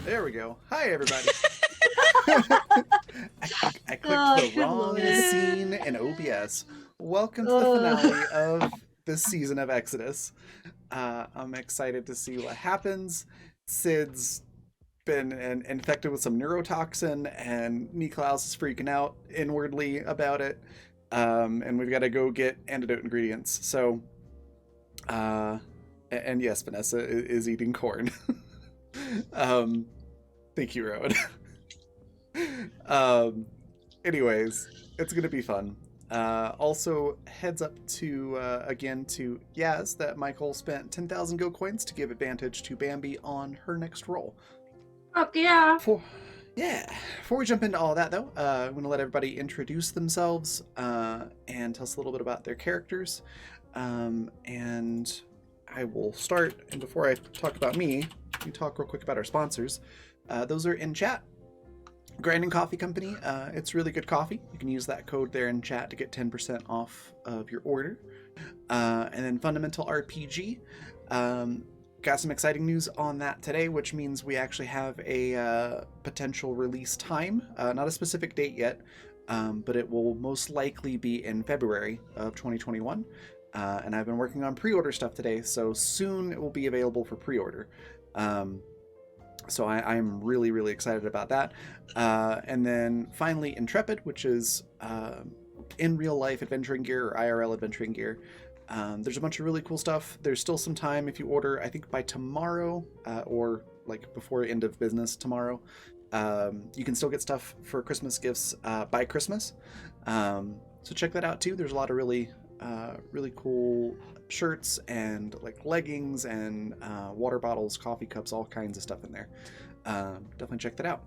There we go. Hi, everybody. I clicked the Good wrong lord. scene in OBS. Welcome to the finale of this season of Exodus. I'm excited to see what happens. Sid's been infected with some neurotoxin, and Niklaus is freaking out inwardly about it. And we've got to go get antidote ingredients. So, and yes, Vanessa is eating corn. um, Thank you, Rowan. um, Anyways, it's gonna be fun. Also, heads up to again to Yaz that Michael spent 10,000 Go coins to give advantage to Bambi on her next roll. Fuck yeah. Before we jump into all that though, I'm gonna let everybody introduce themselves and tell us a little bit about their characters. And I will start. And before I talk about me, we talk real quick about our sponsors. Those are in chat. Grinding Coffee Company, it's really good coffee. You can use that code there in chat to get 10% off of your order. And then Fundamental RPG, got some exciting news on that today, which means we actually have a potential release time. Not a specific date yet, but it will most likely be in February of 2021. And I've been working on pre-order stuff today, so soon it will be available for pre-order. So I'm really, really excited about that. And then finally, Intrepid, which is in real life adventuring gear or IRL adventuring gear. There's a bunch of really cool stuff. There's still some time if you order, I think by tomorrow or like before end of business tomorrow. You can still get stuff for Christmas gifts by Christmas. So check that out too. There's a lot of really cool shirts and like leggings and water bottles, coffee cups, all kinds of stuff in there. Definitely check that out.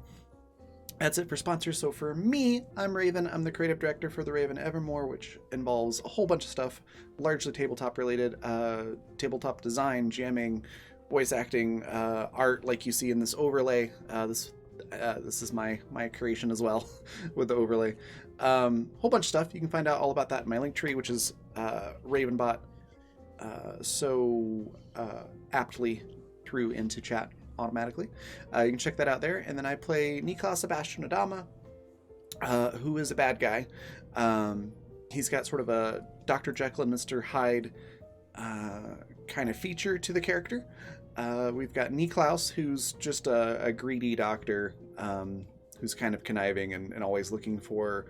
That's it for sponsors. So for me, I'm Raven. I'm the creative director for the Raven Evermore, which involves a whole bunch of stuff, largely tabletop related, tabletop design, jamming, voice acting, art like you see in this overlay. This is my creation as well with the overlay. Whole bunch of stuff. You can find out all about that in my link tree, which is Ravenbot so aptly threw into chat automatically. You can check that out there. And then I play Niklaus Sebastian Adama, who is a bad guy. He's got sort of a Dr. Jekyll and Mr. Hyde kind of feature to the character. We've got Niklaus, who's just a greedy doctor who's kind of conniving and always looking for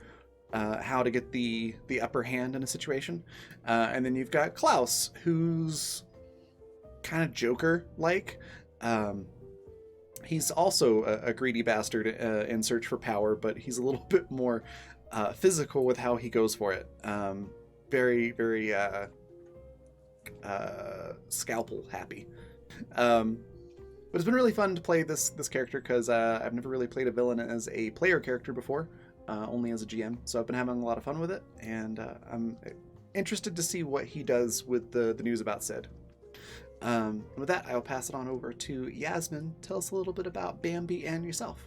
how to get the upper hand in a situation. And then you've got Klaus, who's kind of Joker-like. He's also a greedy bastard in search for power, but he's a little bit more physical with how he goes for it. Very, very scalpel happy. But it's been really fun to play this character because I've never really played a villain as a player character before, only as a GM. So I've been having a lot of fun with it, and I'm interested to see what he does with the news about Sid. With that, I'll pass it on over to Yasmin. Tell us a little bit about Bambi and yourself.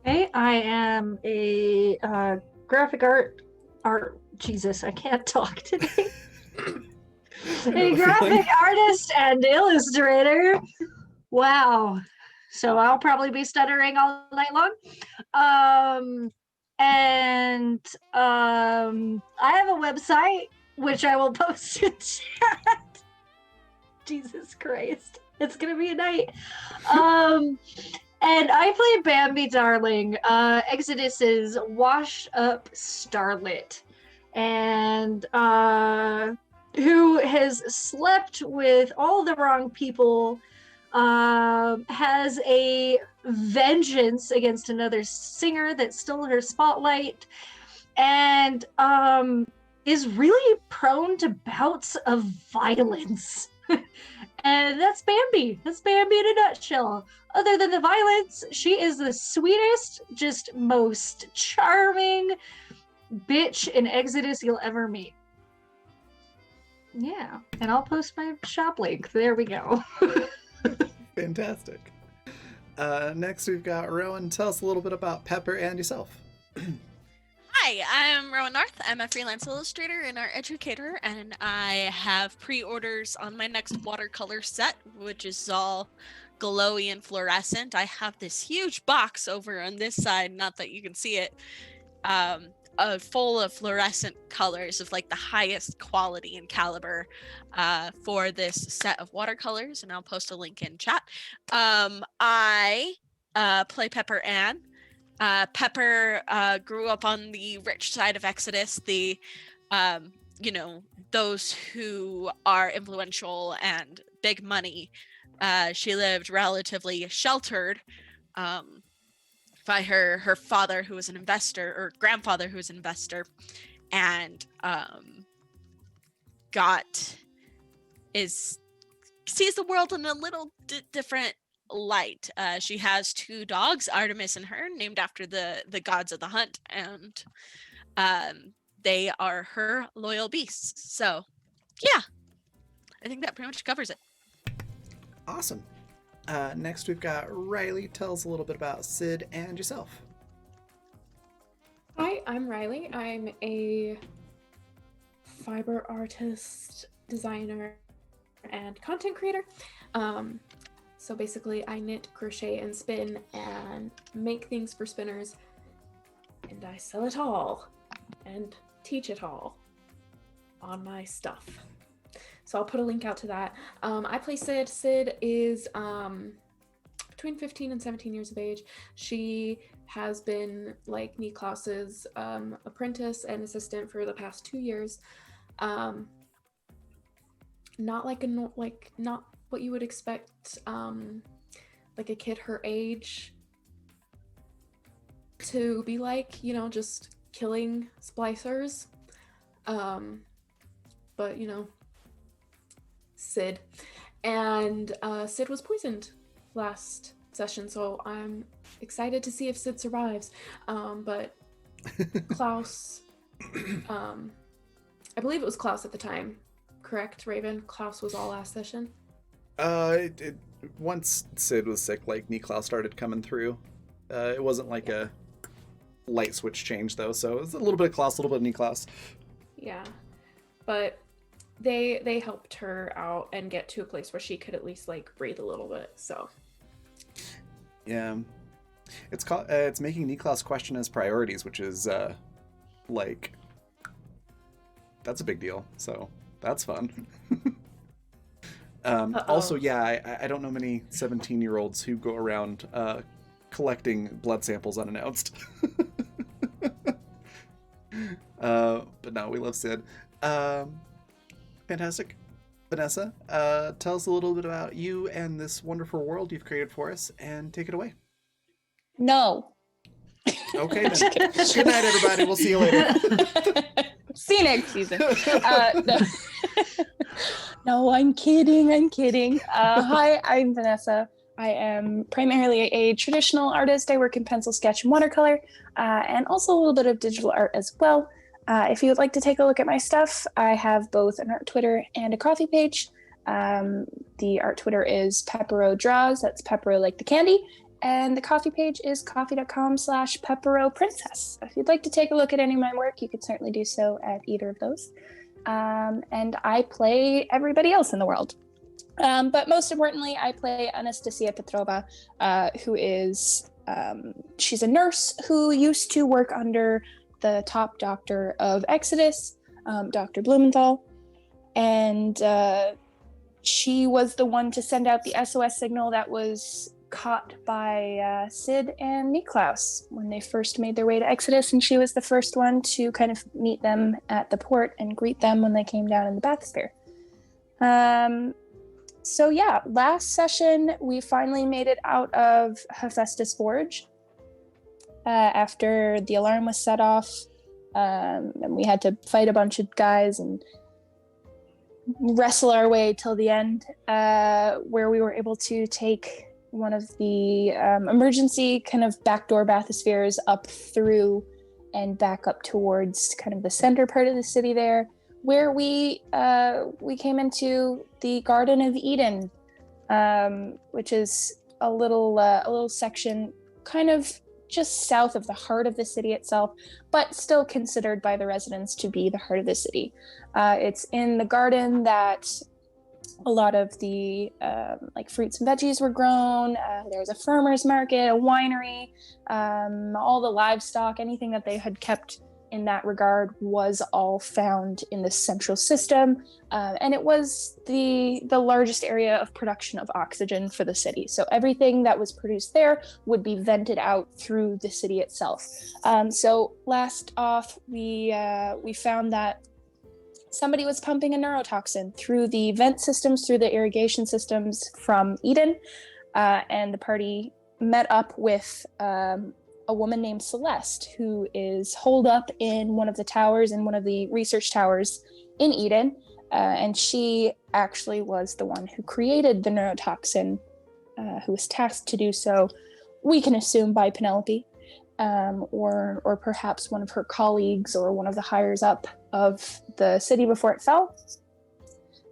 Hey, I am a graphic art. Jesus, I can't talk today. A graphic artist and illustrator. Wow. So I'll probably be stuttering all night long. I have a website which I will post in chat. Jesus Christ. It's gonna be a night. And I play Bambi Darling, Exodus's washed up starlet. And who has slept with all the wrong people, has a vengeance against another singer that stole her spotlight, and is really prone to bouts of violence. And that's Bambi. That's Bambi in a nutshell. Other than the violence, she is the sweetest, just most charming bitch in Exodus you'll ever meet. Yeah, and I'll post my shop link. There we go. Fantastic. Next, we've got Rowan. Tell us a little bit about Pepper and yourself. Hi, I'm Rowan North. I'm a freelance illustrator and art educator, and I have pre-orders on my next watercolor set, which is all glowy and fluorescent. I have this huge box over on this side, not that you can see it, full of fluorescent colors of like the highest quality and caliber for this set of watercolors, and I'll post a link in chat. I play Pepper Ann. Pepper grew up on the rich side of Exodus, the, those who are influential and big money. She lived relatively sheltered by her father, who was an investor, or grandfather, who was an investor, and sees the world in a little different light. She has 2 dogs, Artemis and Her, named after the gods of the hunt, and they are her loyal beasts. So yeah, I think that pretty much covers it. Awesome. Next we've got Riley. Tell us a little bit about Sid and yourself. Hi, I'm Riley. I'm a fiber artist, designer, and content creator. So basically I knit, crochet, and spin and make things for spinners, and I sell it all and teach it all on my stuff. So I'll put a link out to that. I play Sid. Sid is between 15 and 17 years of age. She has been like Niklaus's apprentice and assistant for the past 2 years. Not not what you would expect like a kid her age to be like, just killing splicers. But Sid. And Sid was poisoned last session, so I'm excited to see if Sid survives. But Klaus, I believe it was Klaus at the time, correct, Raven? Klaus was all last session? Once Sid was sick, like, Niklaus started coming through. It wasn't like a light switch change, though, so it was a little bit of Klaus, a little bit of Niklaus. Yeah, but they helped her out and get to a place where she could at least, like, breathe a little bit, so. Yeah. It's making Niklaus question his priorities, which is, like, that's a big deal, so that's fun. Also, yeah, I don't know many 17-year-olds who go around collecting blood samples unannounced. But no, we love Sid. Fantastic. Vanessa, tell us a little bit about you and this wonderful world you've created for us, and take it away. No. Okay, then. Good night, everybody. We'll see you later. See you next season. No. No, I'm kidding. Hi, I'm Vanessa. I am primarily a traditional artist. I work in pencil, sketch, and watercolor, and also a little bit of digital art as well. If you would like to take a look at my stuff, I have both an art Twitter and a coffee page. The art Twitter is Peppero Draws. That's Peppero like the candy. And the coffee page is coffee.com/PepperoPrincess. If you'd like to take a look at any of my work, you could certainly do so at either of those. And I play everybody else in the world. But most importantly, I play Anastasia Petrova, who is, she's a nurse who used to work under the top doctor of Exodus, Dr. Blumenthal. And she was the one to send out the SOS signal that was caught by Sid and Niklaus when they first made their way to Exodus, and she was the first one to kind of meet them at the port and greet them when they came down in the bathysphere. So yeah, last session we finally made it out of Hephaestus Forge after the alarm was set off, and we had to fight a bunch of guys and wrestle our way till the end, where we were able to take one of the emergency kind of backdoor bathyspheres up through and back up towards kind of the center part of the city there, where we came into the Garden of Eden, which is a little section kind of just south of the heart of the city itself, but still considered by the residents to be the heart of the city. It's in the garden that a lot of the like fruits and veggies were grown. There was a farmer's market, a winery, all the livestock, anything that they had kept in that regard was all found in this central system. And it was the largest area of production of oxygen for the city. So everything that was produced there would be vented out through the city itself. So last off, we found that somebody was pumping a neurotoxin through the vent systems, through the irrigation systems from Eden, and the party met up with a woman named Celeste, who is holed up in one of the towers, in one of the research towers in Eden, and she actually was the one who created the neurotoxin, who was tasked to do so, we can assume by Penelope, or perhaps one of her colleagues or one of the higher up of the city before it fell.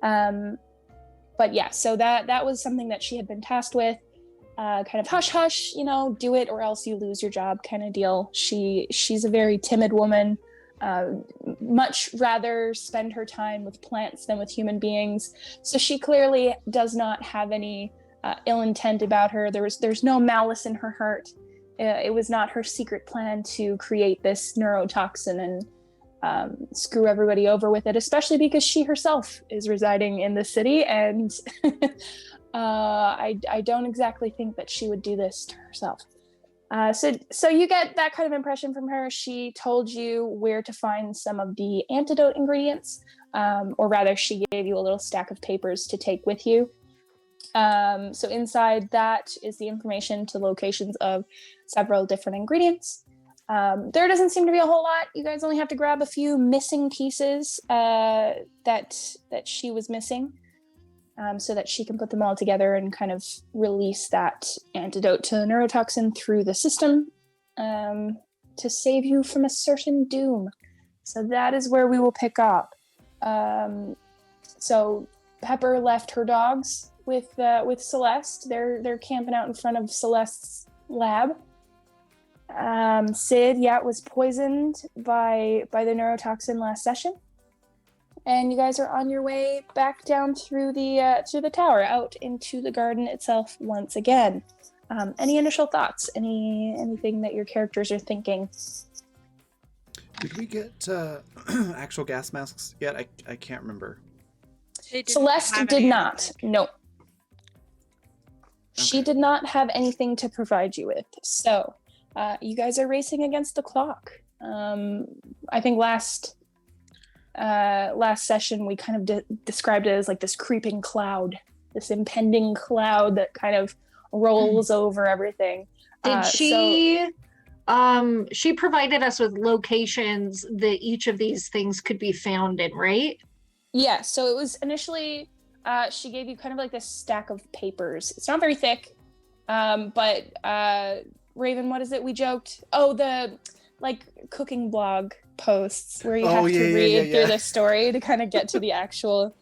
But yeah, so that was something that she had been tasked with, kind of hush hush, do it or else you lose your job kind of deal. She's a very timid woman, much rather spend her time with plants than with human beings. So she clearly does not have any ill intent about her. There's no malice in her heart. It was not her secret plan to create this neurotoxin and screw everybody over with it, especially because she herself is residing in the city, and I don't exactly think that she would do this to herself. So you get that kind of impression from her. She told you where to find some of the antidote ingredients, or rather she gave you a little stack of papers to take with you. So inside that is the information to locations of several different ingredients. There doesn't seem to be a whole lot. You guys only have to grab a few missing pieces that she was missing, so that she can put them all together and kind of release that antidote to the neurotoxin through the system, to save you from a certain doom. So that is where we will pick up. So Pepper left her dogs with Celeste. They're camping out in front of Celeste's lab. Sid, was poisoned by the neurotoxin last session, and you guys are on your way back down through the tower out into the garden itself once again. Any initial thoughts? Anything that your characters are thinking? Did we get actual gas masks yet? I can't remember. Celeste did not. No. She did not have anything to provide you with. So you guys are racing against the clock. I think last session we kind of described it as like this creeping cloud, this impending cloud that kind of rolls over everything. Did she? She provided us with locations that each of these things could be found in, right? Yeah. So it was initially. She gave you kind of like this stack of papers. It's not very thick, but Raven, what is it? We joked. Oh, the like cooking blog posts where you have to read through the story to kind of get to the actual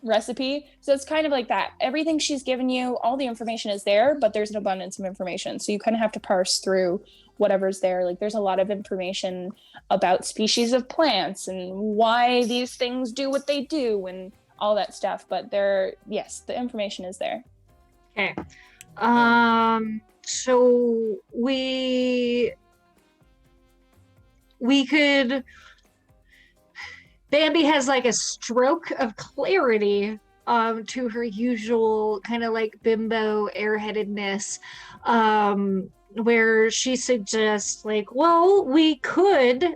recipe. So it's kind of like that. Everything she's given you, all the information is there, but there's an abundance of information. So you kind of have to parse through whatever's there. Like there's a lot of information about species of plants and why these things do what they do and all that stuff. But the information is there. Okay. So we could. Bambi has like a stroke of clarity to her usual kind of like bimbo airheadedness, where she suggests like, well, we could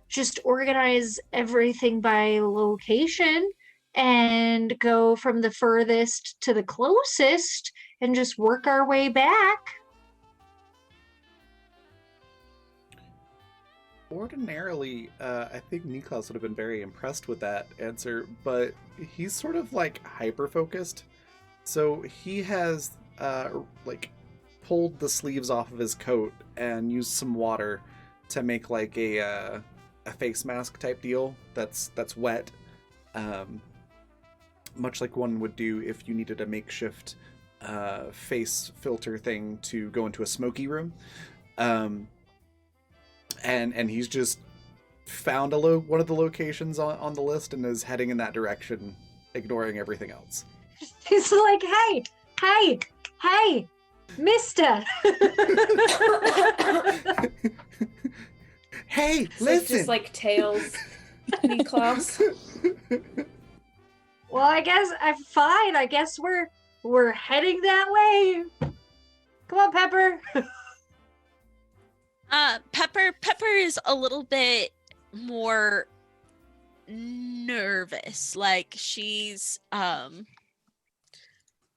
just organize everything by location and go from the furthest to the closest and just work our way back. Ordinarily, I think Niklas would have been very impressed with that answer, but he's sort of like hyper-focused. So he has like pulled the sleeves off of his coat and used some water to make like a face mask type deal that's wet, much like one would do if you needed a makeshift face filter thing to go into a smoky room. And he's just found one of the locations on the list and is heading in that direction, ignoring everything else. He's like, hey, mister. Hey, So listen. it's just like tails, Niklaus. Well, I guess I'm fine. I guess we're heading that way. Come on, Pepper. Pepper is a little bit more nervous. Like she's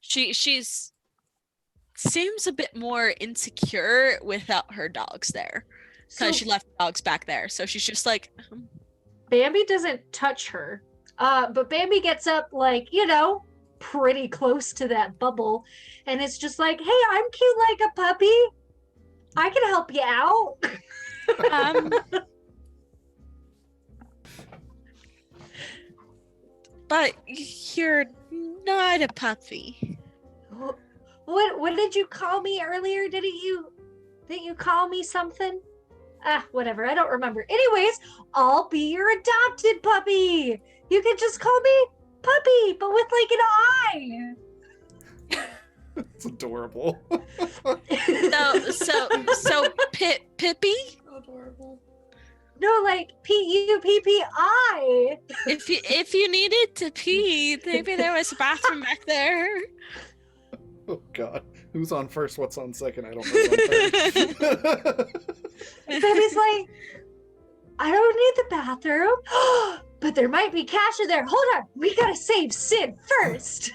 she's seems a bit more insecure without her dogs there because she left dogs back there. So she's just like, Bambi doesn't touch her. But Bambi gets up, like, pretty close to that bubble. And it's just like, hey, I'm cute like a puppy. I can help you out. but you're not a puppy. What did you call me earlier? Didn't you call me something? Whatever. I don't remember. Anyways, I'll be your adopted puppy. You can just call me Puppy, but with like an eye. It's adorable. So Pippi? Adorable. No, like Puppi. If you needed to pee, maybe there was a bathroom back there. Oh God, who's on first? What's on second? I don't know. Who's on third. Baby's like, I don't need the bathroom, but there might be cash in there. Hold on, we gotta save Sid first.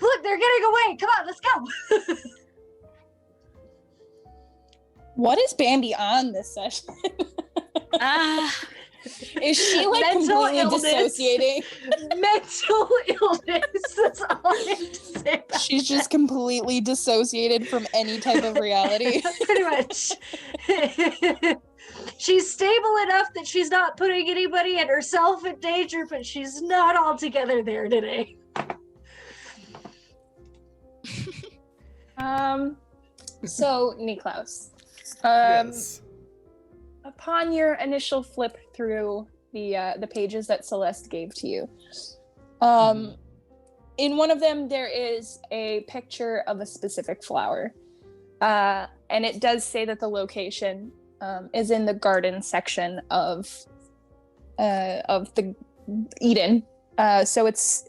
Look, they're getting away. Come on, let's go. What is Bambi on this session? Is she like Mental completely illness. dissociating? Mental illness. That's all I have to say about She's just completely dissociated from any type of reality. pretty much. She's stable enough that she's not putting anybody and herself in danger, but she's not altogether there today. So Niklaus, Yes. upon your initial flip through the pages that Celeste gave to you, in one of them there is a picture of a specific flower, and it does say that the location is in the garden section of the Eden. So it's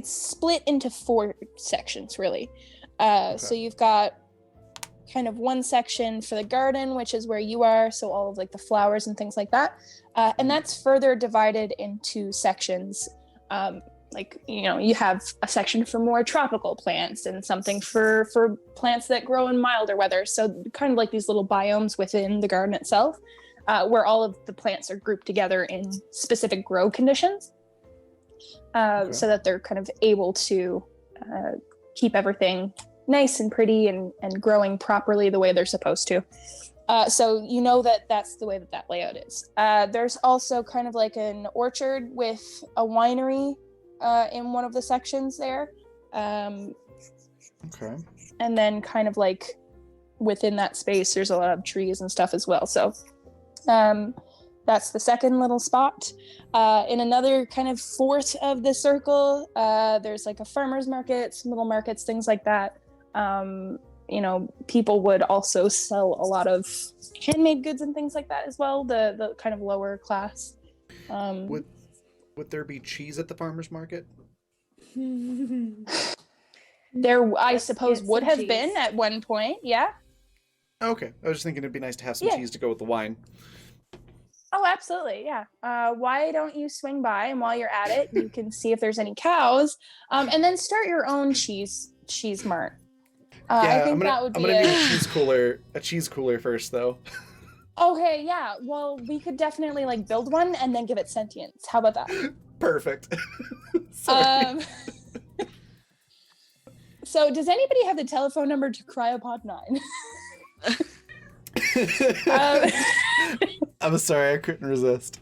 split into 4 sections, really. So you've got kind of one section for the garden, which is where you are, so all of like the flowers and things like that, and that's further divided into sections. Like, you have a section for more tropical plants and something for plants that grow in milder weather, so kind of like these little biomes within the garden itself, where all of the plants are grouped together in specific grow conditions, so that they're kind of able to keep everything nice and pretty and growing properly the way they're supposed to. So that's the way that layout is. There's also kind of like an orchard with a winery in one of the sections there. Okay. And then kind of like within that space, there's a lot of trees and stuff as well. So that's the second little spot. In another kind of fourth of the circle, there's like a farmer's market, some little markets, things like that. People would also sell a lot of handmade goods and things like that as well, the kind of lower class. Would there be cheese at the farmer's market? There, I suppose, get would some have cheese. been at one point, yeah. Okay, I was just thinking it'd be nice to have some Yeah. cheese to go with the wine. Oh, absolutely, yeah. Why don't you swing by, and while you're at it, you can see if there's any cows, and then start your own cheese mart. I think that would I'm be gonna need a cheese cooler first, though. Okay, yeah. Well, we could definitely like build one and then give it sentience. How about that? Perfect. Sorry. So does anybody have the telephone number to Cryopod 9? I'm sorry, I couldn't resist.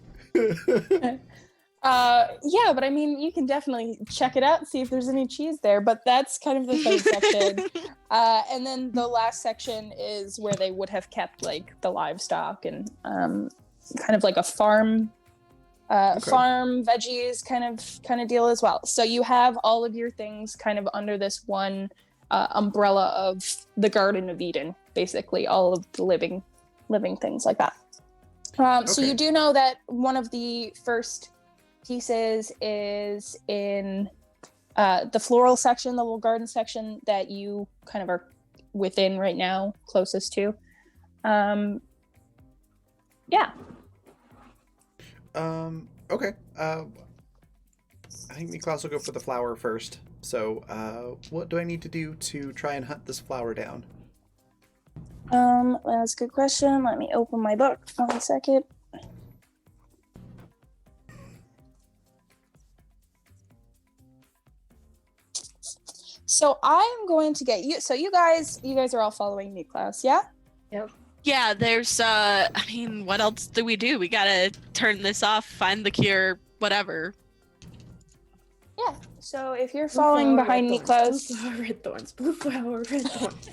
Yeah, but I mean, you can definitely check it out and see if there's any cheese there. But that's kind of the third section. And then the last section is where they would have kept like the livestock and kind of like a farm, farm veggies kind of deal as well. So you have all of your things kind of under this one umbrella of the Garden of Eden, basically all of the living things like that. So you do know that one of the first pieces is in the floral section, the little garden section that you kind of are within right now, closest to. Yeah. Okay. I think Niklaus will go for the flower first. So, what do I need to do to try and hunt this flower down? That's a good question. Let me open my book. 1 second. So I'm going to get you. So you guys are all following Niklaus, yeah? Yeah, there's I mean, what else do? We gotta turn this off, find the cure, whatever. Yeah. So if you're following behind Niklaus, Blue flower, red thorns. Blue flower, red thorns.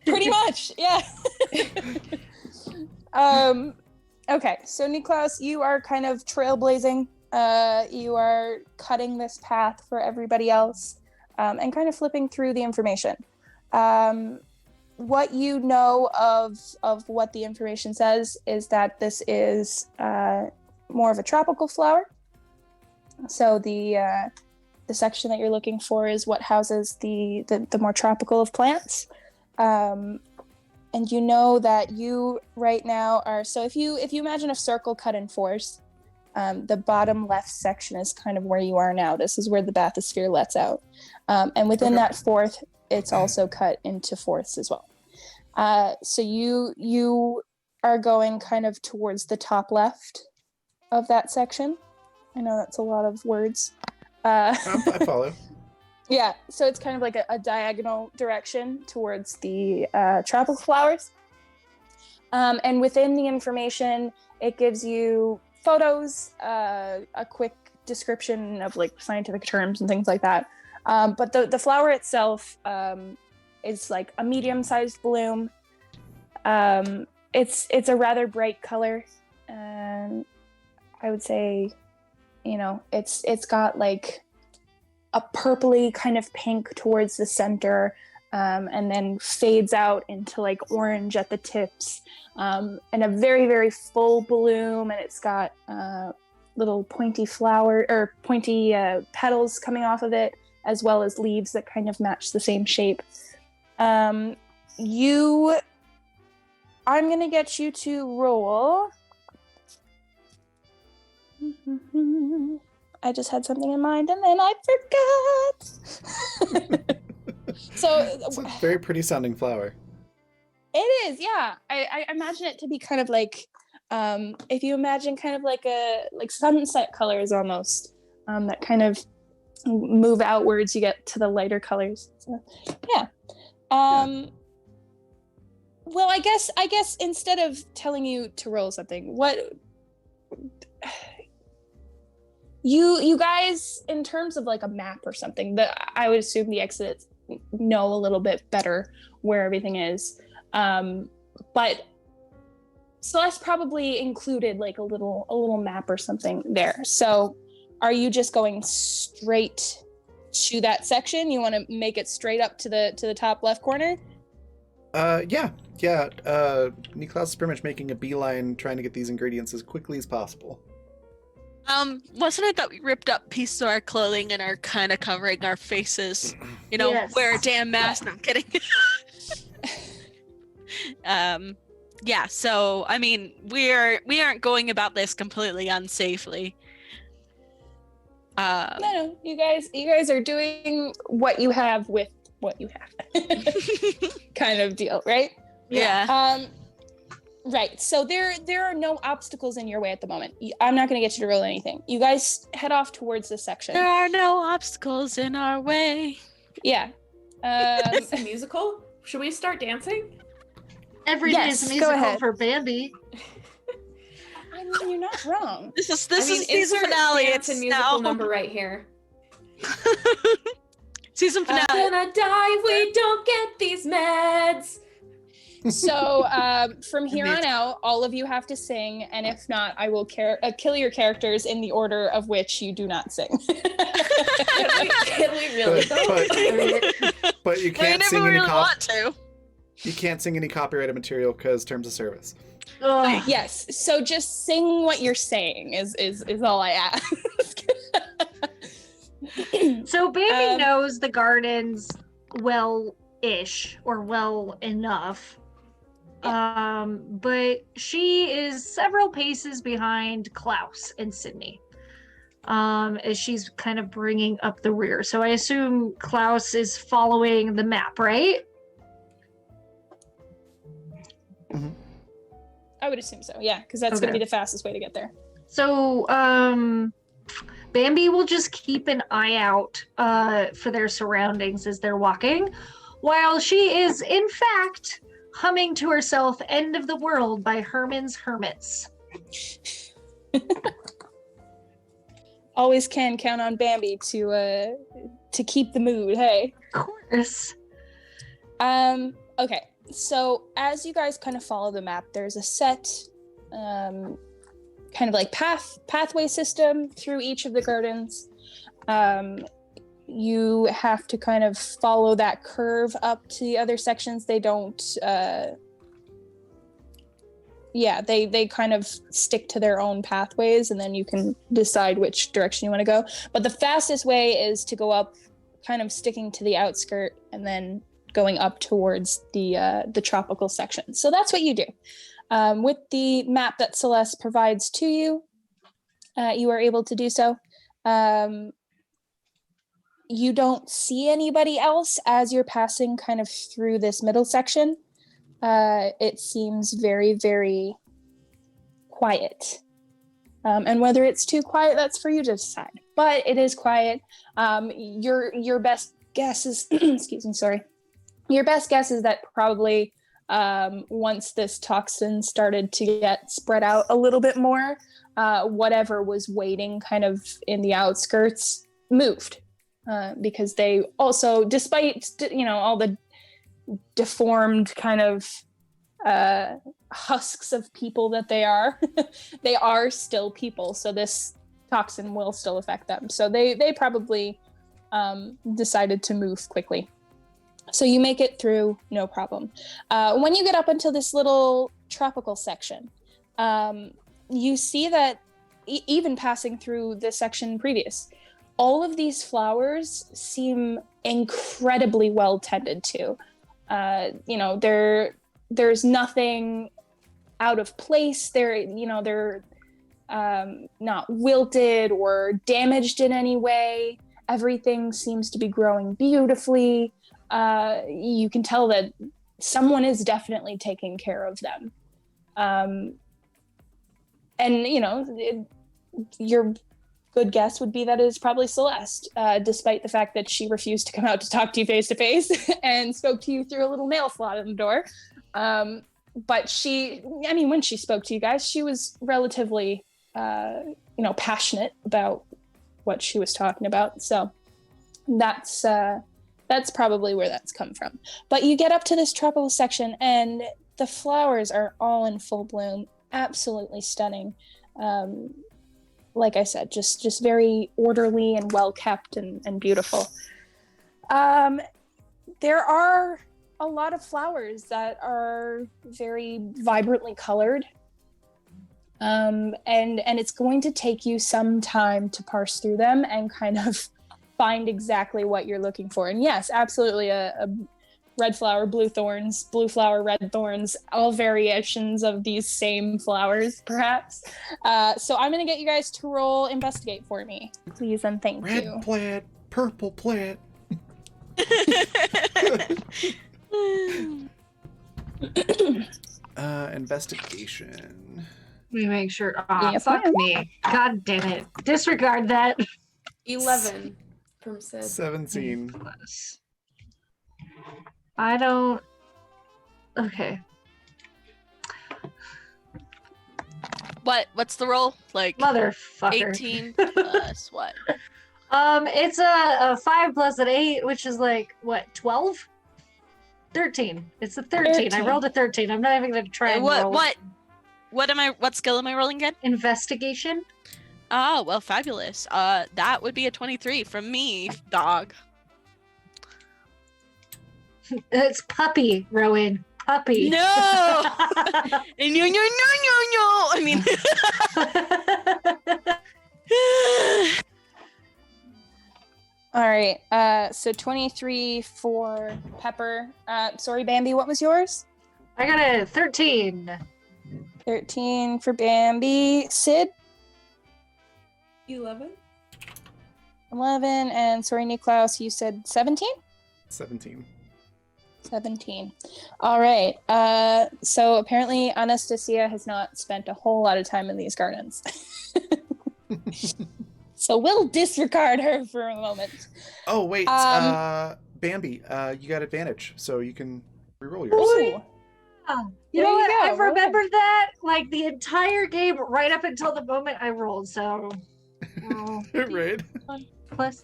pretty much, yeah. Okay, so Niklaus, you are kind of trailblazing. You are cutting this path for everybody else, and kind of flipping through the information. What you know of what the information says is that this is more of a tropical flower. So the section that you're looking for is what houses the more tropical of plants. And you know that you right now are, so if you imagine a circle cut in fours, the bottom left section is kind of where you are now. This is where the bathysphere lets out. And within that fourth, it's also cut into fourths as well. So you are going kind of towards the top left of that section. I know that's a lot of words. I follow. Yeah, so it's kind of like a diagonal direction towards the tropical flowers. And within the information, it gives you photos, a quick description of like scientific terms and things like that. But the flower itself is like a medium-sized bloom. It's a rather bright color. I would say, it's got like a purpley kind of pink towards the center, and then fades out into like orange at the tips, and a very, very full bloom, and it's got little pointy petals coming off of it, as well as leaves that kind of match the same shape. I'm gonna get you to roll. I just had something in mind and then I forgot. So It's a very pretty sounding flower. it is, yeah. I imagine it to be kind of like, if you imagine kind of like sunset colors almost, that kind of move outwards, you get to the lighter colors. So, yeah. Well, I guess instead of telling you to roll something, what you guys, in terms of like a map or something, that I would assume the exits know a little bit better where everything is. But Celeste probably included like a little map or something there. So are you just going straight to that section? You want to make it straight up to the top left corner? Yeah. Niklaus is pretty much making a beeline, trying to get these ingredients as quickly as possible. Wasn't it that we ripped up pieces of our clothing and are kind of covering our faces? Yes. Wear a damn mask. No, I'm kidding. Yeah, so I mean, we aren't going about this completely unsafely. No, you guys are doing what you have with what you have. Kind of deal, right? Yeah. Right. So there are no obstacles in your way at the moment. I'm not going to get you to roll anything. You guys head off towards this section. There are no obstacles in our way. Yeah. Is this a musical? Should we start dancing? Every day Yes, is a go musical ahead. for Bambi. I I mean, you're not wrong. This is I mean, season insert finale. dance It's and musical now. number right here. Season finale. Gonna die if we don't get these meds. So from here Indeed. on out, all of you have to sing, and if not, I will kill your characters in the order of which you do not sing. Can we really? But you I can't never sing any really want to. you can't sing any copyrighted material because terms of service. Ugh. Yes, so just sing what you're saying is all I ask. So Bambi Um, knows the gardens well-ish or well enough. But she is several paces behind Klaus and Sydney. As she's kind of bringing up the rear. So I assume Klaus is following the map, right? I would assume so, yeah, because that's going to Okay. be the fastest way to get there. So, Bambi will just keep an eye out for their surroundings as they're walking, while she is, in fact, humming to herself "End of the World" by Herman's Hermits. Always can count on Bambi to keep the mood, hey? Of course. Okay, so as you guys kind of follow the map, there's a set kind of like pathway system through each of the gardens. You have to kind of follow that curve up to the other sections. They don't they kind of stick to their own pathways, and then you can decide which direction you want to go. But the fastest way is to go up, kind of sticking to the outskirt, and then going up towards the tropical section. So that's what you do. With the map that Celeste provides to you, you are able to do so. You don't see anybody else as you're passing kind of through this middle section. It seems very, very quiet. And whether it's too quiet, that's for you to decide. But it is quiet. Your best guess is, excuse me, sorry. Your best guess is that probably once this toxin started to get spread out a little bit more, whatever was waiting kind of in the outskirts moved. Because they also, despite, all the deformed kind of husks of people that they are, they are still people. So this toxin will still affect them. So they probably decided to move quickly. So you make it through, no problem. When you get up into this little tropical section, you see that even passing through the section previous, all of these flowers seem incredibly well tended to. There's nothing out of place. They're not wilted or damaged in any way. Everything seems to be growing beautifully. You can tell that someone is definitely taking care of them. Your good guess would be that it is probably Celeste, despite the fact that she refused to come out to talk to you face to face and spoke to you through a little nail slot in the door. But when she spoke to you guys, she was relatively, passionate about what she was talking about. So that's probably where that's come from. But you get up to this tropical section and the flowers are all in full bloom, absolutely stunning. Like I said, just very orderly and well kept and beautiful. There are a lot of flowers that are very vibrantly colored. And it's going to take you some time to parse through them and kind of find exactly what you're looking for. And yes, absolutely, a red flower, blue thorns, blue flower, red thorns, all variations of these same flowers, perhaps. So I'm going to get you guys to roll investigate for me, please, and thank Red you. plant, purple plant. Investigation. Let me make sure. Yes, Fuck ma'am. me. God damn it. Disregard that. 11 from Sid. 17. I don't. Okay. What's the roll? Like Motherfucker. 18 plus what? It's a 5 plus an 8, which is like, what, 12? 13. It's a 13. I 13. rolled a 13. I'm not even gonna try and roll. What skill am I rolling again? Investigation? Oh, well, fabulous. That would be a 23 from me, dog. It's puppy, Rowan. Puppy. No! No. I mean, All right. So 23 for Pepper. Sorry, Bambi. What was yours? I got a 13. 13 for Bambi. Sid. 11. 11. And sorry, Niklaus. You said 17. 17. 17. All right. So apparently Anastasia has not spent a whole lot of time in these gardens. So we'll disregard her for a moment. Oh wait, Bambi, you got advantage, so you can reroll yours. Ooh. Oh, There you know you what? go. I've remembered that like the entire game right up until the moment I rolled. So, Right. plus,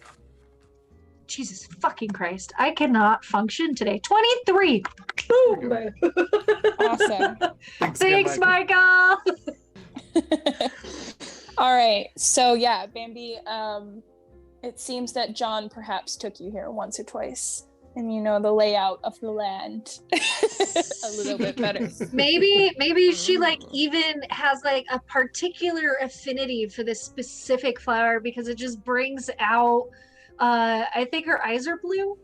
Jesus fucking Christ, I cannot function today. 23. Boom. There you Awesome. Thanks, again, Thanks, Michael. Michael. All right. So yeah, Bambi, it seems that John perhaps took you here once or twice. And you know the layout of the land a little bit better. Maybe she like even has like a particular affinity for this specific flower because it just brings out I think her eyes are blue.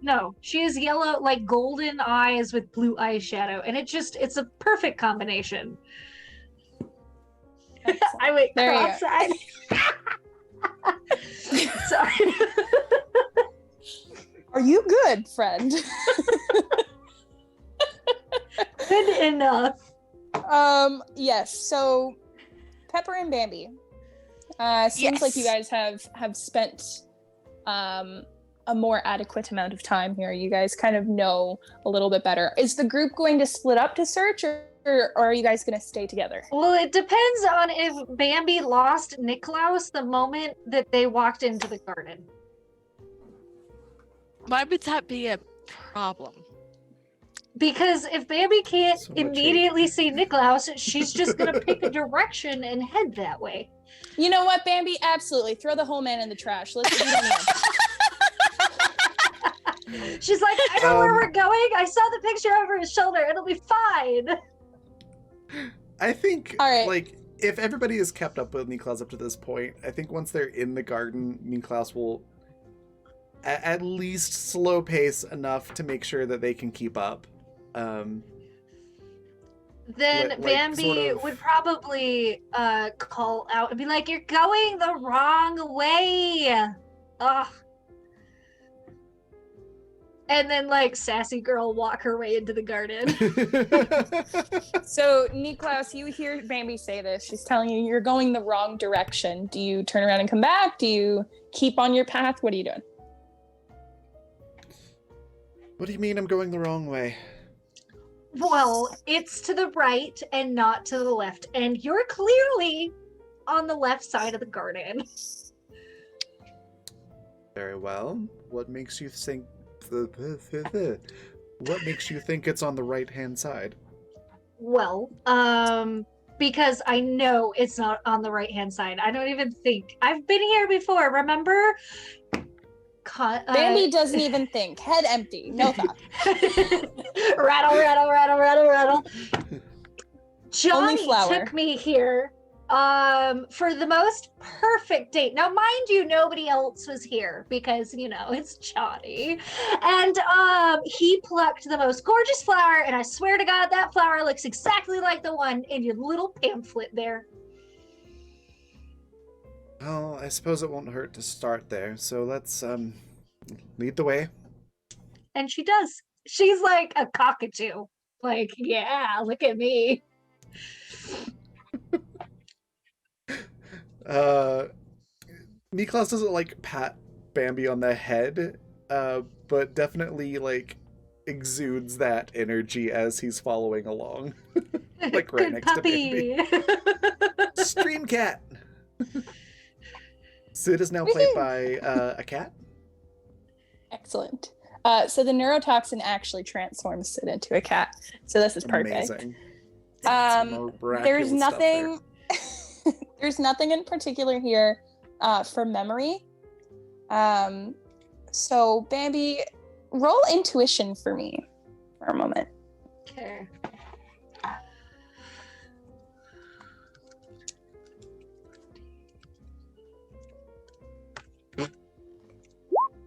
No, she has yellow, like golden eyes with blue eyeshadow, and it's a perfect combination. I went There you go. cross-eyed. Sorry. Are you good, friend? Good enough. Yes. So Pepper and Bambi. Seems like you guys have spent a more adequate amount of time here. You guys kind of know a little bit better. Is the group going to split up to search, or are you guys going to stay together? Well, it depends on if Bambi lost Niklaus the moment that they walked into the garden. why would that be a problem? Because if Bambi can't So much hate. immediately see Niklaus, she's just gonna pick a direction and head that way. You know what, Bambi? Absolutely. Throw the whole man in the trash. We don't need him. She's like, I know where we're going. I saw the picture over his shoulder. It'll be fine. I think, All right. like, if everybody has kept up with Niklaus up to this point, I think once they're in the garden, Niklaus will at least slow pace enough to make sure that they can keep up. Then Like, Bambi sort of- would probably call out and be like, "You're going the wrong way." Ugh. And then, like, sassy girl walk her way into the garden. So, Niklaus, you hear Bambi say this. She's telling you you're going the wrong direction. Do you turn around and come back? Do you keep on your path? What are you doing? What do you mean I'm going the wrong way? Well, it's to the right and not to the left. And you're clearly on the left side of the garden. Very well. What makes you think what makes you think it's on the right-hand side? Well, because I know it's not on the right-hand side. I don't even think. I've been here before, remember? Bambi doesn't even think. Head empty. No thought. Rattle, rattle, rattle, rattle, rattle. Johnny flour. took me here for the most perfect date. Now, mind you, nobody else was here because, you know, it's Johnny. And he plucked the most gorgeous flower, and I swear to God, that flower looks exactly like the one in your little pamphlet there. Well, I suppose it won't hurt to start there. So let's lead the way. And she does. She's like a cockatoo. Like, yeah, look at me. Niklaus doesn't like pat Bambi on the head, but definitely like exudes that energy as he's following along. Like right Good next to Bambi. puppy. Stream cat. Sid is now played by a cat. Excellent. So the neurotoxin actually transforms Sid into a cat. So this is perfect. Amazing. There's nothing. There's nothing in particular here for memory. So Bambi, roll intuition for me for a moment. Okay.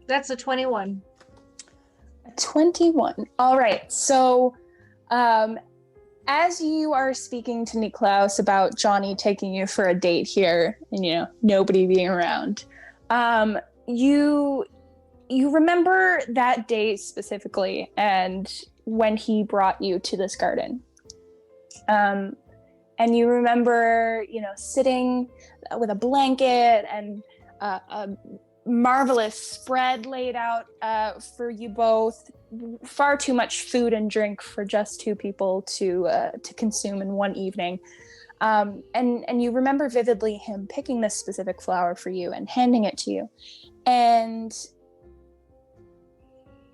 That's a 21. 21. All right. So, as you are speaking to Niklaus about Johnny taking you for a date here, and nobody being around, you remember that day specifically, and when he brought you to this garden, and you remember, sitting with a blanket and a marvelous spread laid out for you both. Far too much food and drink for just two people to consume in one evening. And you remember vividly him picking this specific flower for you and handing it to you. And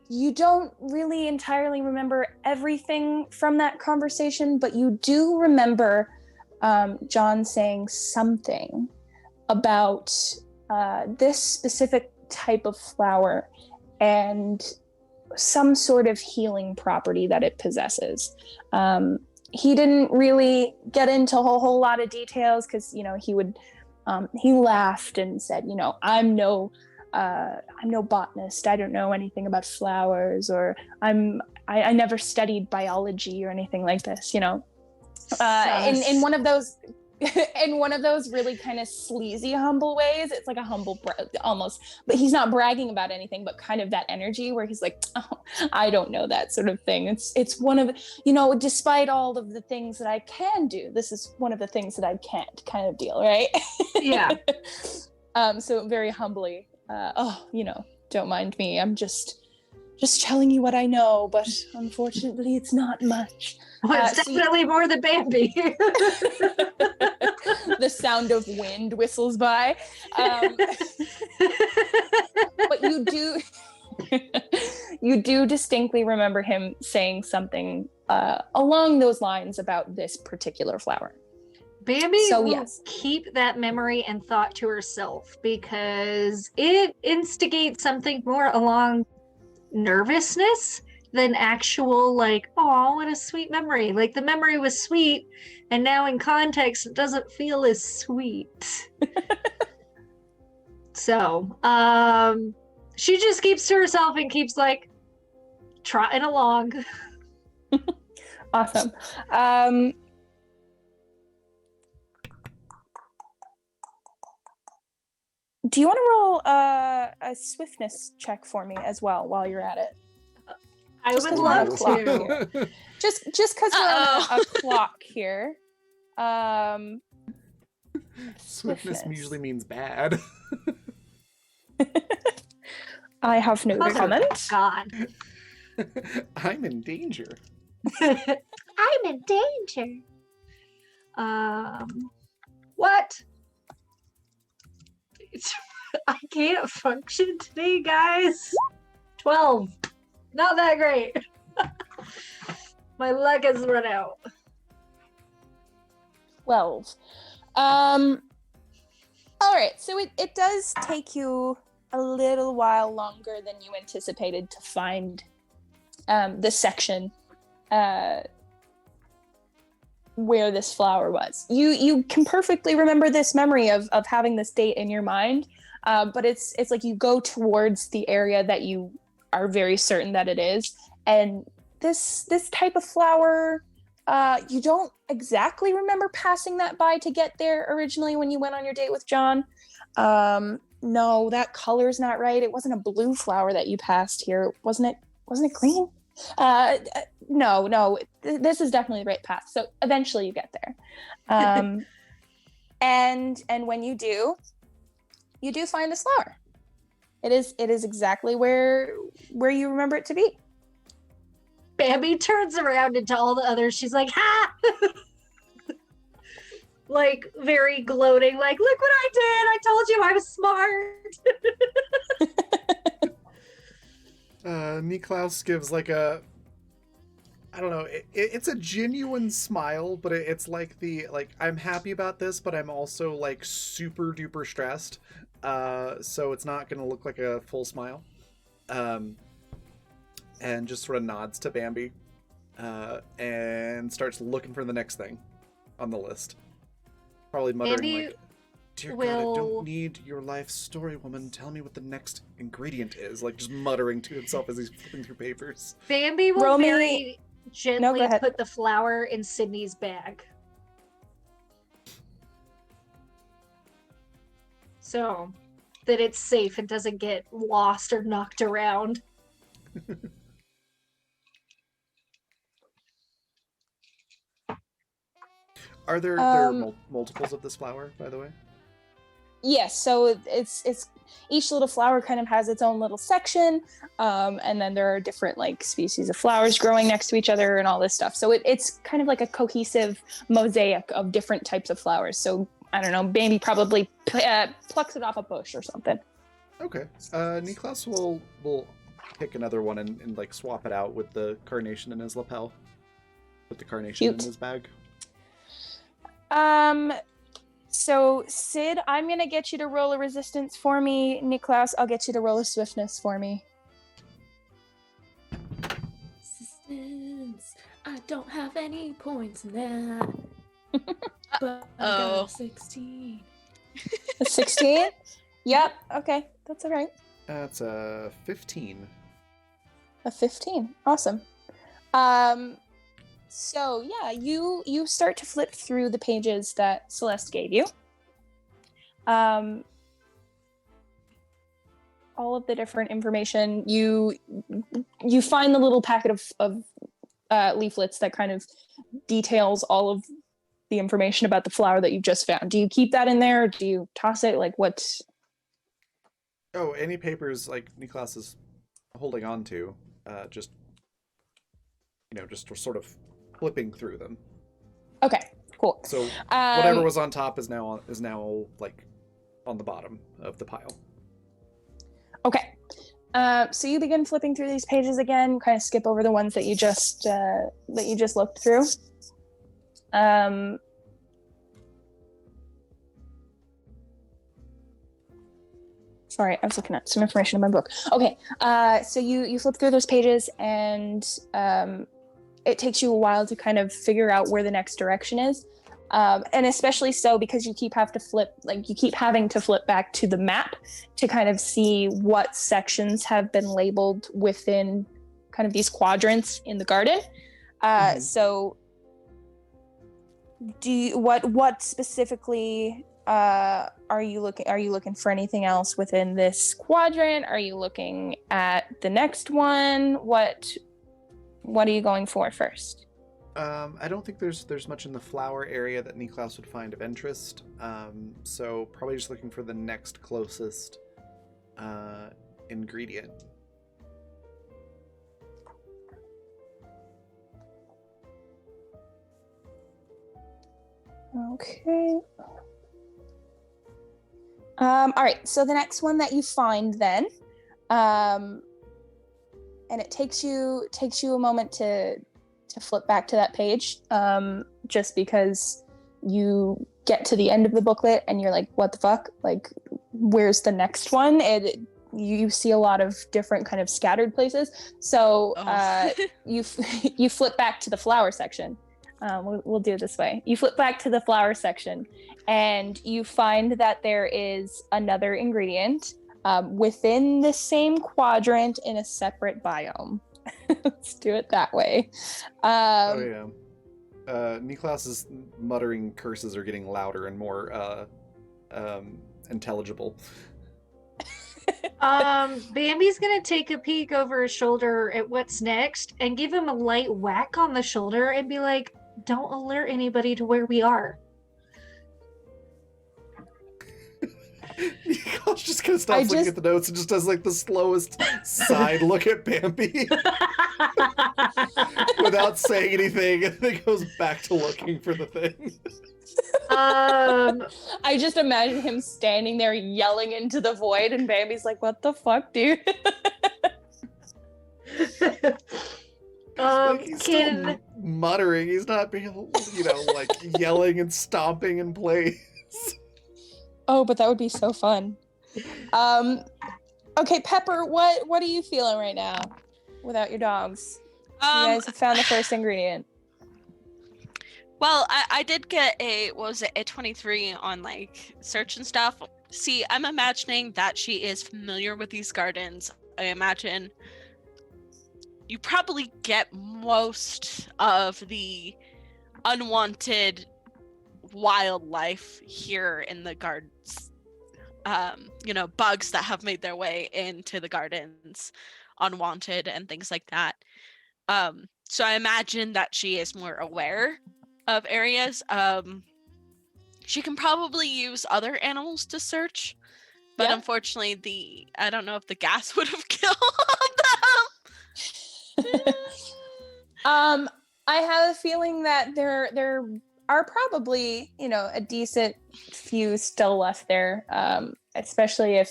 you don't really entirely remember everything from that conversation, but you do remember John saying something about this specific type of flower and some sort of healing property that it possesses. He didn't really get into a whole lot of details because he laughed and said, I'm no botanist. I don't know anything about flowers, or I never studied biology or anything like this. In one of those. In one of those really kind of sleazy, humble ways. It's like a humble almost, but he's not bragging about anything, but kind of that energy where he's like, oh, I don't know, that sort of thing. It's one of, despite all of the things that I can do, this is one of the things that I can't, kind of deal, right? Yeah. So very humbly, don't mind me. I'm just telling you what I know, but unfortunately it's not much. Well, it's definitely more than Bambi. The sound of wind whistles by. But you do distinctly remember him saying something along those lines about this particular flower. Bambi will keep that memory and thought to herself because it instigates something more along nervousness than actual oh, what a sweet memory. Like the memory was sweet and now in context it doesn't feel as sweet. So she just keeps to herself and keeps trotting along. Awesome. Do you want to roll a swiftness check for me as well while you're at it? I would love to. Just because we're on a clock here. Swiftness usually means bad. I have no comment. God. I'm in danger. I'm in danger. What? I can't function today, guys. 12. Not that great. My luck has run out. 12. All right, so it does take you a little while longer than you anticipated to find the section where this flower was. You can perfectly remember this memory of having this date in your mind, but it's like you go towards the area that you are very certain that it is, and this type of flower, you don't exactly remember passing that by to get there originally when you went on your date with John. No, that color's not right. It wasn't a blue flower that you passed here, wasn't it green? No, this is definitely the right path. So eventually you get there. And when you do find this flower. It is exactly where you remember it to be. Bambi turns around into all the others. She's like, ha! like very gloating, like, look what I did! I told you I was smart. Niklaus gives like a, I don't know, it's a genuine smile, but it's like I'm happy about this, but I'm also like super duper stressed. So it's not gonna look like a full smile. And just sort of nods to Bambi, and starts looking for the next thing on the list. Probably muttering Bambi like, "Dear God, I don't need your life story, woman. Tell me what the next ingredient is." Like just muttering to himself as he's flipping through papers. Bambi will Roll me- very gently ahead. put the flower in Sydney's bag. So that it's safe and doesn't get lost or knocked around. Are there multiples of this flower, by the way? Yes, so it's each little flower kind of has its own little section, and then there are different like species of flowers growing next to each other and all this stuff. So it's kind of like a cohesive mosaic of different types of flowers. So I don't know, Bambi probably plucks it off a bush or something. Okay. Niklaus will pick another one and like swap it out with the carnation in his lapel. Put the carnation Cute. in his bag. So Sid, I'm gonna get you to roll a resistance for me. Niklaus, I'll get you to roll a swiftness for me. Resistance. I don't have any points in that. But I Uh-oh. got a 16. A 16? Yep. Okay, that's all right. That's a 15. A 15. Awesome. So yeah, you start to flip through the pages that Celeste gave you. All of the different information. You find the little packet of leaflets that kind of details all of the information about the flower that you've just found. Do you keep that in there, or do you toss it? Like what? Oh, any papers like Niklaus is holding on to, just sort of flipping through them. Okay, cool. So whatever was on top is now like on the bottom of the pile. Okay. So you begin flipping through these pages again, kind of skip over the ones that you just looked through. Sorry, I was looking at some information in my book. Okay, so you flip through those pages, and it takes you a while to kind of figure out where the next direction is. And especially so because you keep having to flip back to the map to kind of see what sections have been labeled within kind of these quadrants in the garden. So what specifically are you looking for anything else within this quadrant? Are you looking at the next one? What are you going for first? I don't think there's much in the flower area that Niklaus would find of interest. So probably just looking for the next closest ingredient. Okay. All right. So the next one that you find then, and it takes you a moment to flip back to that page, just because you get to the end of the booklet and you're like, what the fuck? Like, where's the next one? And you see a lot of different kind of scattered places. So you flip back to the flower section. We'll do it this way. You flip back to the flower section and you find that there is another ingredient within the same quadrant in a separate biome. Let's do it that way. Oh yeah. Niklaus's muttering curses are getting louder and more intelligible. Bambi's gonna take a peek over his shoulder at what's next and give him a light whack on the shoulder and be like, don't alert anybody to where we are. Niklaus just kind of stops looking at the notes and just does like the slowest side look at Bambi without saying anything, and then goes back to looking for the thing. I just imagine him standing there yelling into the void, and Bambi's like, "What the fuck, dude?" He's still muttering. He's not being, like yelling and stomping in place. Oh, but that would be so fun. Okay, Pepper, what are you feeling right now without your dogs? You guys have found the first ingredient. Well, I did get a 23 on like search and stuff. See, I'm imagining that she is familiar with these gardens. I imagine you probably get most of the unwanted wildlife here in the gardens. Bugs that have made their way into the gardens, unwanted and things like that. So I imagine that she is more aware of areas. She can probably use other animals to search, but Yeah. unfortunately, I don't know if the gas would have killed them. I have a feeling that there are probably, a decent few still left there, especially if,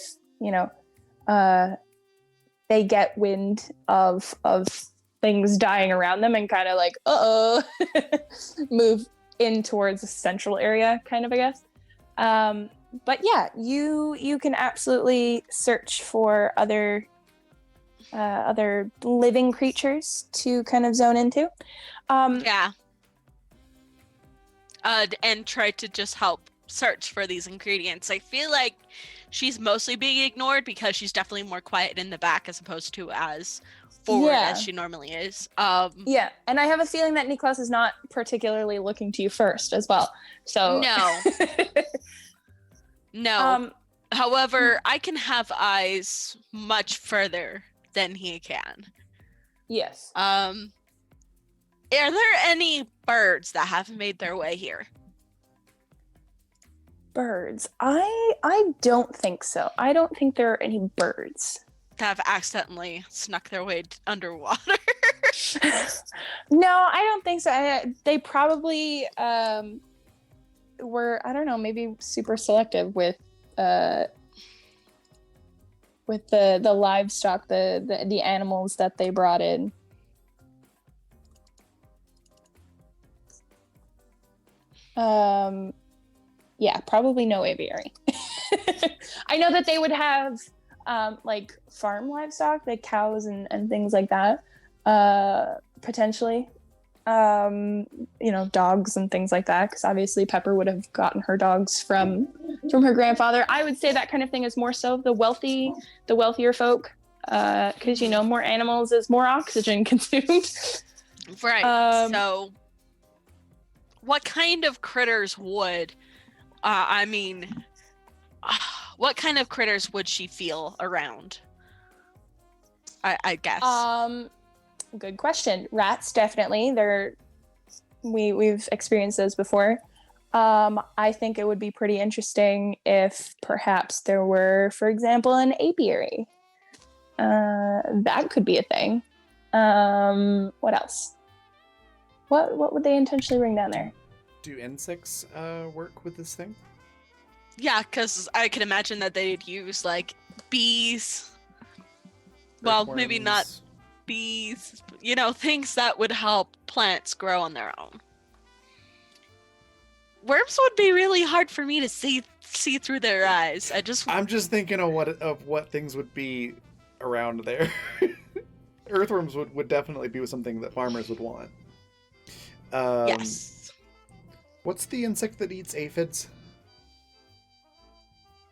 they get wind of things dying around them and kind of like, move in towards the central area, kind of, I guess. But yeah, you can absolutely search for other living creatures to kind of zone into. Yeah. And try to just help search for these ingredients. I feel like she's mostly being ignored because she's definitely more quiet in the back as opposed to as forward as she normally is. Yeah, and I have a feeling that Niklas is not particularly looking to you first as well. So No. However, I can have eyes much further than he can. Yes. Are there any birds that have made their way here? Birds. I don't think so. I don't think there are any birds. That have accidentally snuck their way underwater? No, I don't think so. They probably were, I don't know, maybe super selective with the livestock, the animals that they brought in. Yeah, probably no aviary. I know that they would have like farm livestock, like cows and things like that, potentially. Dogs and things like that, because obviously Pepper would have gotten her dogs from her grandfather. I would say that kind of thing is more so the wealthier folk, because more animals is more oxygen consumed. Right. So what kind of critters would what kind of critters would she feel around? I guess. Good question. Rats, definitely. We've experienced those before. I think it would be pretty interesting if perhaps there were, for example, an apiary. That could be a thing. What else? What would they intentionally bring down there? Do insects work with this thing? Yeah, because I can imagine that they'd use like bees. Well, maybe not bees, things that would help plants grow on their own. Worms would be really hard for me to see through their eyes. I'm just thinking of what things would be around there. Earthworms would definitely be something that farmers would want. Yes. What's the insect that eats aphids?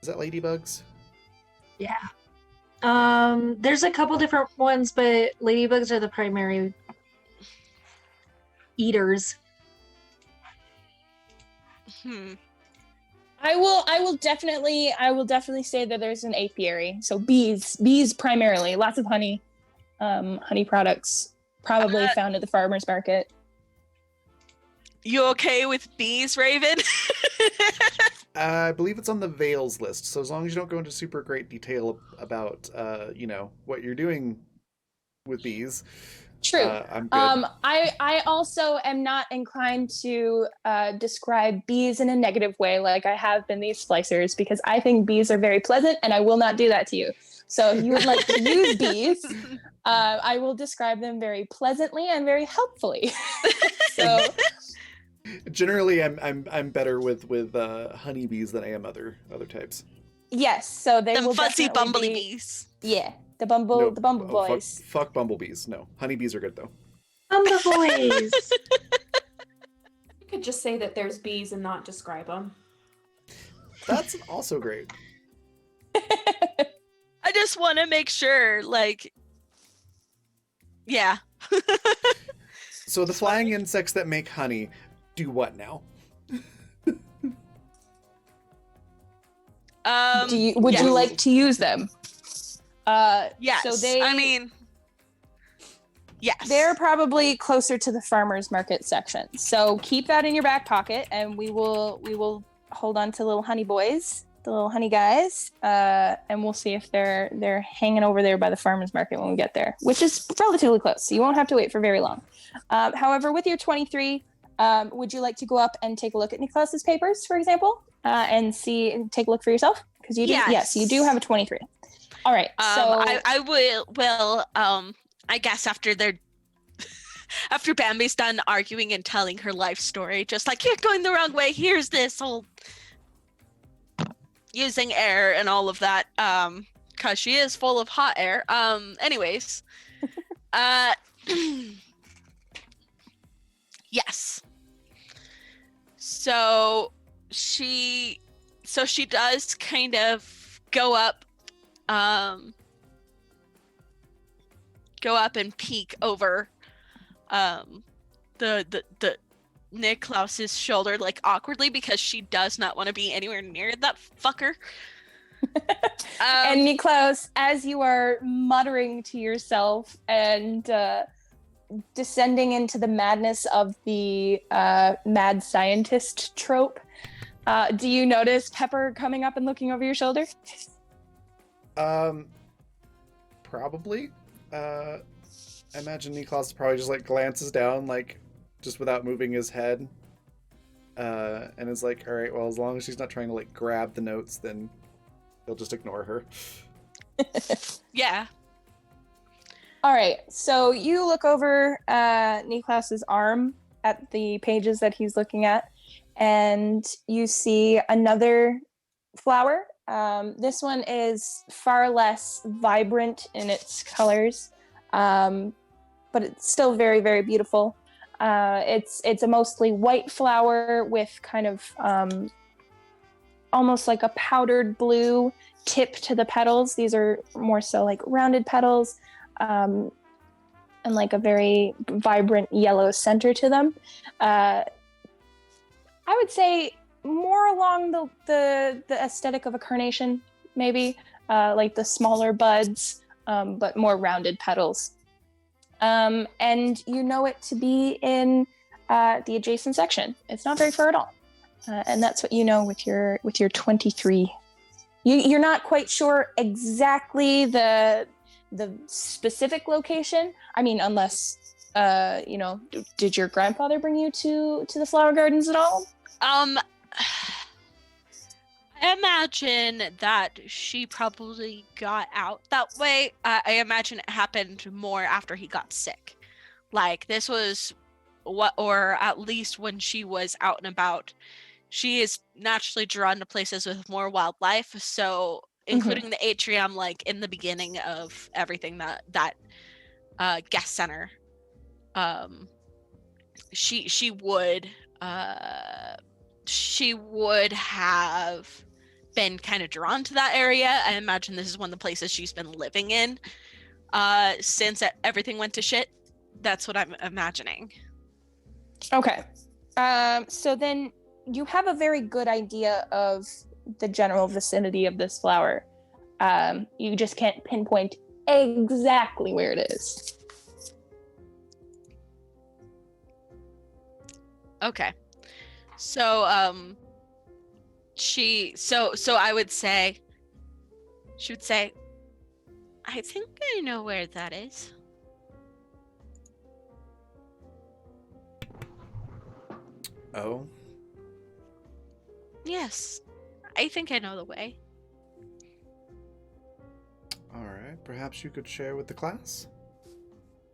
Is that ladybugs? Yeah. There's a couple different ones, but ladybugs are the primary eaters. I will definitely say that there's an apiary. So bees primarily, lots of honey products, probably found at the farmer's market. You okay with bees, Raven? I believe it's on the Veils list, so as long as you don't go into super great detail about, what you're doing with bees, True. I'm good. I also am not inclined to describe bees in a negative way like I have been these splicers, because I think bees are very pleasant and I will not do that to you. So if you would like to use bees, I will describe them very pleasantly and very helpfully. So Generally, I'm better with honeybees than I am other types. yes, so they Them will fuzzy definitely be, bumblebees. yeah, the No, bumble oh, boys. fuck bumblebees. No, honeybees are good though. Boys. You could just say that there's bees and not describe them. That's also great. I just want to make sure, like, yeah. So the flying insects that make honey do what now? Would yes. you like to use them? Yes. So they, I mean, yes. they're probably closer to the farmers market section. So keep that in your back pocket, and we will hold on to little honey boys, the little honey guys, and we'll see if they're hanging over there by the farmers market when we get there, which is relatively close. So you won't have to wait for very long. However, with your 23, would you like to go up and take a look at Niklaus's papers, for example, and take a look for yourself? Because you do. Yes, you do have a 23. All right. So I will I guess after Bambi's done arguing and telling her life story, just like, you're going the wrong way, here's this whole using air and all of that, because she is full of hot air. Anyways, yes. So she does kind of go up and peek over the Niklaus's shoulder, like, awkwardly, because she does not want to be anywhere near that fucker. and Niklaus, as you are muttering to yourself and descending into the madness of the mad scientist trope, do you notice Pepper coming up and looking over your shoulder? Probably. I imagine Niklaus probably just like glances down, like just without moving his head, and is like, all right, well, as long as she's not trying to like grab the notes, then he'll just ignore her. Yeah. All right, so you look over Niklaus's arm at the pages that he's looking at, and you see another flower. This one is far less vibrant in its colors, but it's still very, very beautiful. It's a mostly white flower with kind of almost like a powdered blue tip to the petals. These are more so like rounded petals, and like a very vibrant yellow center to them. I would say more along the aesthetic of a carnation, maybe, like the smaller buds, but more rounded petals. And you know it to be in the adjacent section. It's not very far at all, and that's what you know with your 23. You're not quite sure exactly the specific location. I mean, unless did your grandfather bring you to the flower gardens at all? I imagine that she probably got out that way. I imagine it happened more after he got sick. Like, this was or at least when she was out and about. She is naturally drawn to places with more wildlife, so including the atrium, like in the beginning of everything, that guest center, she would have been kind of drawn to that area. I imagine this is one of the places she's been living in since everything went to shit. That's what I'm imagining. Okay. So then you have a very good idea of the general vicinity of this flower. You just can't pinpoint exactly where it is. Okay. So I would say, she would say, I think I know where that is. Oh, Yes, I think I know the way. all right. Perhaps you could share with the class.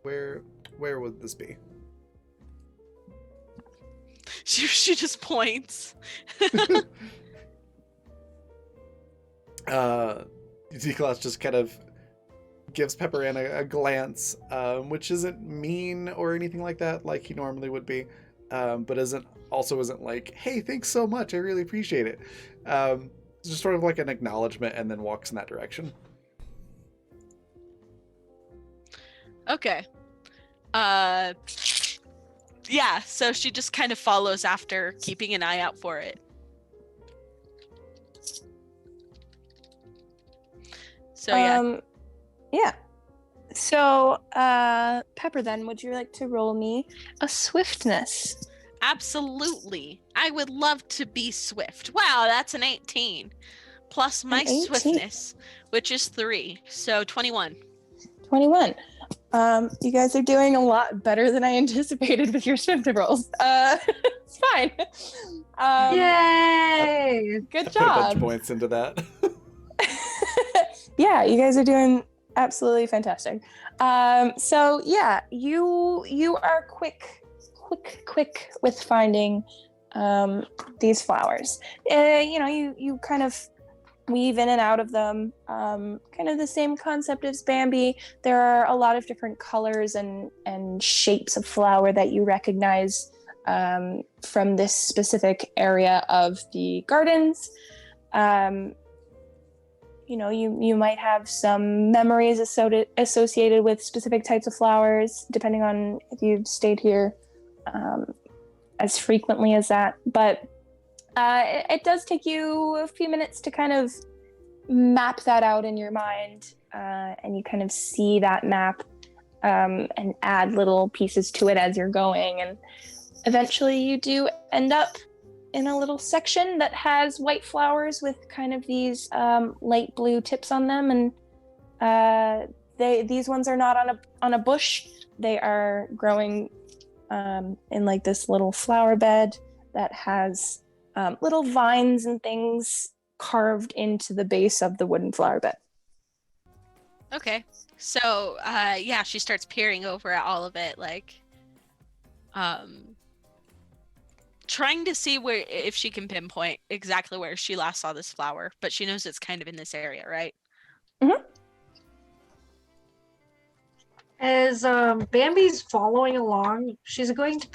Where would this be? She just points. D-Class just kind of gives Pepper Ann a glance, which isn't mean or anything like that, like he normally would be, but isn't like, hey, thanks so much, I really appreciate it. It's just sort of like an acknowledgement, and then walks in that direction. Okay. Yeah, so she just kind of follows after, keeping an eye out for it. So yeah. Yeah. So, Pepper, then, would you like to roll me a swiftness? Absolutely. I would love to be swift. Wow, that's an 18. Plus my 18. swiftness, which is 3. So 21. 21. You guys are doing a lot better than I anticipated with your swift rolls. It's fine. Yay! Good I put a bunch of job. points into that. Yeah, you guys are doing absolutely fantastic. So yeah, you are quick with finding these flowers. You kind of weave in and out of them. Kind of the same concept as Bambi. There are a lot of different colors and shapes of flower that you recognize from this specific area of the gardens. You might have some memories associated with specific types of flowers, depending on if you've stayed here as frequently as that. But it does take you a few minutes to kind of map that out in your mind, and you kind of see that map and add little pieces to it as you're going. And eventually you do end up in a little section that has white flowers with kind of these light blue tips on them, and these ones are not on a bush. They are growing in like this little flower bed that has little vines and things carved into the base of the wooden flower bed. Okay. So yeah, she starts peering over at all of it, like trying to see if she can pinpoint exactly where she last saw this flower, but she knows it's kind of in this area, right? Mm-hmm. As Bambi's following along, she's going to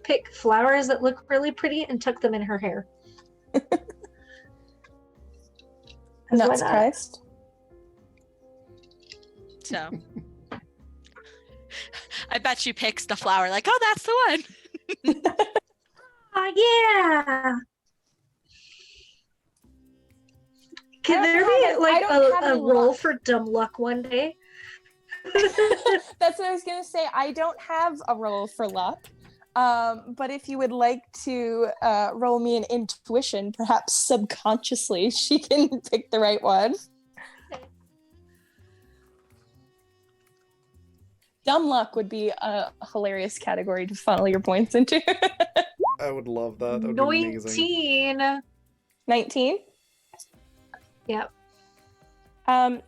pick flowers that look really pretty and tuck them in her hair. Not surprised. So I bet she picks the flower like, oh, that's the one. Yeah. Can there be like a roll for dumb luck one day? That's what I was gonna say. I don't have a roll for luck, but if you would like to roll me an intuition, perhaps subconsciously she can pick the right one. Dumb luck would be a hilarious category to funnel your points into. I would love that. That would be amazing. 19. 19? Yep.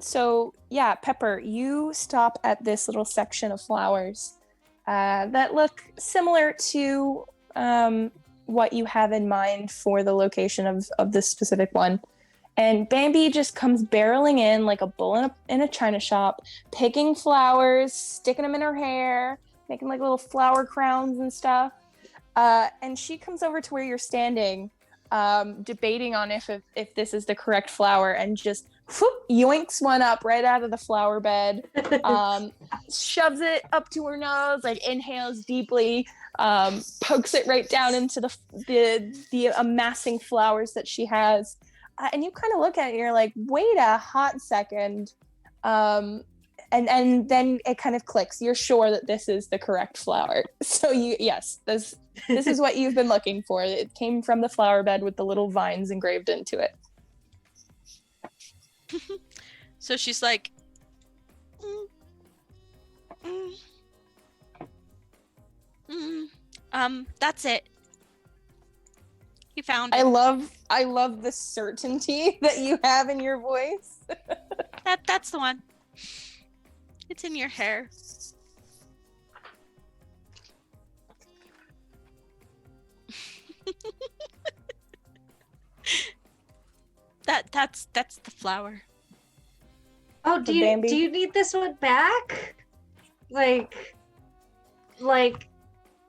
So yeah, Pepper, you stop at this little section of flowers that look similar to what you have in mind for the location of this specific one. And Bambi just comes barreling in like a bull in a china shop, picking flowers, sticking them in her hair, making like little flower crowns and stuff. And she comes over to where you're standing, debating on if this is the correct flower, and just whoop, yoinks one up right out of the flower bed, shoves it up to her nose, like inhales deeply, pokes it right down into the amassing flowers that she has. And you kind of look at it and you're like, wait a hot second. And then it kind of clicks. You're sure that this is the correct flower. So yes, this is what you've been looking for. It came from the flower bed with the little vines engraved into it. So she's like, that's it. He found I it. love the certainty that you have in your voice. That's the one. It's in your hair. That's the flower. Oh, For Bambi? do you need this one back? Like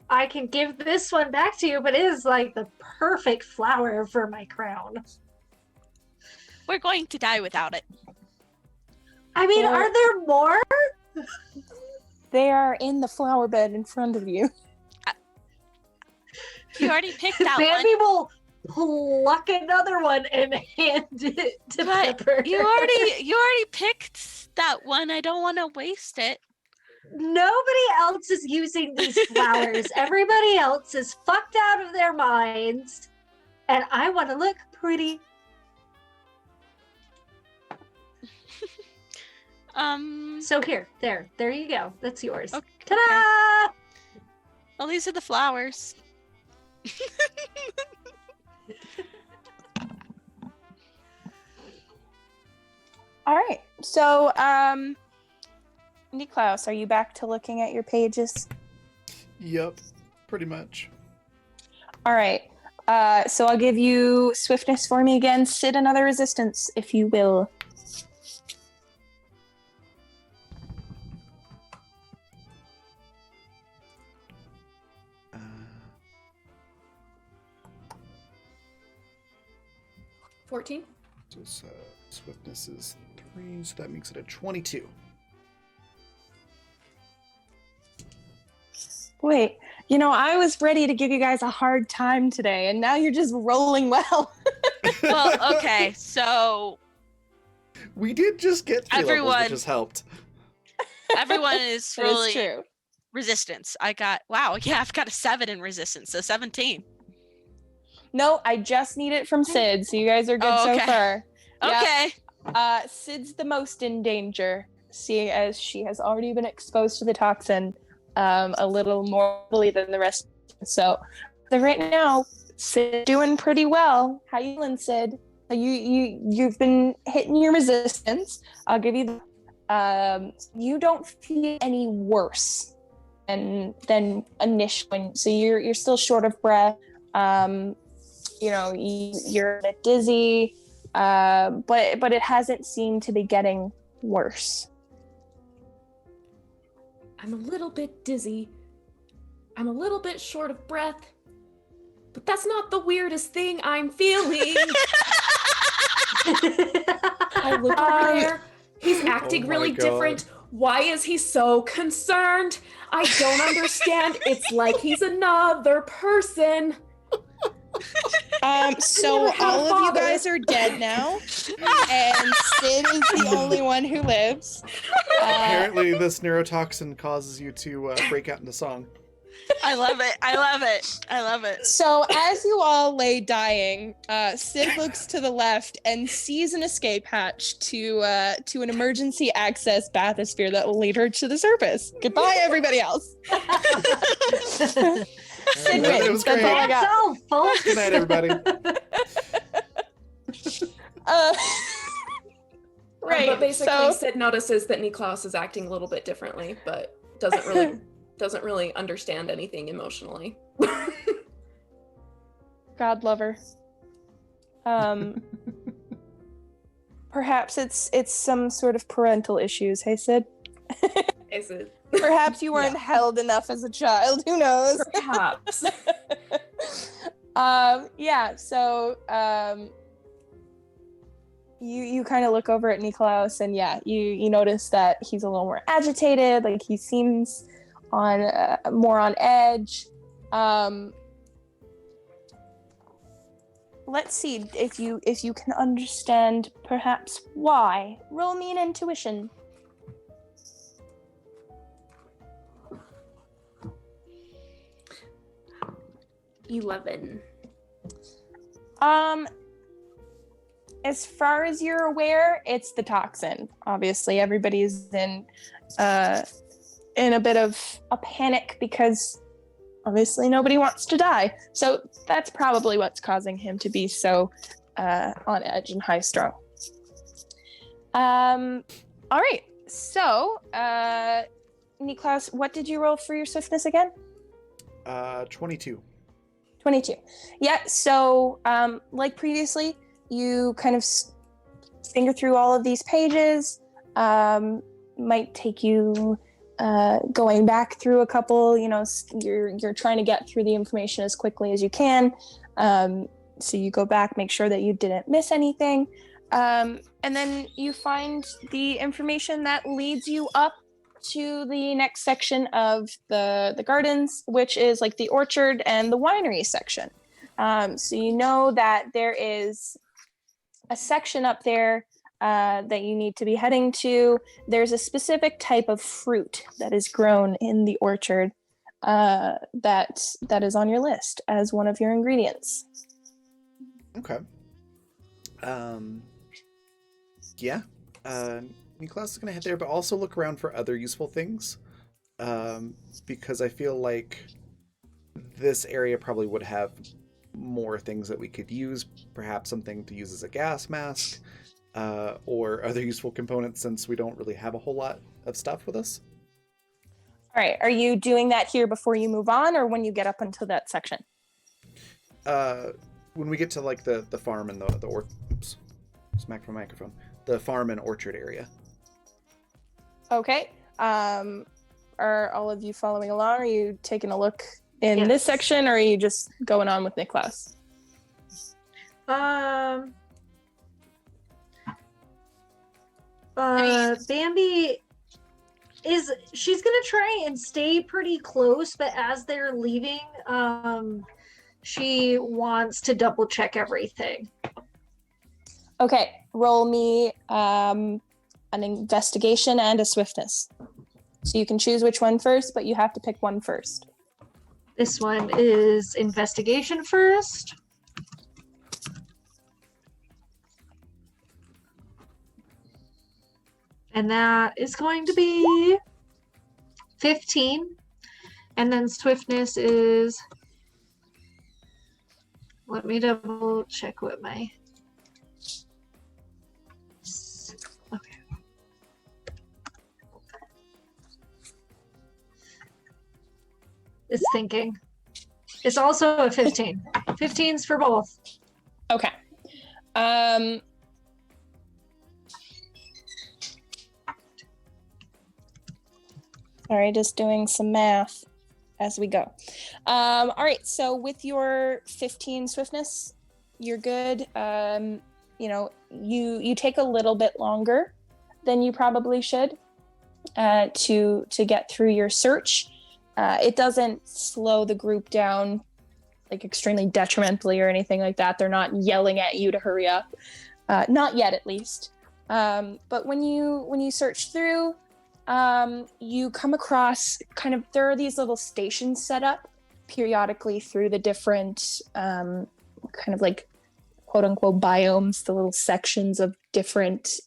I can give this one back to you, but it is like the perfect flower for my crown. We're going to die without it. I mean, Well- are there more? They are in the flower bed in front of you. You already picked that one. Bambi will pluck another one and hand it to But Pepper. you already picked that one. I don't want to waste it. Nobody else is using these flowers. Everybody else is fucked out of their minds. And I want to look pretty. So here, there you go. That's yours. Okay. Ta-da! Well, these are the flowers. All right. So, Niklaus, are you back to looking at your pages? Yep, pretty much. All right. So I'll give you swiftness for me again. Sid another resistance, if you will. Uh, 14. so swiftness is 3, so that makes it a 22. Wait, I was ready to give you guys a hard time today, and now you're just rolling well. Well, okay, so We did just get 3 levels, Everyone- which has helped. everyone is That is rolling true. resistance. I've got a 7 in resistance, so 17. No, I just need it from Sid, so you guys are good Oh, so okay. far. Yeah. Okay. Sid's the most in danger, seeing as she has already been exposed to the toxin a little more heavily than the rest. So right now, Sid's doing pretty well. How you feeling, Sid? You've been hitting your resistance. I'll give you the, you don't feel any worse than initially. So you're still short of breath. You're a bit dizzy, but it hasn't seemed to be getting worse. I'm a little bit dizzy. I'm a little bit short of breath. But that's not the weirdest thing I'm feeling. I look over there. He's acting my really God. different. Why is he so concerned? I don't understand. It's like he's another person. So never had a all of you father. guys are dead now, and Sid is the only one who lives. Apparently, this neurotoxin causes you to break out into song. I love it. I love it. I love it. So as you all lay dying, Sid looks to the left and sees an escape hatch to an emergency access bathysphere that will lead her to the surface. Goodbye, everybody else. Sid Well, it wins. was That's all I great. That's got. all, folks. Good night, everybody. Right. But basically, so Sid notices that Niklaus is acting a little bit differently, but doesn't really understand anything emotionally. God lover. Perhaps it's some sort of parental issues. Hey, Sid. Is it? Perhaps you weren't held enough as a child. Who knows? Perhaps. You kind of look over at Niklaus, and you notice that he's a little more agitated. Like he seems on more on edge. Let's see if you can understand perhaps why. Roll me an intuition. 11. As far as you're aware, it's the toxin. Obviously, everybody's in a bit of a panic because obviously nobody wants to die. So that's probably what's causing him to be so on edge and high strung. All right. So, Niklas, what did you roll for your swiftness again? 22. 22. Yeah. So, like previously, you kind of finger through all of these pages. Might take you going back through a couple. You know, you're trying to get through the information as quickly as you can. So you go back, make sure that you didn't miss anything. And then you find the information that leads you up to the next section of the gardens, which is like the orchard and the winery section. So you know that there is a section up there that you need to be heading to. There's a specific type of fruit that is grown in the orchard that is on your list as one of your ingredients. Okay. Yeah. Niklas is going to head there, but also look around for other useful things. Because I feel like this area probably would have more things that we could use. Perhaps something to use as a gas mask, or other useful components, since we don't really have a whole lot of stuff with us. All right. Are you doing that here before you move on, or when you get up until that section? When we get to like the farm and the oops, smacked my microphone. The farm and orchard area. Okay. Are all of you following along? Are you taking a look in Yes. this section, or are you just going on with Niklas? Bambi she's gonna try and stay pretty close, but as they're leaving, she wants to double check everything. Okay. Roll me an investigation and a swiftness. So you can choose which one first, but you have to pick one first. This one is investigation first. And that is going to be 15. And then swiftness is, let me double check what my, okay. It's thinking. It's also a 15. 15's for both. Okay. Sorry, just doing some math as we go. All right, so with your 15 swiftness, you're good. You know, you take a little bit longer than you probably should to get through your search. It doesn't slow the group down like extremely detrimentally or anything like that. They're not yelling at you to hurry up, not yet at least. But when you search through, you come across there are these little stations set up periodically through the different kind of like quote unquote biomes, the little sections of different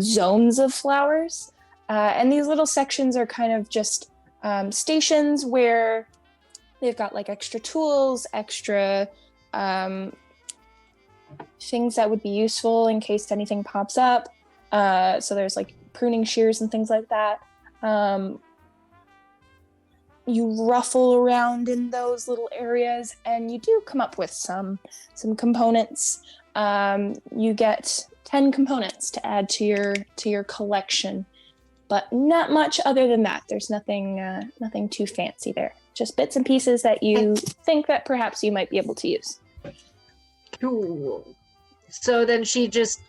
zones of flowers. And these little sections are kind of just stations where they've got like extra tools, extra things that would be useful in case anything pops up. So there's like pruning shears and things like that. You ruffle around in those little areas and you do come up with some components. You get 10 components to add to your collection, but not much other than that. There's nothing too fancy there. Just bits and pieces that you think that perhaps you might be able to use. Cool. So then she just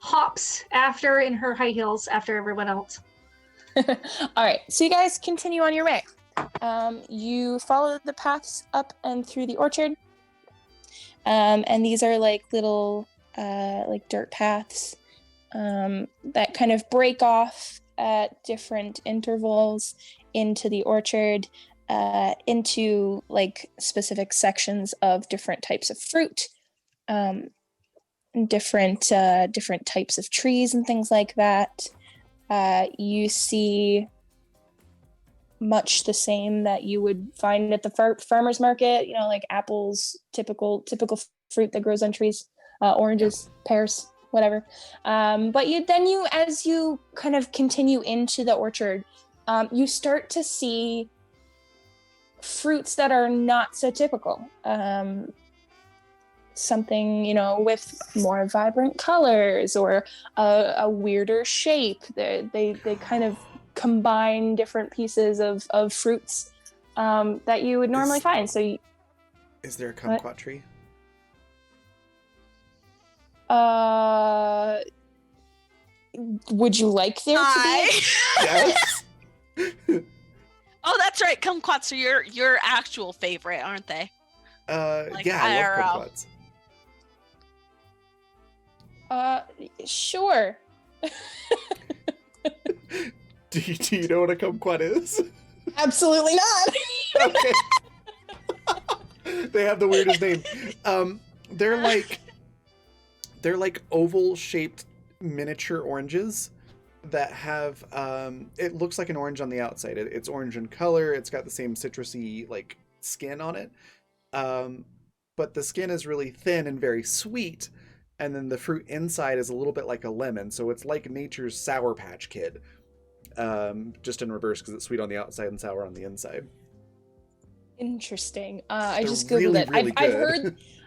hops after in her high heels after everyone else. All right, so you guys continue on your way. You follow the paths up and through the orchard, and these are like little like dirt paths that kind of break off at different intervals into the orchard, into like specific sections of different types of fruit, different types of trees and things like that. You see much the same that you would find at the farmer's market, you know, like apples, typical fruit that grows on trees, oranges, pears, whatever. But as you kind of continue into the orchard, you start to see fruits that are not so typical. Something, you know, with more vibrant colors or a weirder shape. They kind of combine different pieces of fruits that you would normally find. So, Is there a kumquat tree? Would you like there to be? Yes. Oh, that's right. Kumquats are your actual favorite, aren't they? Like Yeah, I IRL. love kumquats. Sure. Do you know what a kumquat is? Absolutely not. Okay. They have the weirdest name. They're like oval shaped miniature oranges that have it looks like an orange on the outside. It's orange in color. It's got the same citrusy like skin on it. But the skin is really thin and very sweet, and then the fruit inside is a little bit like a lemon, so it's like nature's Sour Patch Kid, just in reverse because it's sweet on the outside and sour on the inside. Interesting. I They're just googled it. really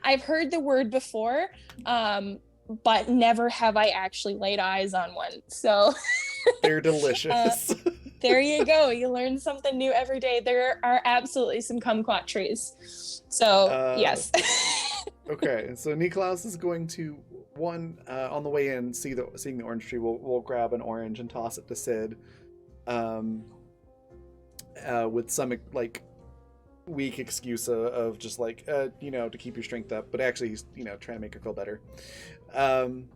I've heard the word before, but never have I actually laid eyes on one. So They're delicious. there you go. You learn something new every day. There are absolutely some kumquat trees. So yes. Okay, so Niklaus is going to on the way in, seeing the orange tree. We'll grab an orange and toss it to Sid, with some like weak excuse of just like to keep your strength up, but actually he's trying to make her feel better. And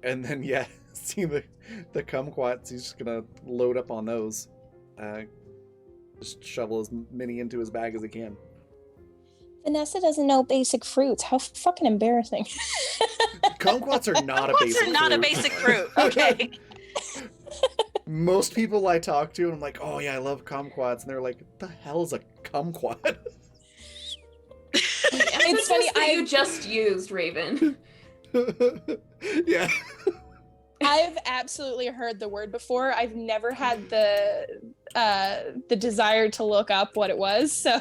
then seeing the kumquats, he's just gonna load up on those, just shovel as many into his bag as he can. Vanessa doesn't know basic fruits. How fucking embarrassing. Kumquats are not a basic Kumquats are not fruit. a basic fruit. Okay. Most people I talk to, I'm like, oh yeah, I love kumquats, and they're like, what the hell is a kumquat? It's funny. You just used Raven. Yeah. I've absolutely heard the word before. I've never had the desire to look up what it was. So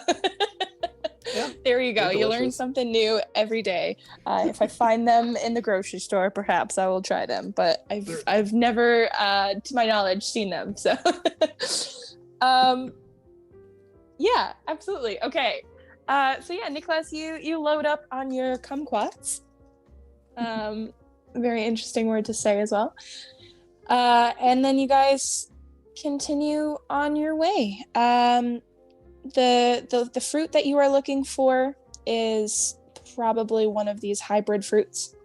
Yeah, there you go. they're You learn delicious. something new every day. If I find them in the grocery store, perhaps I will try them. But I've never, to my knowledge, seen them. So, yeah, absolutely. Okay. So yeah, Niklaus, you load up on your kumquats. Very interesting word to say as well. And then you guys continue on your way. The fruit that you are looking for is probably one of these hybrid fruits.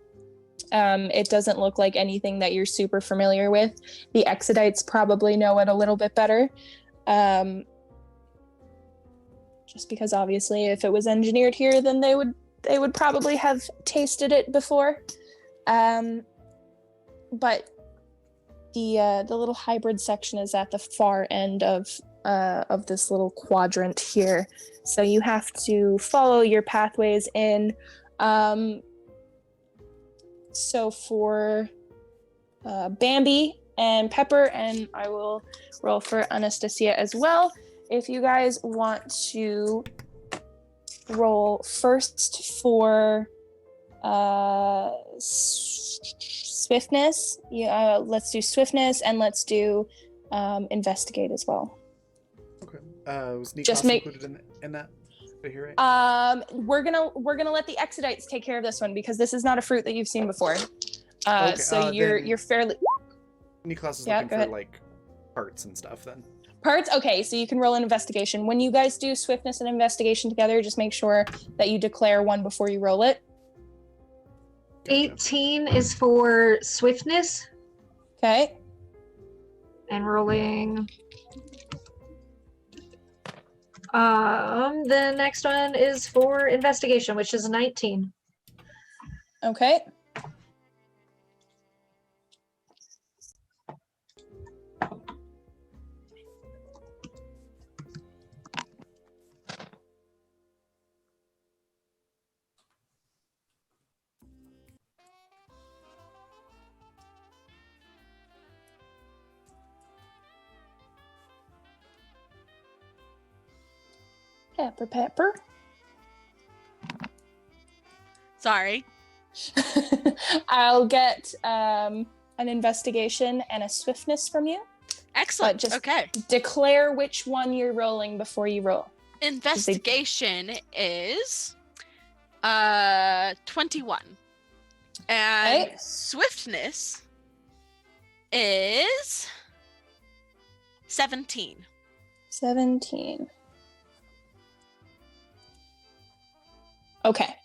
It doesn't look like anything that you're super familiar with. The Exodites probably know it a little bit better. Just because obviously if it was engineered here, then they would probably have tasted it before. But the little hybrid section is at the far end of this little quadrant here. So you have to follow your pathways in. So for Bambi and Pepper, and I will roll for Anastasia as well. If you guys want to roll first for swiftness, let's do swiftness, and let's do investigate as well. Okay. Was Niklas Just make- included in that? Did I hear right? We're gonna let the Exodites take care of this one because this is not a fruit that you've seen before. So then- you're fairly Niklas is Yeah, looking go for ahead. like parts and stuff then. parts. Okay, so you can roll an investigation. When you guys do swiftness and investigation together, just make sure that you declare one before you roll it. Gotcha. 18 is for swiftness Okay. and rolling. The next one is for investigation, which is 19. Okay. Pepper. Sorry. I'll get an investigation and a swiftness from you. Excellent. just- Okay. Declare which one you're rolling before you roll. Investigation is 21. And Okay. swiftness is 17. 17. Okay.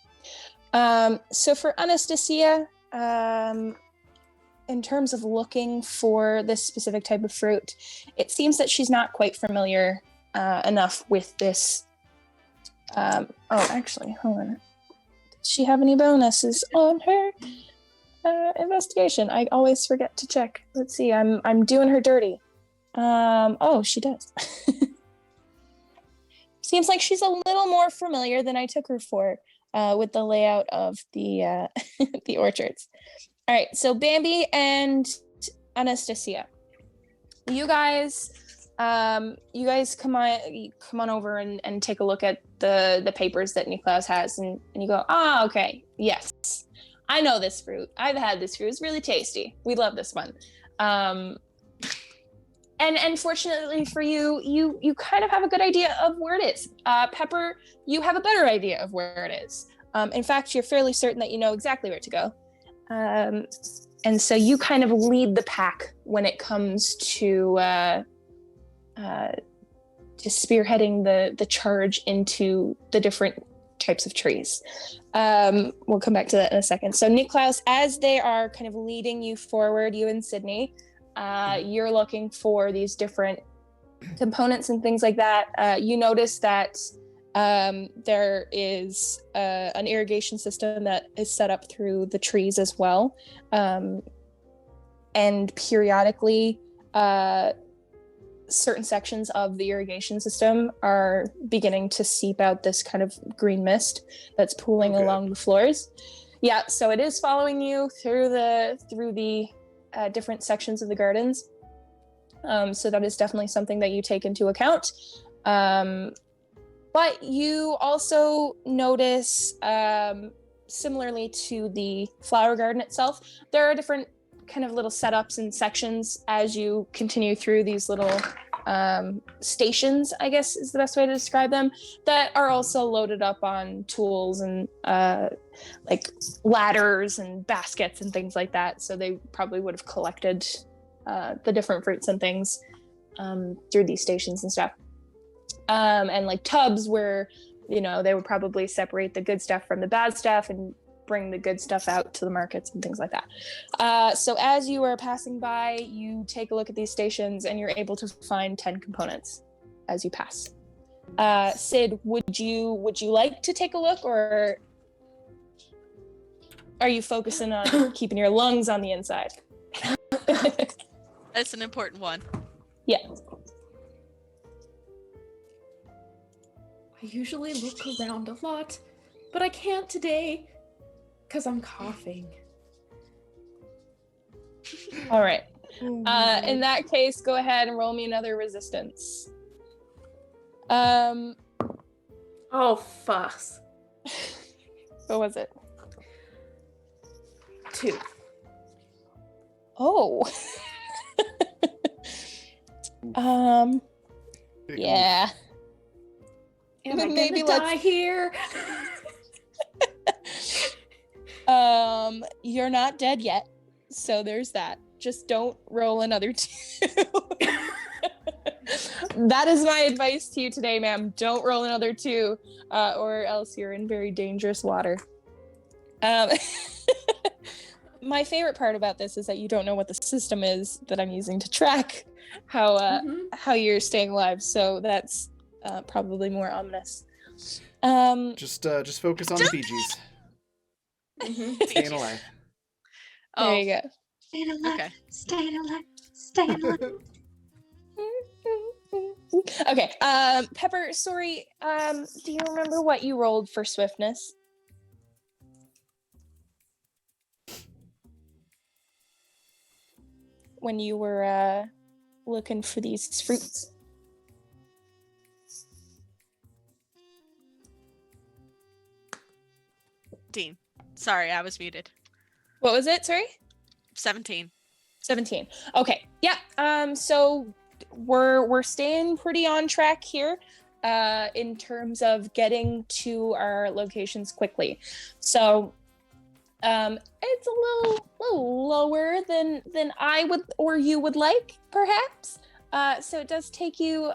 So for Anastasia, in terms of looking for this specific type of fruit, it seems that she's not quite familiar enough with this. Actually, hold on. Does she have any bonuses on her investigation? I always forget to check. Let's see. I'm doing her dirty. She does. Seems like she's a little more familiar than I took her for with the layout of the the orchards. All right, so Bambi and Anastasia, you guys come on over and take a look at the papers that Niklaus has, and you go, okay, yes, I know this fruit. I've had this fruit. It's really tasty. We love this one. And fortunately for you, you kind of have a good idea of where it is. Pepper, you have a better idea of where it is. In fact, you're fairly certain that you know exactly where to go. And so you kind of lead the pack when it comes to spearheading the charge into the different types of trees. We'll come back to that in a second. So Niklaus, as they are kind of leading you forward, you and Sydney, you're looking for these different components and things like that. You notice that there is an irrigation system that is set up through the trees as well. And periodically, certain sections of the irrigation system are beginning to seep out this kind of green mist that's pooling along the floors. Yeah, so it is following you through the different sections of the gardens. So that is definitely something that you take into account. But you also notice, similarly to the flower garden itself, there are different kind of little setups and sections as you continue through these little stations, I guess is the best way to describe them, that are also loaded up on tools and like ladders and baskets and things like that. So they probably would have collected the different fruits and things through these stations and stuff. And like tubs where, they would probably separate the good stuff from the bad stuff and bring the good stuff out to the markets and things like that. So as you are passing by, you take a look at these stations and you're able to find 10 components as you pass. Sid, would you like to take a look, or are you focusing on keeping your lungs on the inside? That's an important one. Yeah. I usually look around a lot, but I can't today because I'm coughing. All right. In that case, go ahead and roll me another resistance. Oh, fuss. What was it? 2. Oh. Yeah. Am I Maybe gonna let's- die here? You're not dead yet, so there's that. Just don't roll another 2. That is my advice to you today, ma'am. Don't roll another 2, or else you're in very dangerous water. My favorite part about this is that you don't know what the system is that I'm using to track how you're staying alive. So that's probably more ominous. Just focus on the Bee Gees. Staying alive. There you go. Staying alive. Okay. Staying alive. Staying alive. Okay, Pepper, sorry, do you remember what you rolled for swiftness? When you were looking for these fruits? 17. Sorry, I was muted. What was it? Sorry? 17. 17. Okay. Yeah. So we're staying pretty on track here in terms of getting to our locations quickly. So it's a little lower than I would or you would like, perhaps. So it does take you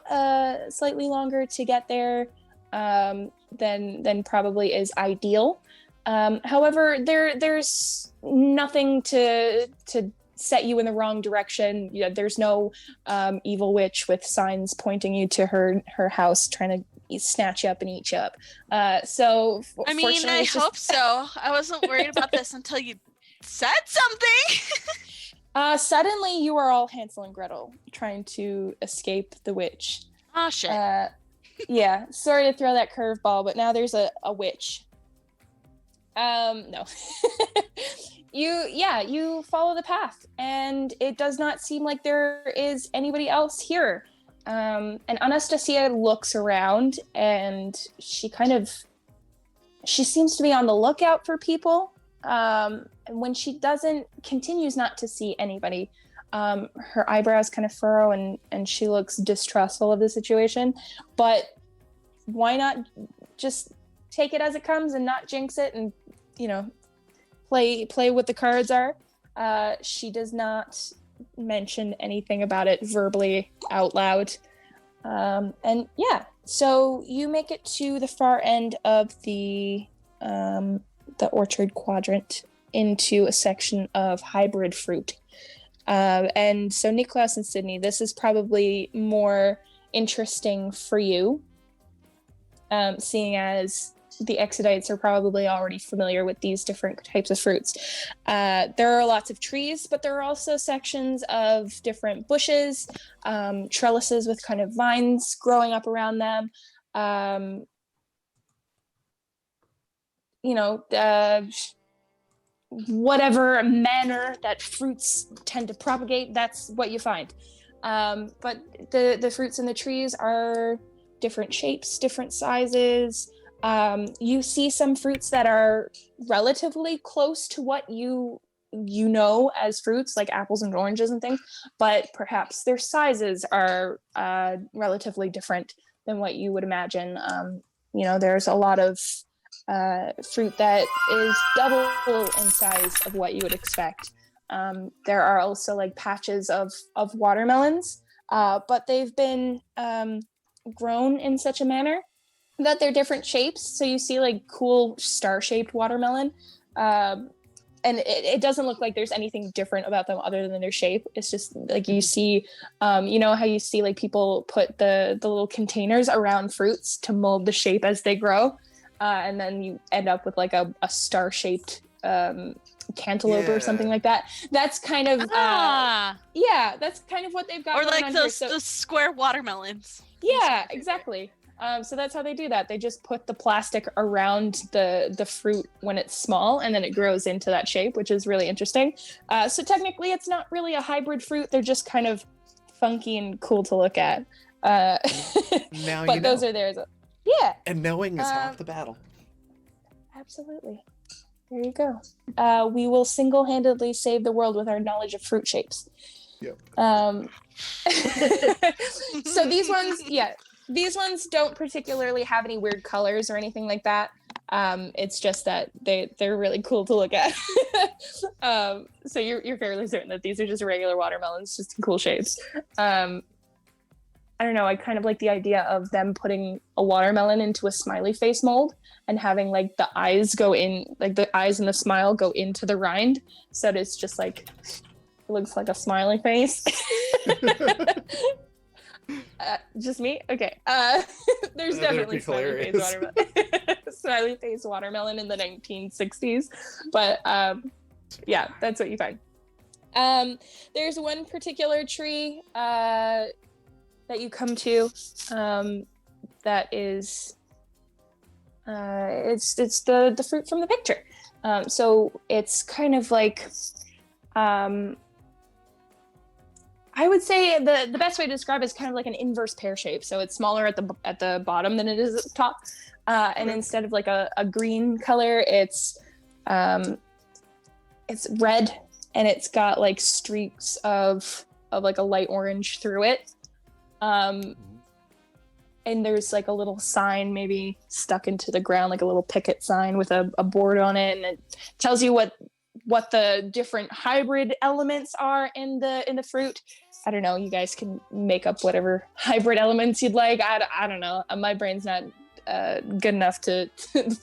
slightly longer to get there than probably is ideal. However, there's nothing to set you in the wrong direction. There's no evil witch with signs pointing you to her house trying to snatch you up and eat you up. So I mean, fortunately, I it's just- hope so. I wasn't worried about this until you said something. Suddenly you are all Hansel and Gretel trying to escape the witch. Oh shit. Yeah, sorry to throw that curveball, but now there's a witch. No. You follow the path, and it does not seem like there is anybody else here. And Anastasia looks around, and she seems to be on the lookout for people. And when she continues not to see anybody, her eyebrows kind of furrow, and she looks distrustful of the situation. But why not just take it as it comes and not jinx it, and play what the cards are. She does not mention anything about it verbally out loud. And yeah, so you make it to the far end of the orchard quadrant into a section of hybrid fruit. And so Nicholas and Sydney, this is probably more interesting for you, seeing as the Exodites are probably already familiar with these different types of fruits. There are lots of trees, but there are also sections of different bushes, trellises with kind of vines growing up around them. Whatever manner that fruits tend to propagate, that's what you find. But the fruits in the trees are different shapes, different sizes. You see some fruits that are relatively close to what you know as fruits, like apples and oranges and things, but perhaps their sizes are relatively different than what you would imagine. There's a lot of fruit that is double in size of what you would expect. There are also like patches of watermelons, but they've been grown in such a manner that they're different shapes. So you see like cool star-shaped watermelon, and it doesn't look like there's anything different about them other than their shape. It's just like you see, how you see like people put the little containers around fruits to mold the shape as they grow, and then you end up with like a star-shaped cantaloupe or something like that. That's kind of that's kind of what they've got. Or going like on those here. So, the square watermelons. yeah, exactly. So that's how they do that. They just put the plastic around the fruit when it's small, and then it grows into that shape, which is really interesting. So technically, it's not really a hybrid fruit. They're just kind of funky and cool to look at. Now but you those know. are theirs. Yeah, And knowing is half the battle. absolutely. There you go. We will single-handedly save the world with our knowledge of fruit shapes. Yep. So these ones don't particularly have any weird colors or anything like that. It's just that they're really cool to look at. So you're fairly certain that these are just regular watermelons, just in cool shapes. I don't know, I kind of like the idea of them putting a watermelon into a smiley face mold and having like the eyes go in, like the eyes and the smile go into the rind, so that it's just like, it looks like a smiley face. Just me? Okay. There's That would definitely be smiley face watermelon in the 1960s, but yeah, that's what you find. There's one particular tree that you come to that is it's the fruit from the picture. So it's kind of like I would say the best way to describe it is kind of like an inverse pear shape. So it's smaller at the bottom than it is at the top. And instead of like a green color, it's It's red and it's got like streaks of like a light orange through it. And there's like a little sign maybe stuck into the ground, like a little picket sign with a board on it, and it tells you what the different hybrid elements are in the fruit. I don't know, you guys can make up whatever hybrid elements you'd like. I don't know, my brain's not good enough to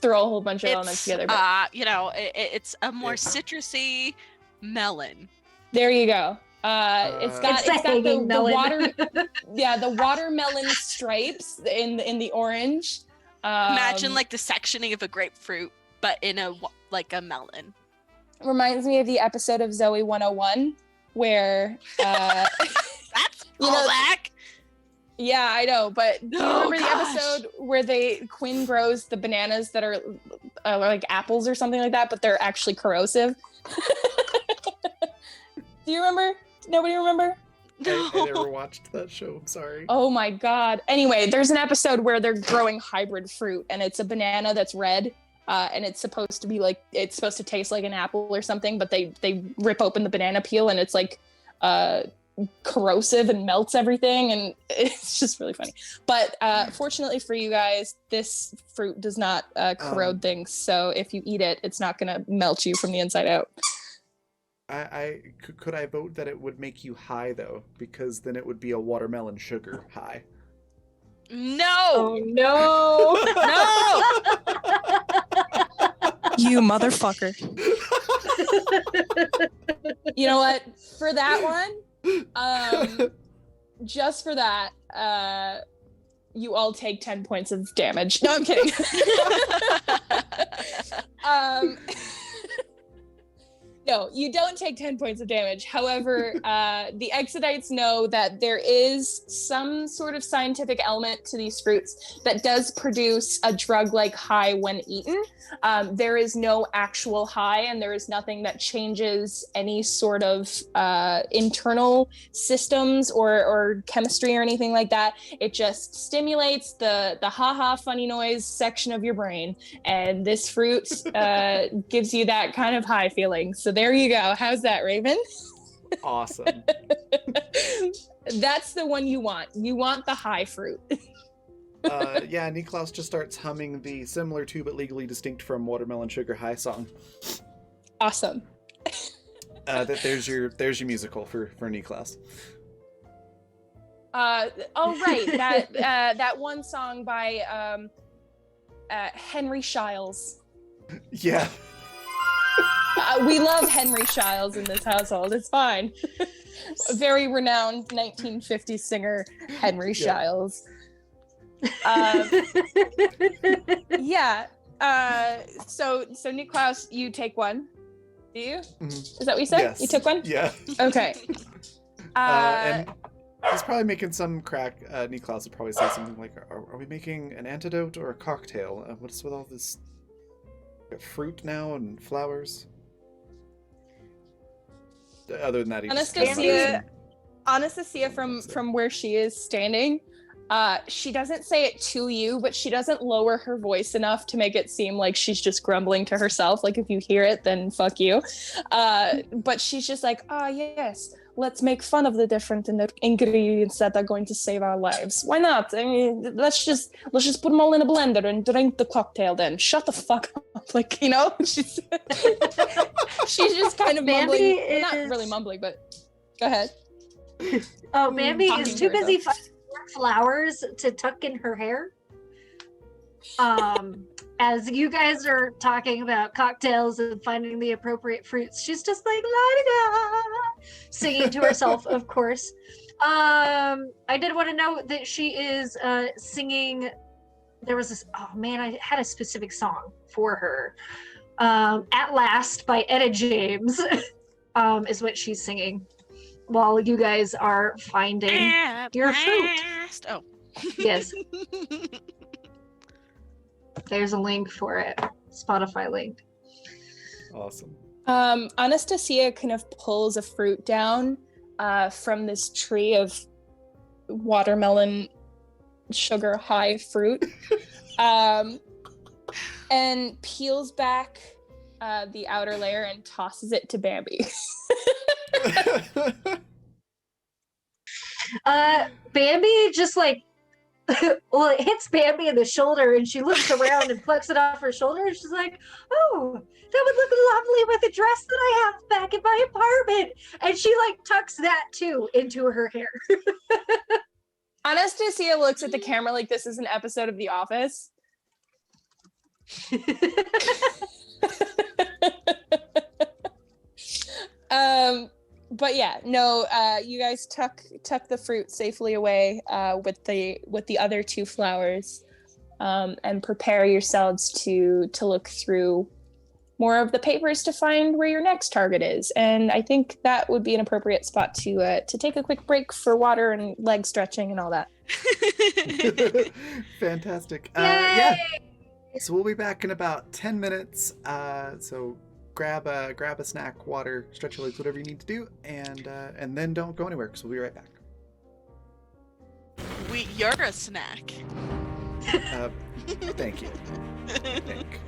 throw a whole bunch of elements together, but it's a more citrusy melon. there you go. It's got the water, the watermelon stripes in the orange. Imagine like the sectioning of a grapefruit, but in a melon. Reminds me of the episode of Zoe 101 where that's back. Yeah, I know, but do you remember the gosh. episode where Quinn grows the bananas that are like apples or something like that, but they're actually corrosive? Do you remember? Nobody remember? No. I never watched that show. I'm sorry. Oh my god. Anyway, there's an episode where they're growing hybrid fruit, and it's a banana that's red, and it's supposed to taste like an apple or something, but they rip open the banana peel and it's like corrosive and melts everything, and it's just really funny. But fortunately for you guys, this fruit does not corrode things, so if you eat it, it's not gonna melt you from the inside out. Could I vote that it would make you high though, because then it would be a watermelon sugar high. No. Oh no. No. You motherfucker. You know what? For that one, just for that, you all take 10 points of damage. No, I'm kidding. No, you don't take 10 points of damage. However, the Exodites know that there is some sort of scientific element to these fruits that does produce a drug-like high when eaten. There is no actual high, and there is nothing that changes any sort of internal systems or chemistry or anything like that. It just stimulates the ha-ha funny noise section of your brain, and this fruit gives you that kind of high feeling. So there you go. How's that, Raven? Awesome. That's the one you want. You want the high fruit. Yeah, Niklaus just starts humming the similar to but legally distinct from Watermelon Sugar High song. Awesome. There's your musical for Niklaus. Oh right, that one song by Henry Shiles. Yeah. We love Henry Shiles in this household. It's fine. A very renowned 1950s singer, Henry Shiles. Yeah. So Niklaus, you take one. Do you? Mm-hmm. Is that what you said? Yes. You took one? Yeah. Okay. And he's probably making some crack. Niklaus would probably say something like, "Are we making an antidote or a cocktail? What's with all this fruit now and flowers?" Other than that, he Anastasia from where she is standing, she doesn't say it to you, but she doesn't lower her voice enough to make it seem like she's just grumbling to herself. Like, if you hear it, then fuck you. But she's just like, yes, let's make fun of the different ingredients that are going to save our lives. Why not? I mean, let's just put them all in a blender and drink the cocktail then. Shut the fuck up. Like, she's just kind of mumbling. Well, not really mumbling, but go ahead. Oh, Bambi Talking is to too busy herself. finding more flowers to tuck in her hair. As you guys are talking about cocktails and finding the appropriate fruits, she's just like la-da-da, singing to herself, of course. I did want to note that she is singing. There was this. Oh man, I had a specific song for her. "At Last" by Etta James is what she's singing while you guys are finding your fruit. Oh. Yes. There's a link for it. Spotify link. Awesome. Anastasia kind of pulls a fruit down from this tree of watermelon sugar high fruit and peels back the outer layer and tosses it to Bambi. Bambi just like, well, it hits Bambi in the shoulder, and she looks around and plucks it off her shoulder, and she's like, "Oh, that would look lovely with a dress that I have back in my apartment." And she like tucks that too into her hair. Anastasia looks at the camera like this is an episode of The Office. But yeah, no, you guys tuck the fruit safely away with the other two flowers, and prepare yourselves to look through more of the papers to find where your next target is. And I think that would be an appropriate spot to take a quick break for water and leg stretching and all that. Fantastic. Yay! Yeah. So we'll be back in about 10 minutes. So grab a snack, water, stretch your legs, whatever you need to do, and then don't go anywhere because we'll be right back. You're a snack. Thank you. Nick.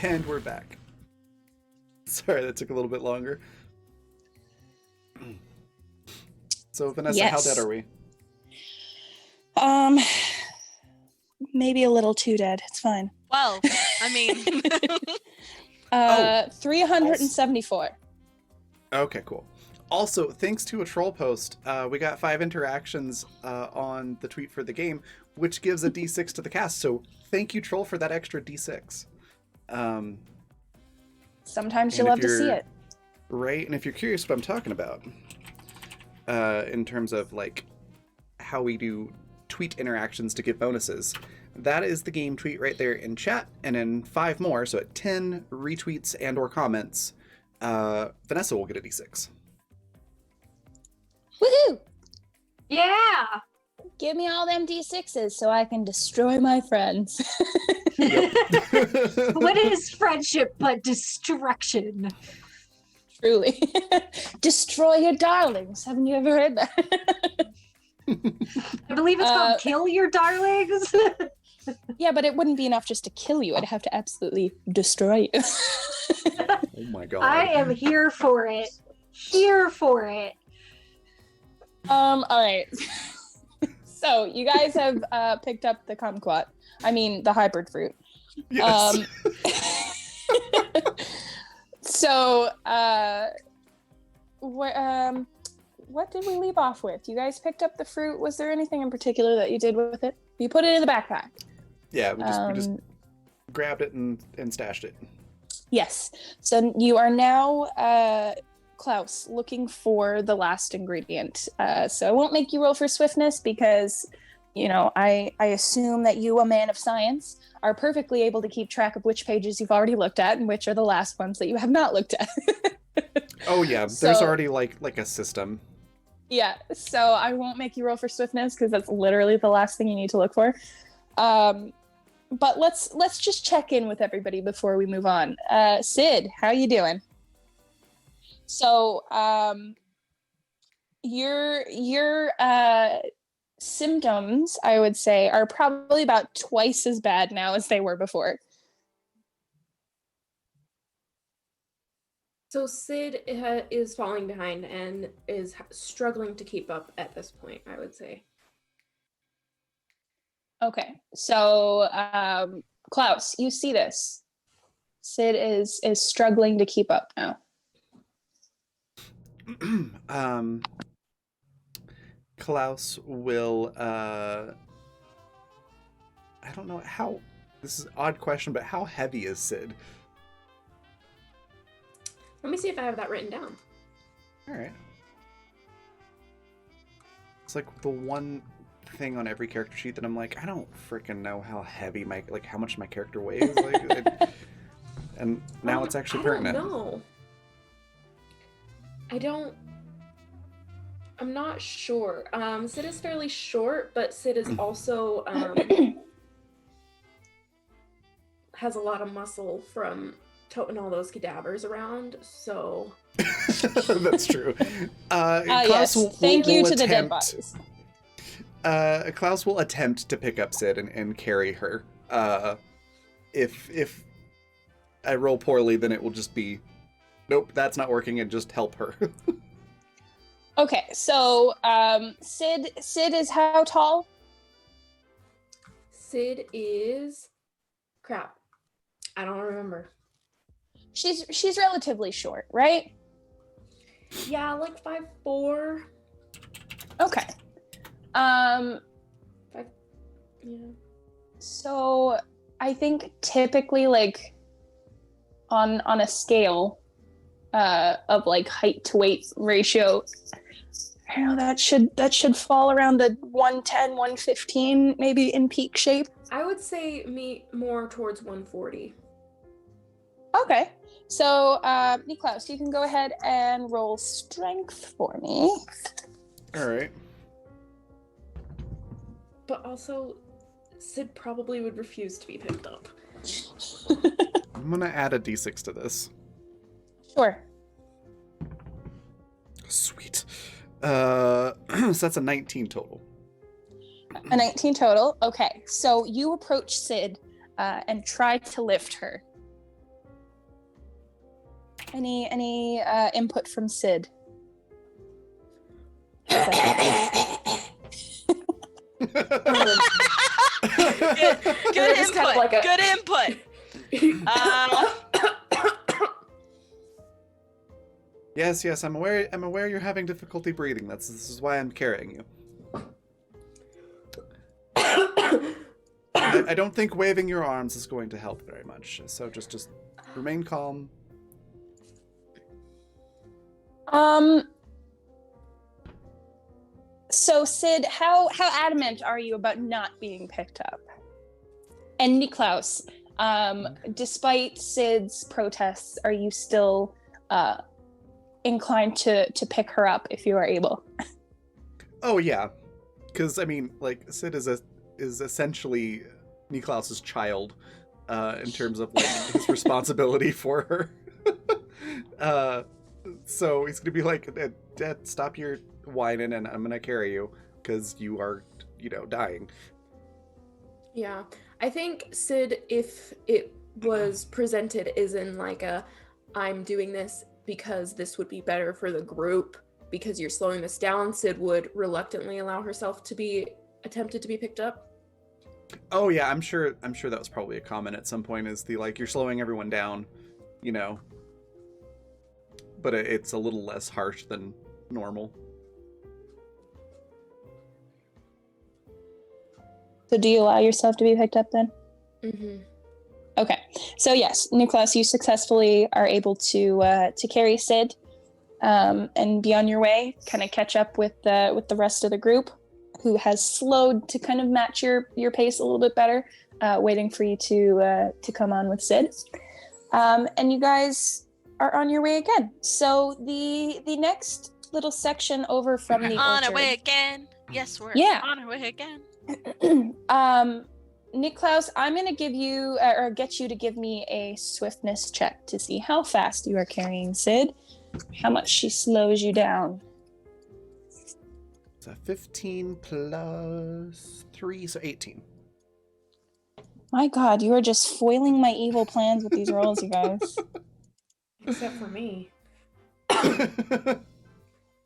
And we're back. Sorry, that took a little bit longer. So, Vanessa, how Yes. dead are we? Maybe a little too dead. It's fine. Well, I mean, 374. Okay, cool. Also, thanks to a troll post, we got 5 interactions on the tweet for the game, which gives a D6 to the cast. So, thank you, troll, for that extra D6. Sometimes you And love if to see you're- it. Right, and if you're curious what I'm talking about, in terms of like how we do tweet interactions to give bonuses, that is the game tweet right there in chat, and in 5 more, so at 10 retweets and or comments, Vanessa will get a D6. Woohoo! Yeah. Give me all them D6s so I can destroy my friends. What is friendship but destruction? Truly. Destroy your darlings. Haven't you ever heard that? I believe it's called Uh, kill your darlings. Yeah, but it wouldn't be enough just to kill you. I'd have to absolutely destroy you. Oh my god. I am here for it. Here for it. All right. So you guys have picked up the kumquat. I mean, the hybrid fruit. Yes. So, what did we leave off with? You guys picked up the fruit. Was there anything in particular that you did with it? You put it in the backpack. Yeah, we just Um, grabbed it and stashed it. Yes. So you are now, Klaus, looking for the last ingredient. So I won't make you roll for swiftness because, you know, I assume that you, a man of science, are perfectly able to keep track of which pages you've already looked at and which are the last ones that you have not looked at. Oh yeah, there's So- already like a system. Yeah, so I won't make you roll for swiftness because that's literally the last thing you need to look for. But let's just check in with everybody before we move on. Sid, how you doing? So your symptoms, I would say, are probably about twice as bad now as they were before. So Sid is falling behind and is struggling to keep up at this point, I would say. Okay, so Klaus, you see this. Sid is struggling to keep up now. Klaus will I don't know how, this is an odd question, but how heavy is Sid? Let me see if I have that written down. All right. It's like the one thing on every character sheet that I'm like, I don't freaking know how heavy how much my character weighs. And now it's actually pertinent. No. I'm not sure. Sid is fairly short, but Sid is also has a lot of muscle from toting all those cadavers around, so That's true. Yes, thank you to the dead bodies. Klaus will attempt to pick up Sid and carry her. If I roll poorly, then it will just be, nope, that's not working, and just help her. Okay, so Sid is how tall? Sid is crap. I don't remember. She's relatively short, right? Yeah, like 5'4". Okay. Yeah. So I think typically like on a scale of like height to weight ratio, I don't know, that should fall around the 110, 115 maybe in peak shape. I would say me more towards 140. Okay. So Niklaus, you can go ahead and roll strength for me. All right. But also, Sid probably would refuse to be picked up. I'm gonna add a d6 to this. Sure. Sweet. So that's a 19 total. A 19 total. Okay. So you approach Sid and try to lift her. Any input from Sid? Good Just input. kind of like a- Good input. Yes, I'm aware. I'm aware you're having difficulty breathing. This is why I'm carrying you. I don't think waving your arms is going to help very much. So just remain calm. So Sid, how adamant are you about not being picked up? And Niklaus, despite Sid's protests, are you still inclined to pick her up if you are able? Oh yeah, because I mean, like Sid is essentially Niklaus's child in terms of like his responsibility for her. So he's gonna be like, Dad, stop your whining, and I'm gonna carry you because you are, dying. Yeah, I think Sid, if it was presented as in like I'm doing this because this would be better for the group because you're slowing this down, Sid would reluctantly allow herself to be attempted to be picked up. Oh yeah, I'm sure that was probably a comment at some point. Is the like you're slowing everyone down, but it's a little less harsh than normal. So do you allow yourself to be picked up then? Mm-hmm. Okay. So yes, Niklaus, you successfully are able to carry Sid and be on your way, kind of catch up with the rest of the group, who has slowed to kind of match your pace a little bit better, waiting for you to come on with Sid. And you guys are on your way again. So the next little section over from the On our orchard. way again. Yes, we're Yeah. on our way again. Niklaus, I'm going to give you, or get you to give me a swiftness check to see how fast you are carrying Sid, how much she slows you down. It's a 15 plus 3, so 18. My God, you are just foiling my evil plans with these rolls, you guys. Except for me.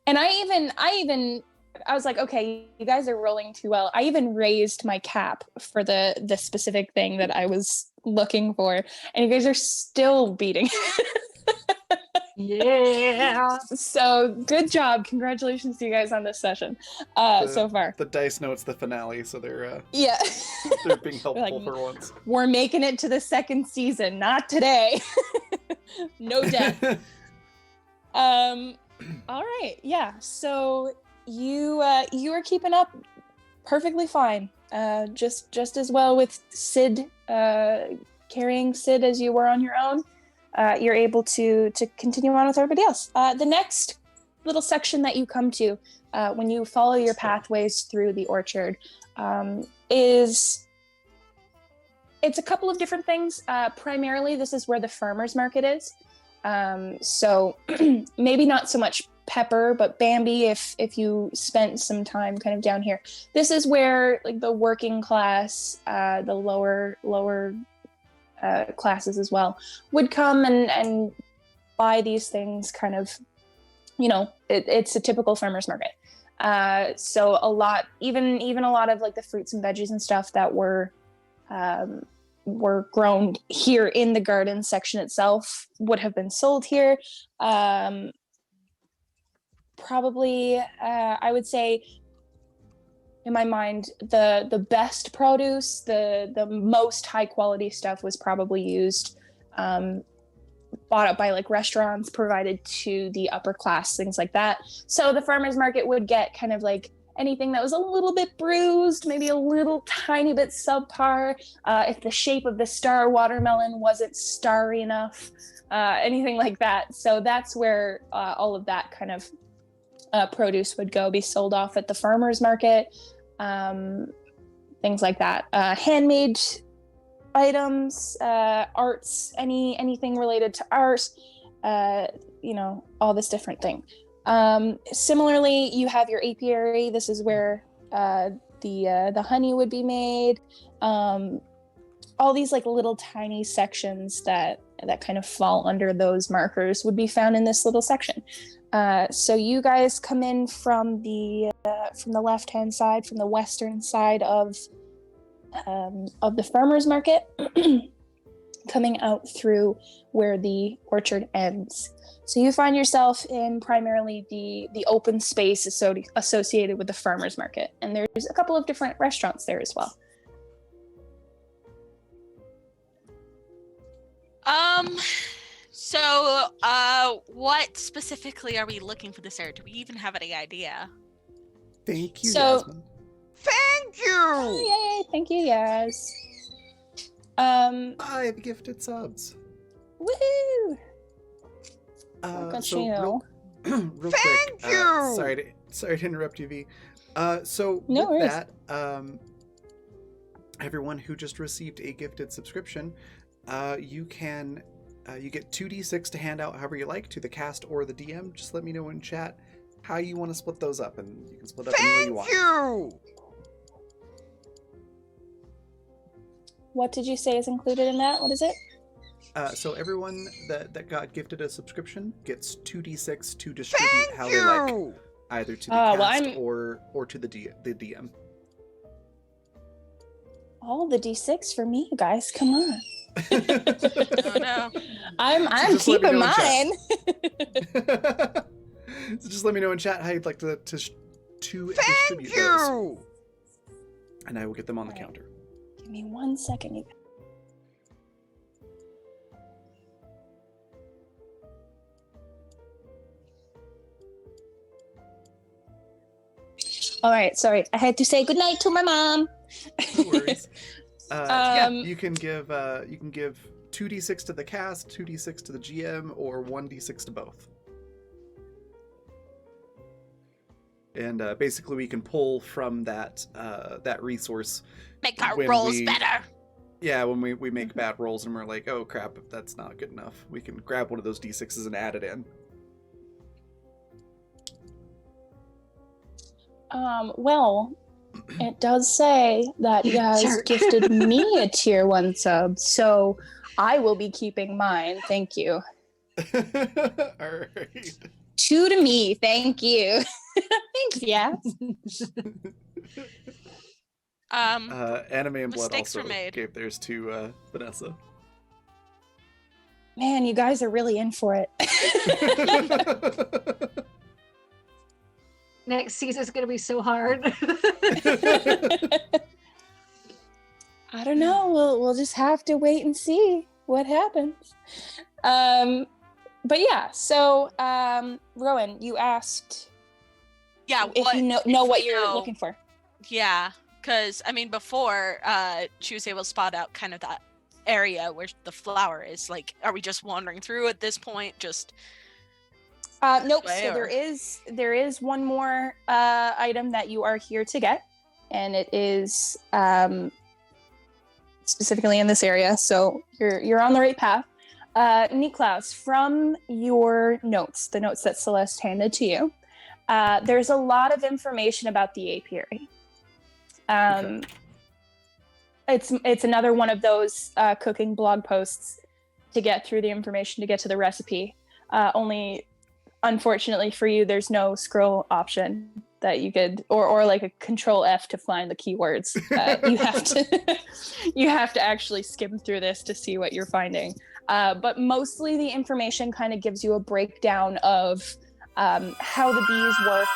And I was like, okay, you guys are rolling too well. I even raised my cap for the specific thing that I was looking for, and you guys are still beating. Yeah. So good job. Congratulations to you guys on this session so far. The dice know it's the finale, so they're Yeah. they're being helpful Like, for once. We're making it to the second season, not today. No death. All right. Yeah. So you are keeping up perfectly fine. Just as well with Sid carrying Sid as you were on your own. You're able to continue on with everybody else. The next little section that you come to when you follow your pathways through the orchard is it's a couple of different things. Primarily, this is where the farmers market is. So maybe not so much Pepper, but Bambi, if you spent some time kind of down here. This is where like the working class, the lower classes as well, would come and buy these things kind of, it's a typical farmer's market. So a lot, even a lot of like the fruits and veggies and stuff that were grown here in the garden section itself would have been sold here. Probably, I would say, in my mind, the best produce, the most high quality stuff was probably used, bought up by like restaurants, provided to the upper class, things like that. So the farmer's market would get kind of like anything that was a little bit bruised, maybe a little tiny bit subpar, if the shape of the star watermelon wasn't starry enough, anything like that. So that's where all of that kind of produce would be sold off at the farmer's market, things like that. Handmade items, arts, anything related to art, all this different thing. Similarly, you have your apiary. This is where the honey would be made. All these like little tiny sections that that kind of fall under those markers would be found in this little section. So you guys come in from the left-hand side, from the western side of the farmers market, coming out through where the orchard ends. So you find yourself in primarily the open space associated with the farmers market, and there's a couple of different restaurants there as well. So, what specifically are we looking for this area? Do we even have any idea? Thank you, So- Yasmin. Thank you! Oh, yay, thank you, Yaz. 5 gifted subs. Woohoo! So Cappuccino. real Thank quick, you! sorry to interrupt you, V. So No with worries. that, everyone who just received a gifted subscription, you get 2d6 to hand out however you like to the cast or the DM. Just let me know in chat how you want to split those up, and you can split up any way you Thank want. you! What did you say is included in that? What is it? So everyone that got gifted a subscription gets 2d6 to distribute Thank how they like, you! either to the Oh, well, cast or to the DM. All the D6 for me, you guys. Come on. Oh no. I'm just let me keeping know in mine. So just let me know in chat how you'd like to distribute Thank those, you! and I will get them on the Alright. counter. Give me 1 second. You All right, sorry. I had to say goodnight to my mom. No worries. Yeah, Um, you can give 2d6 to the cast, 2d6 to the GM, or 1d6 to both. And basically, we can pull from that resource. Make our When rolls we- better. Yeah, when we make bad rolls and we're like, oh crap, that's not good enough, we can grab one of those d6s and add it in. Well, it does say that you guys Jerk. gifted me a tier 1 sub, so I will be keeping mine. Thank you. Alright. 2 to me. Thank you. Thanks, yeah. Anime and Blood Mistakes were also made. gave theirs to Vanessa. Man, you guys are really in for it. Next season's gonna be so hard. I don't know. We'll just have to wait and see what happens. But yeah, so Rowan, you asked Yeah, if what, you know if what we you're know- looking for. Yeah, because I mean, before she was able to spot out kind of that area where the flower is. Like, are we just wandering through at this point? Just Nope. way, So or- there is one more item that you are here to get, and it is specifically in this area. So you're on the right path. Niklaus, from your notes, the notes that Celeste handed to you, there's a lot of information about the apiary. It's another one of those cooking blog posts to get through the information to get to the recipe. Only, unfortunately for you, there's no scroll option that you could, or like a Control F to find the keywords. You have to actually skim through this to see what you're finding. But mostly the information kind of gives you a breakdown of how the bees work,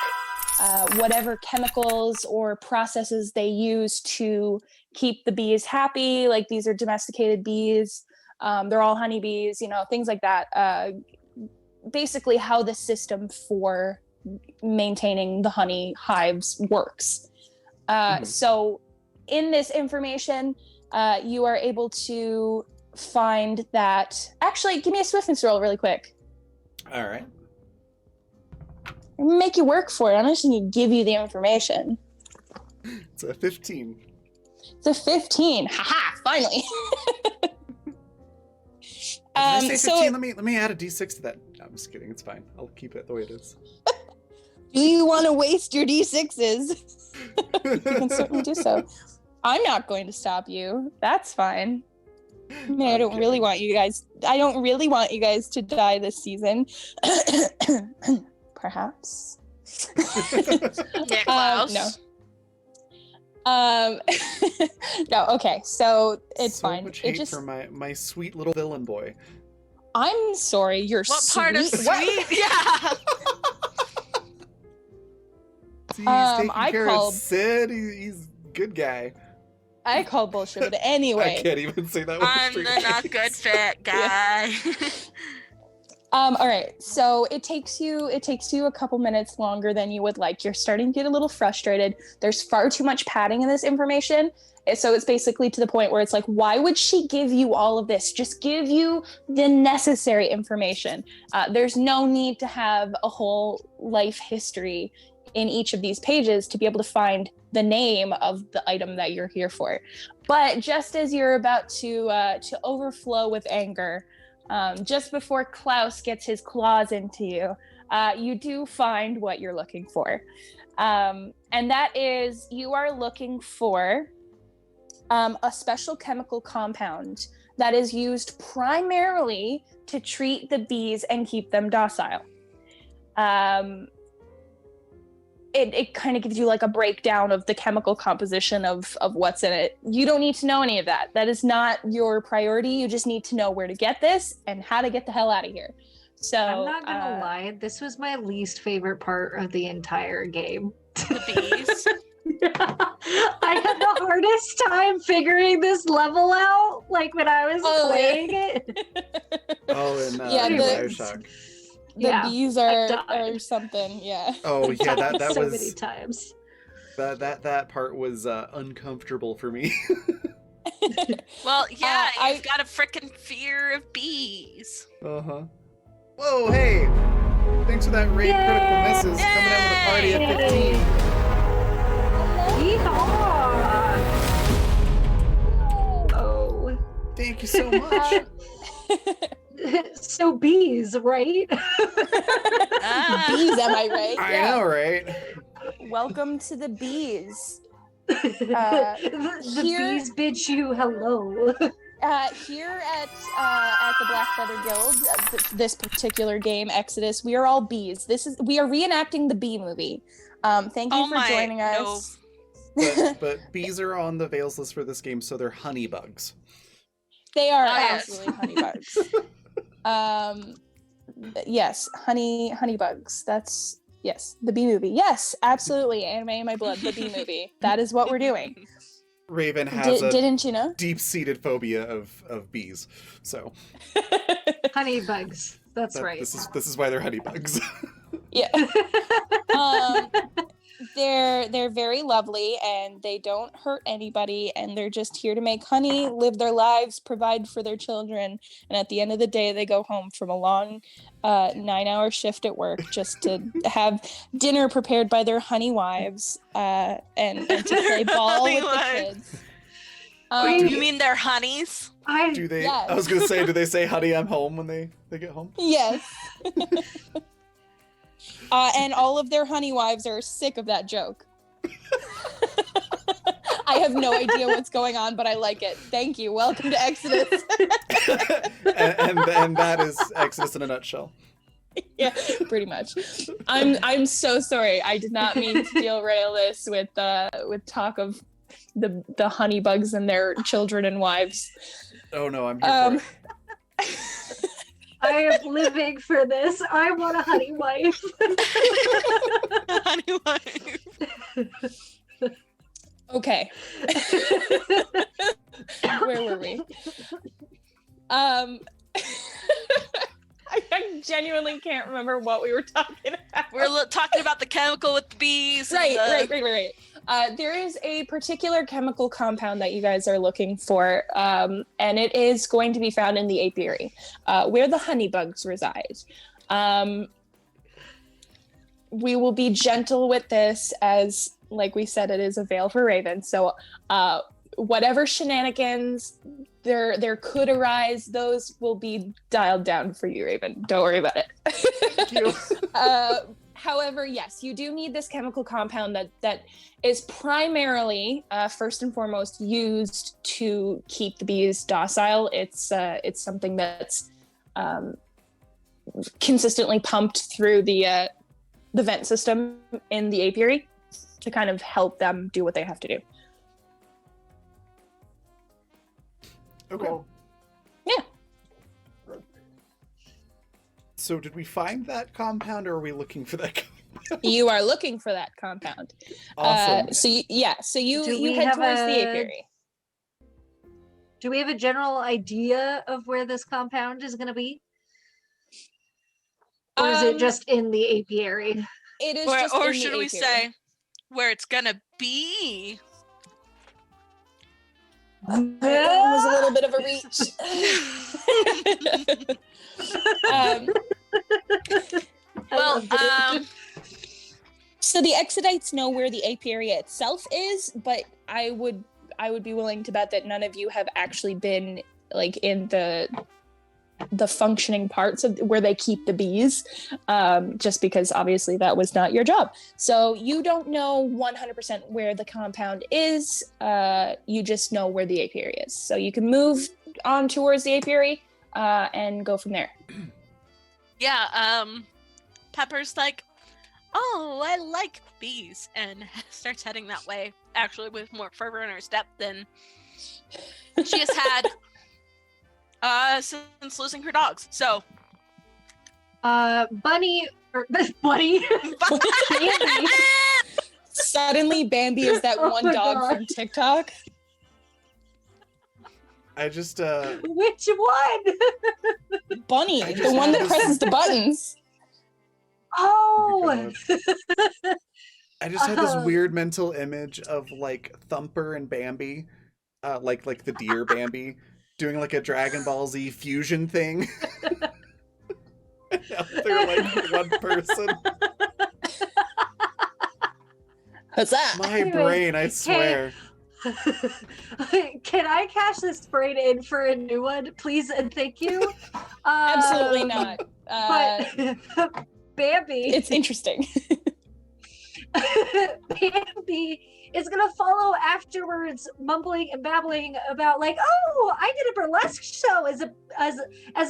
whatever chemicals or processes they use to keep the bees happy. Like, these are domesticated bees. They're all honeybees, things like that. Basically how the system for maintaining the honey hives works. So in this information, you are able to find that. Actually, give me a swiftness roll really quick. All right. I'm gonna make you work for it. I'm just gonna give you the information. It's a 15. It's a 15. Haha, finally. Did I say 15? So Let me add a d6 to that. No, I'm just kidding. It's fine. I'll keep it the way it is. do you want to waste your d6s? You can certainly do so. I'm not going to stop you. That's fine. mean, I don't really want you guys. I don't really want you guys to die this season. Perhaps. Yeah, Klaus. No. No. Okay. So it's so fine. much It hate just. for my sweet little villain boy. I'm sorry. You're What part of sweet. What? sweet? Yeah. He's taking I care called- of Sid. He's a good guy. I call bullshit. But I anyway. can't even say that with a I'm straight the not face. good fit guy. All right. So it takes you a couple minutes longer than you would like. You're starting to get a little frustrated. There's far too much padding in this information. So it's basically to the point where it's like, why would she give you all of this? Just give you the necessary information. There's no need to have a whole life history in each of these pages to be able to find the name of the item that you're here for. But just as you're about to overflow with anger, just before Klaus gets his claws into you, you do find what you're looking for. And that is, you are looking for a special chemical compound that is used primarily to treat the bees and keep them docile. It kind of gives you like a breakdown of the chemical composition of what's in it. You don't need to know any of that. That is not your priority. You just need to know where to get this and how to get the hell out of here. So I'm not gonna lie, this was my least favorite part of the entire game. The bees. I had the hardest time figuring this level out, like when I was Oh, playing it. Oh, and Yeah, in the- Bioshock. the Yeah, bees I died. are something, yeah. Oh yeah, that so was many times. that part was uncomfortable for me. Well, yeah, I- you've got a freaking fear of bees. Uh-huh. Whoa, hey! Thanks for that raid critical misses. Coming in with a party at 15. Yeehaw! Oh. Thank you so much. So bees, right? Ah. Bees, am I right? I know, right? Welcome to the bees. The here- bees bid you hello. Here at the Black Feather Guild, this particular game, Exodus, we are all bees. We are reenacting the Bee movie. Thank you Oh for my- joining us. But bees are on the Veils list for this game, so they're honey bugs. They are Oh, yes. absolutely honeybugs. Yes, honeybugs. That's yes, the Bee movie. Yes, absolutely. Anime in my blood, the Bee movie. That is what we're doing. Raven has a Didn't you know? deep-seated phobia of bees, so Honey bugs. That's right. This is why they're honey bugs. Yeah. They're very lovely and they don't hurt anybody and they're just here to make honey, live their lives, provide for their children, and at the end of the day they go home from a long 9-hour shift at work just to have dinner prepared by their honey wives and to play ball with the Honey kids. You mean they're honeys? Do they? Yes. I was gonna say, do they say "Honey, I'm home" when they get home? Yes. And all of their honey wives are sick of that joke. I have no idea what's going on, but I like it. Thank you. Welcome to Exodus. and that is Exodus in a nutshell. Yeah, pretty much. I'm so sorry. I did not mean to derail this with talk of the honey bugs and their children and wives. Oh no, I'm here for it. I am living for this. I want a honey wife. Honey wife. Okay. Where were we? I genuinely can't remember what we were talking about. We're talking about the chemical with the bees. and Right. There is a particular chemical compound that you guys are looking for, and it is going to be found in the apiary, where the honeybugs reside. We will be gentle with this, as, like we said, it is a veil for Raven. So, whatever shenanigans there could arise, those will be dialed down for you, Raven. Don't worry about it. Thank you. However, yes, you do need this chemical compound that is primarily, first and foremost, used to keep the bees docile. It's something that's consistently pumped through the vent system in the apiary to kind of help them do what they have to do. Okay. Cool. Yeah. So did we find that compound, or are we looking for that compound? You are looking for that compound. Awesome. So you Do we head have towards the a- apiary. Do we have a general idea of where this compound is going to be? Or is it just in the apiary? It is Or, just or in the should we apiary. say where it's gonna be? That was a little bit of a reach. Well, So the Exodites know where the apiary itself is, but I would be willing to bet that none of you have actually been like in the functioning parts of where they keep the bees, just because obviously that was not your job. So you don't know 100% where the compound is. You just know where the apiary is. So you can move on towards the apiary and go from there. yeah, Pepper's like, oh, I like bees, and starts heading that way, actually with more fervor in her step than she has had since losing her dogs. So, Bunny, or Bunny, Bambi. Suddenly, Bambi is that Oh one my dog God. from TikTok. I just Which one? Bunny, I the just one had that this- presses the buttons. Oh, I just had this Oh. weird mental image of like Thumper and Bambi, like the deer Bambi, doing like a Dragon Ball Z fusion thing. They're like one person. What's that? My Anyway, brain, I swear. Can I cash this brain in for a new one, please and thank you? Absolutely not. But Bambi, It's interesting. Bambi is gonna follow afterwards, mumbling and babbling about like, oh, I did a burlesque show as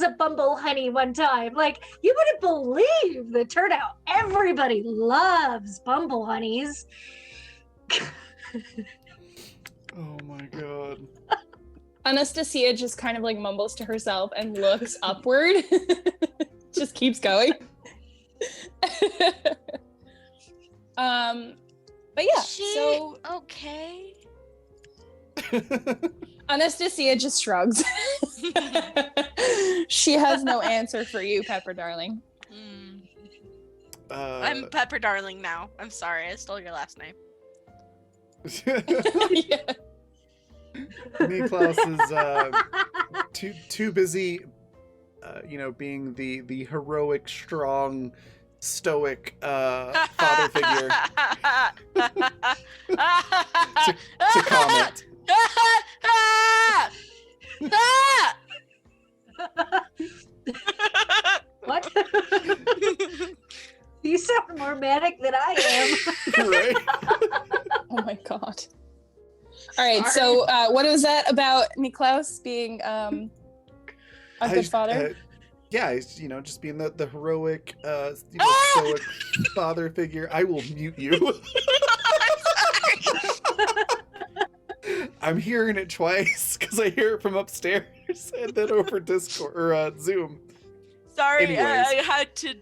a bumble honey one time. Like, you wouldn't believe the turnout. Everybody loves bumble honeys. Oh my god. Anastasia just kind of like mumbles to herself and looks upward. Just keeps going. But yeah, so okay. Anastasia just shrugs. She has no answer for you, Pepper darling. Mm. I'm Pepper Darling now. I'm sorry, I stole your last name. Yeah. Niklaus is too busy, being the heroic, strong, stoic father figure to comment. What? You sound more manic than I am. Right? Oh my god. All right, so what was that about Niklaus being a good father? Yeah, he's, just being the heroic, stoic father figure. I will mute you. I'm hearing it twice because I hear it from upstairs and then over Discord or Zoom. Sorry, Anyways. I had to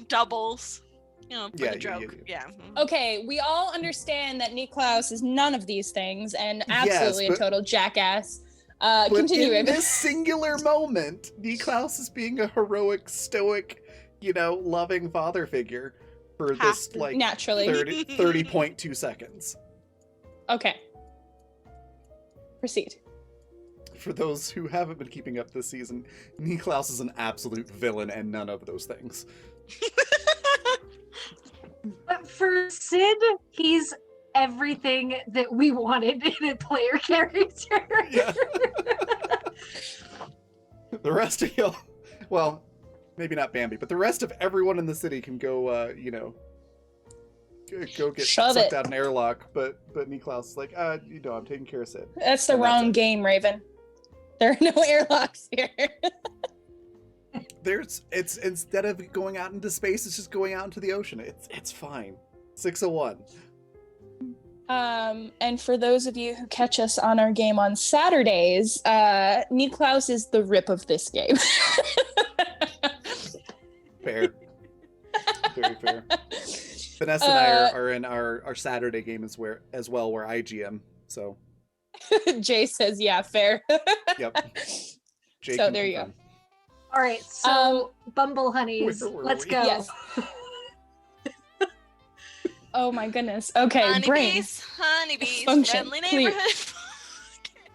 doubles. For Yeah, the yeah, joke. yeah. Okay, we all understand that Niklaus is none of these things and absolutely but- a total jackass. But Continue, in Ava. this singular moment, Niklaus is being a heroic, stoic, loving father figure for this Naturally. 30.2 seconds. Okay. Proceed. For those who haven't been keeping up this season, Niklaus is an absolute villain and none of those things. But for Sid, he's everything that we wanted in a player character. Yeah. The rest of y'all, well, maybe not Bambi, but the rest of everyone in the city can go, go get Shove sucked it. out an airlock. But Niklaus is like, I'm taking care of Sid. That's the And that's wrong it. game, Raven. There are no airlocks here. It's instead of going out into space, it's just going out into the ocean. It's fine. 601. And for those of you who catch us on our game on Saturdays, Niklaus is the rip of this game. Fair. Very fair. Vanessa and I are in our Saturday game as well, where I GM. So Jay says, yeah, fair. yep. Jake So can there you confirm. All right, so Bumble Honeys, Where were let's we? go. Yes. Oh my goodness. Okay, brain. Honeybees, Function, friendly clear. neighborhood.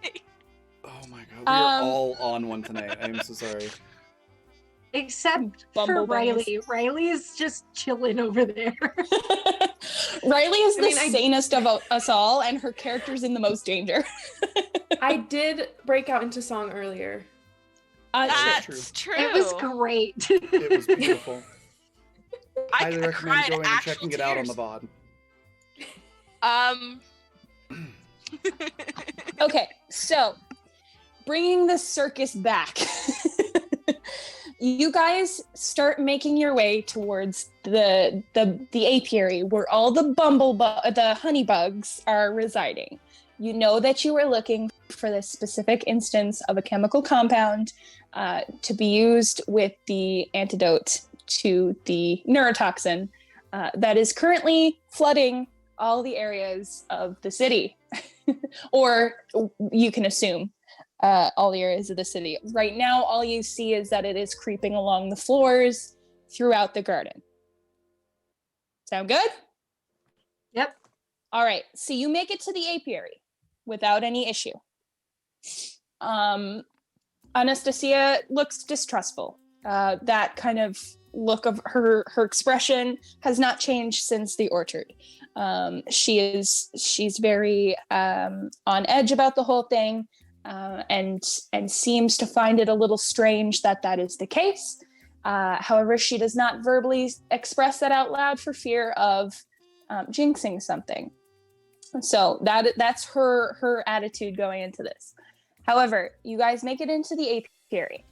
Okay. Oh my god, we are Um, all on one tonight. I am so sorry. Except for Bumble bunnies. Riley. Riley's just chilling over there. Riley is I the mean, I- sanest of us all, and her character's in the most danger. I did break out into song earlier. That's true. It was great. It was beautiful. I Highly recommend cried going and actual checking it out on the tears. VOD. Okay, so bringing the circus back. You guys start making your way towards the apiary where all the the honeybugs are residing. You know that you are looking for this specific instance of a chemical compound to be used with the antidote to the neurotoxin that is currently flooding all the areas of the city, or you can assume all the areas of the city. Right now, all you see is that it is creeping along the floors throughout the garden. Sound good? Yep. All right, so you make it to the apiary without any issue. Anastasia looks distrustful. That kind of look of her expression has not changed since the orchard. She's very on edge about the whole thing, and seems to find it a little strange that is the case. However, she does not verbally express that out loud for fear of jinxing something. So that's her attitude going into this. However, you guys make it into the apiary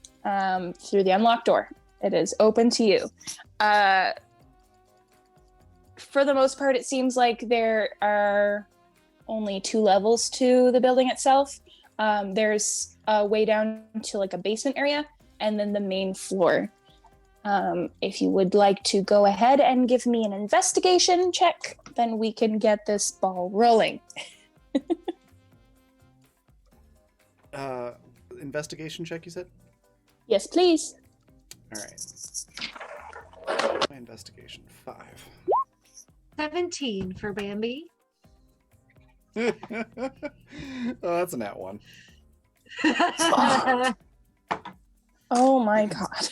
through the unlocked door. It is open to you. For the most part, it seems like there are only 2 levels to the building itself. There's a way down to like a basement area, and then the main floor. If you would like to go ahead and give me an investigation check, then we can get this ball rolling. Investigation check, you said? Yes, please. All right. My investigation 5. 17 for Bambi. Oh, that's a nat 1. Oh my god.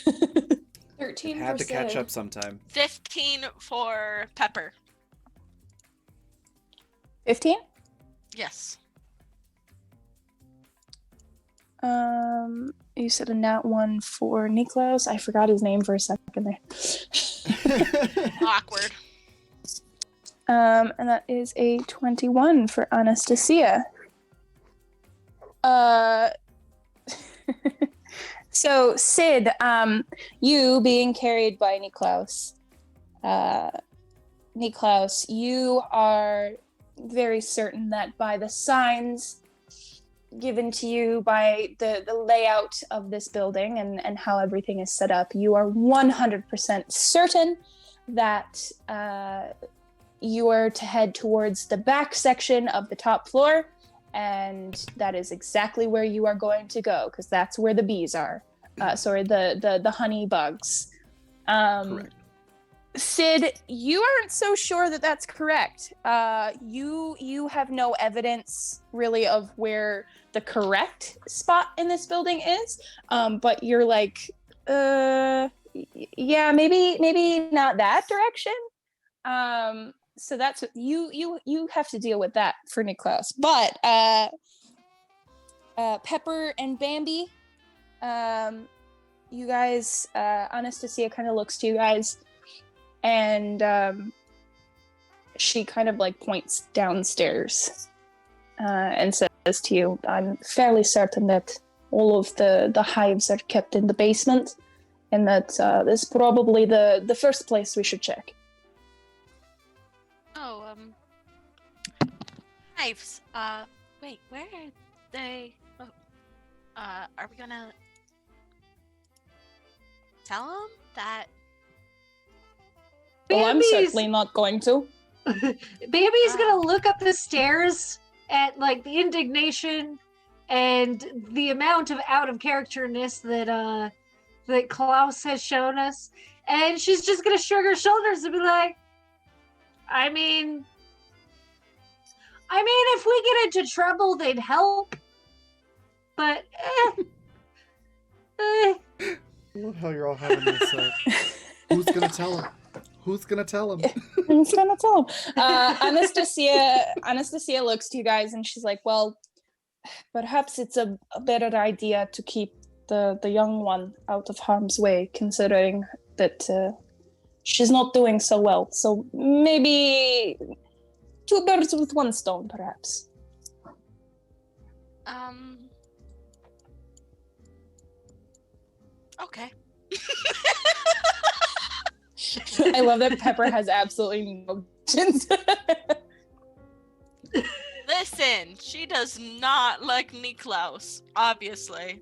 13 Had for to catch Sid. up sometime. 15 for Pepper. 15? Yes. You said a nat 1 for Niklaus. I forgot his name for a second there. Awkward. And that is a 21 for Anastasia. So Sid, you being carried by Niklaus, you are very certain that by the signs given to you, by the layout of this building and how everything is set up, you are 100% certain that you are to head towards the back section of the top floor, and that is exactly where you are going to go, because that's where the bees are. The honey bugs. Correct. Sid, you aren't so sure that that's correct. You have no evidence really of where the correct spot in this building is, but you're like, yeah, maybe not that direction. So that's you have to deal with that for Niklaus. But Pepper and Bambi, you guys, Anastasia kind of looks to you guys, and she kind of like points downstairs and says to you, "I'm fairly certain that all of the hives are kept in the basement, and that this is probably the first place we should check." Oh, hives. Wait, where are they? Oh, are we gonna tell them that? Well, I'm Bambi's- certainly not going to. Bambi's gonna look up the stairs at like the indignation and the amount of out of characterness that Klaus has shown us, and she's just gonna shrug her shoulders and be like, I mean, if we get into trouble, they'd help, but I love how you're all having this. Who's gonna tell him? Who's gonna tell him? Who's gonna tell him? Anastasia looks to you guys and she's like, "Well, perhaps it's a better idea to keep the young one out of harm's way, considering that she's not doing so well. So maybe 2 birds with 1 stone, perhaps." Okay. I love that Pepper has absolutely no options. Listen, she does not like Niklaus, obviously.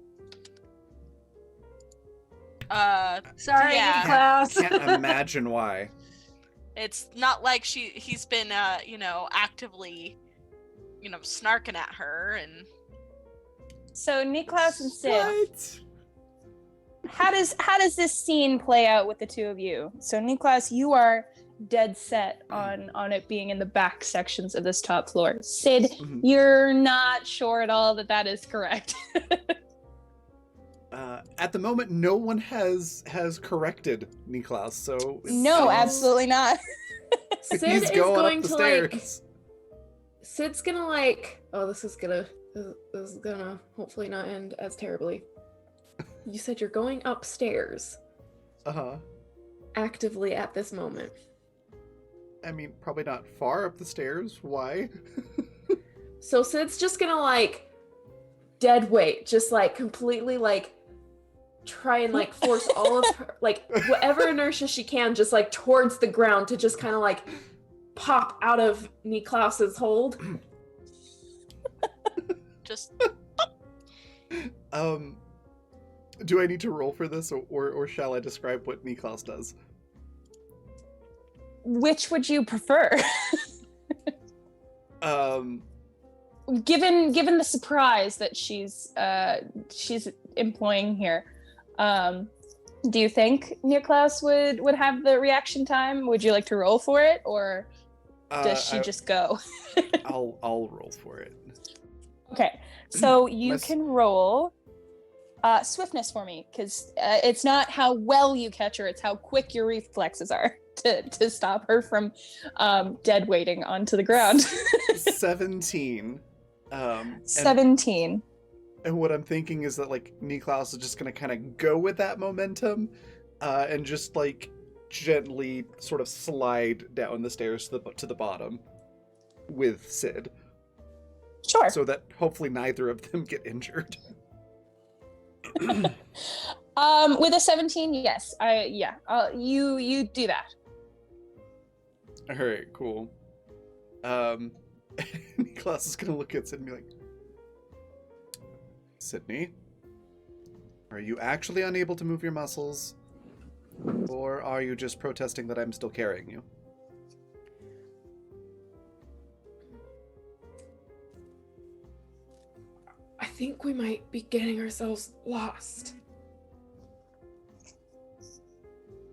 sorry, Yeah. Klaus. Can't imagine why. It's not like he's been actively snarking at her and So Niklaus and Sid, What? how does this scene play out with the two of you? So Niklaus, you are dead set on it being in the back sections of this top floor. Sid, Mhm. you're not sure at all that is correct. At the moment, no one has corrected Niklaus, so it's- No, absolutely not. Sid he's is going going up the to stairs. Sid's gonna oh, this is gonna hopefully not end as terribly. You said you're going upstairs Uh-huh. actively at this moment. I mean, probably not far up the stairs. Why? So Sid's just gonna dead weight, just completely try and force all of her whatever inertia she can just towards the ground to just kind of pop out of Niklaus's hold. just Do I need to roll for this, or shall I describe what Niklaus does? Which would you prefer? Given the surprise that she's employing here, do you think Niklaus would have the reaction time? Would you like to roll for it, or does she just go? I'll roll for it. Okay, so you Miss- can roll swiftness for me, because it's not how well you catch her, it's how quick your reflexes are to stop her from dead weighting onto the ground. 17. 17. And what I'm thinking is that Niklaus is just gonna kind of go with that momentum, and just gently sort of slide down the stairs to the bottom with Sid, Sure. so that hopefully neither of them get injured. With a 17, yes. You do that. All right, cool. Niklaus is gonna look at Sid and be like, "Sydney, are you actually unable to move your muscles, or are you just protesting that I'm still carrying you?" I think we might be getting ourselves lost.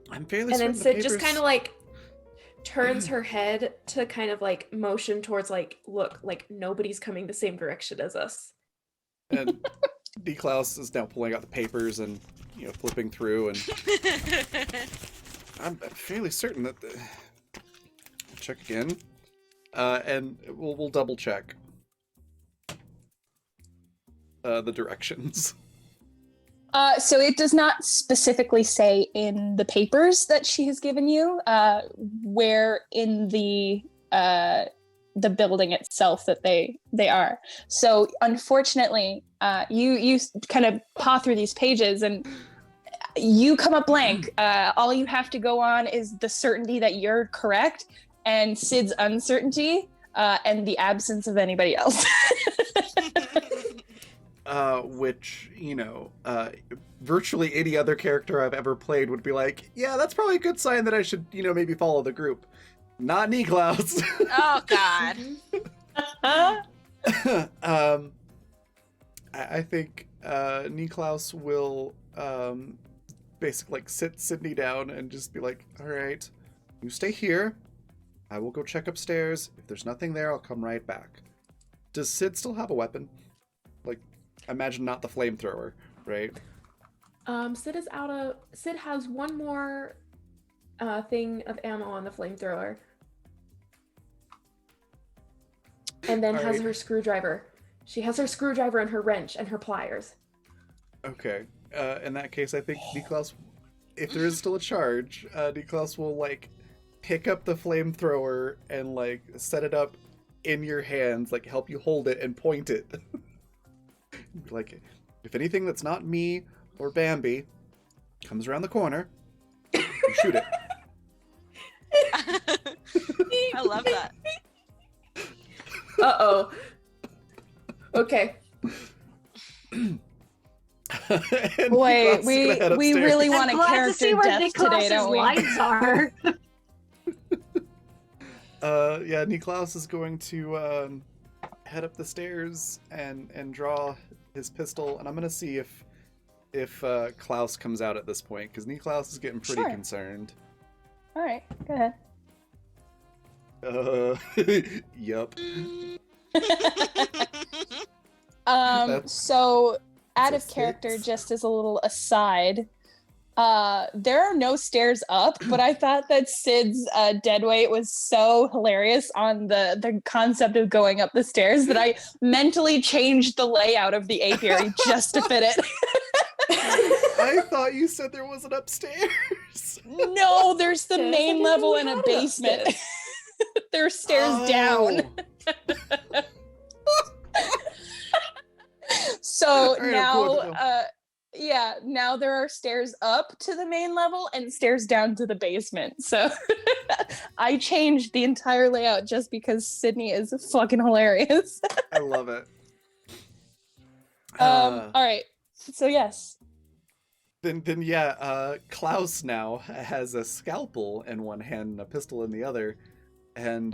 I'm fairly And then certain the Sid just papers- kind of turns her head to kind of motion towards look, nobody's coming the same direction as us. And Niklaus is now pulling out the papers and flipping through, and I'm fairly certain that check again, and we'll double check the directions. So it does not specifically say in the papers that she has given you where in the building itself that they are. So unfortunately, you kind of paw through these pages and you come up blank. All you have to go on is the certainty that you're correct and Sid's uncertainty and the absence of anybody else. Which, virtually any other character I've ever played would be like, yeah, that's probably a good sign that I should, maybe follow the group. Not Niklaus. Oh God. I think Niklaus will basically sit Sydney down and just be like, all right, you stay here. I will go check upstairs. If there's nothing there, I'll come right back. Does Sid still have a weapon? Like, imagine not the flamethrower, right? Sid has one more thing of ammo on the flamethrower. And then has her screwdriver. She has her screwdriver and her wrench and her pliers. Okay. In that case, I think Niklaus, if there is still a charge, Niklaus will, pick up the flamethrower and, set it up in your hands, help you hold it and point it. If anything that's not me or Bambi comes around the corner, you shoot it. I love that. Uh-oh. Okay. Boy, we really want a I'm glad to character see where death today, Niklaus's don't we? lines are. Yeah, Niklaus is going to head up the stairs and draw his pistol, and I'm gonna see if Klaus comes out at this point, because Niklaus is getting pretty concerned. All right, go ahead. Yup. So out of That's a character, 6. just as a little aside, there are no stairs up, but I thought that Sid's dead weight was so hilarious on the concept of going up the stairs that I mentally changed the layout of the apiary just to fit it. I thought you said there was an upstairs. No, there's the Yes, I main didn't level know and we a had basement. upstairs. There's stairs down. So All right, I'm now, cool with it now there are stairs up to the main level and stairs down to the basement. So I changed the entire layout just because Sydney is fucking hilarious. I love it. All right. So yes. Then Klaus now has a scalpel in one hand and a pistol in the other, and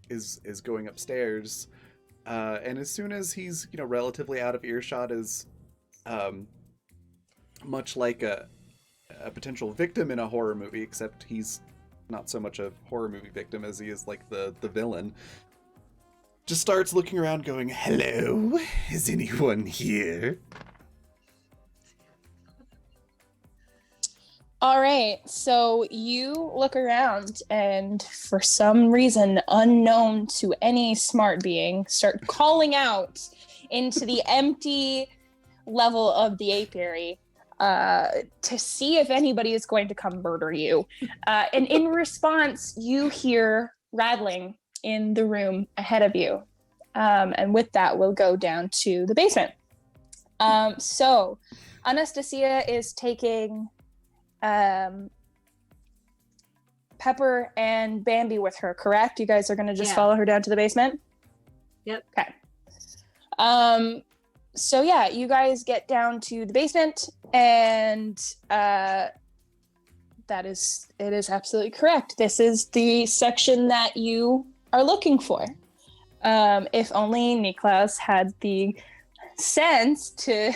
is going upstairs. And as soon as he's relatively out of earshot, is much like a potential victim in a horror movie, except he's not so much a horror movie victim as he is the villain. Just starts looking around, going, "Hello, is anyone here?" All right, so you look around and for some reason unknown to any smart being, start calling out into the empty level of the apiary to see if anybody is going to come murder you. And in response, you hear rattling in the room ahead of you. And with that, we'll go down to the basement. So Anastasia is taking Pepper and Bambi with her, correct? You guys are going to just follow her down to the basement? Yep. Okay. So yeah, you guys get down to the basement, and it is absolutely correct. This is the section that you are looking for. If only Niklaus had the sense to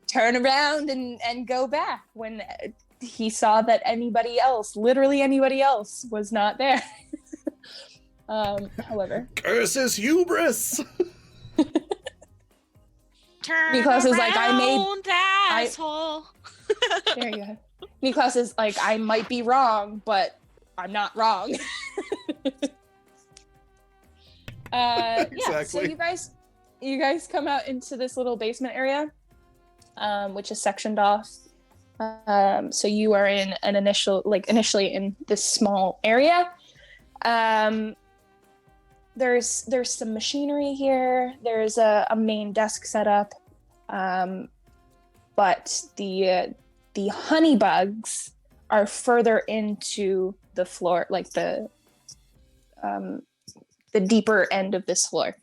turn around and go back when he saw that literally anybody else, was not there. However, Curses hubris! Turn Niklaus is like, around, asshole. there you go. Niklaus is like, I might be wrong, but I'm not wrong. Yeah, so Exactly. you guys come out into this little basement area. which is sectioned off. So you are in an initially in this small area. There's some machinery here. There's a main desk set up, but the honey bugs are further into the floor, like the deeper end of this floor.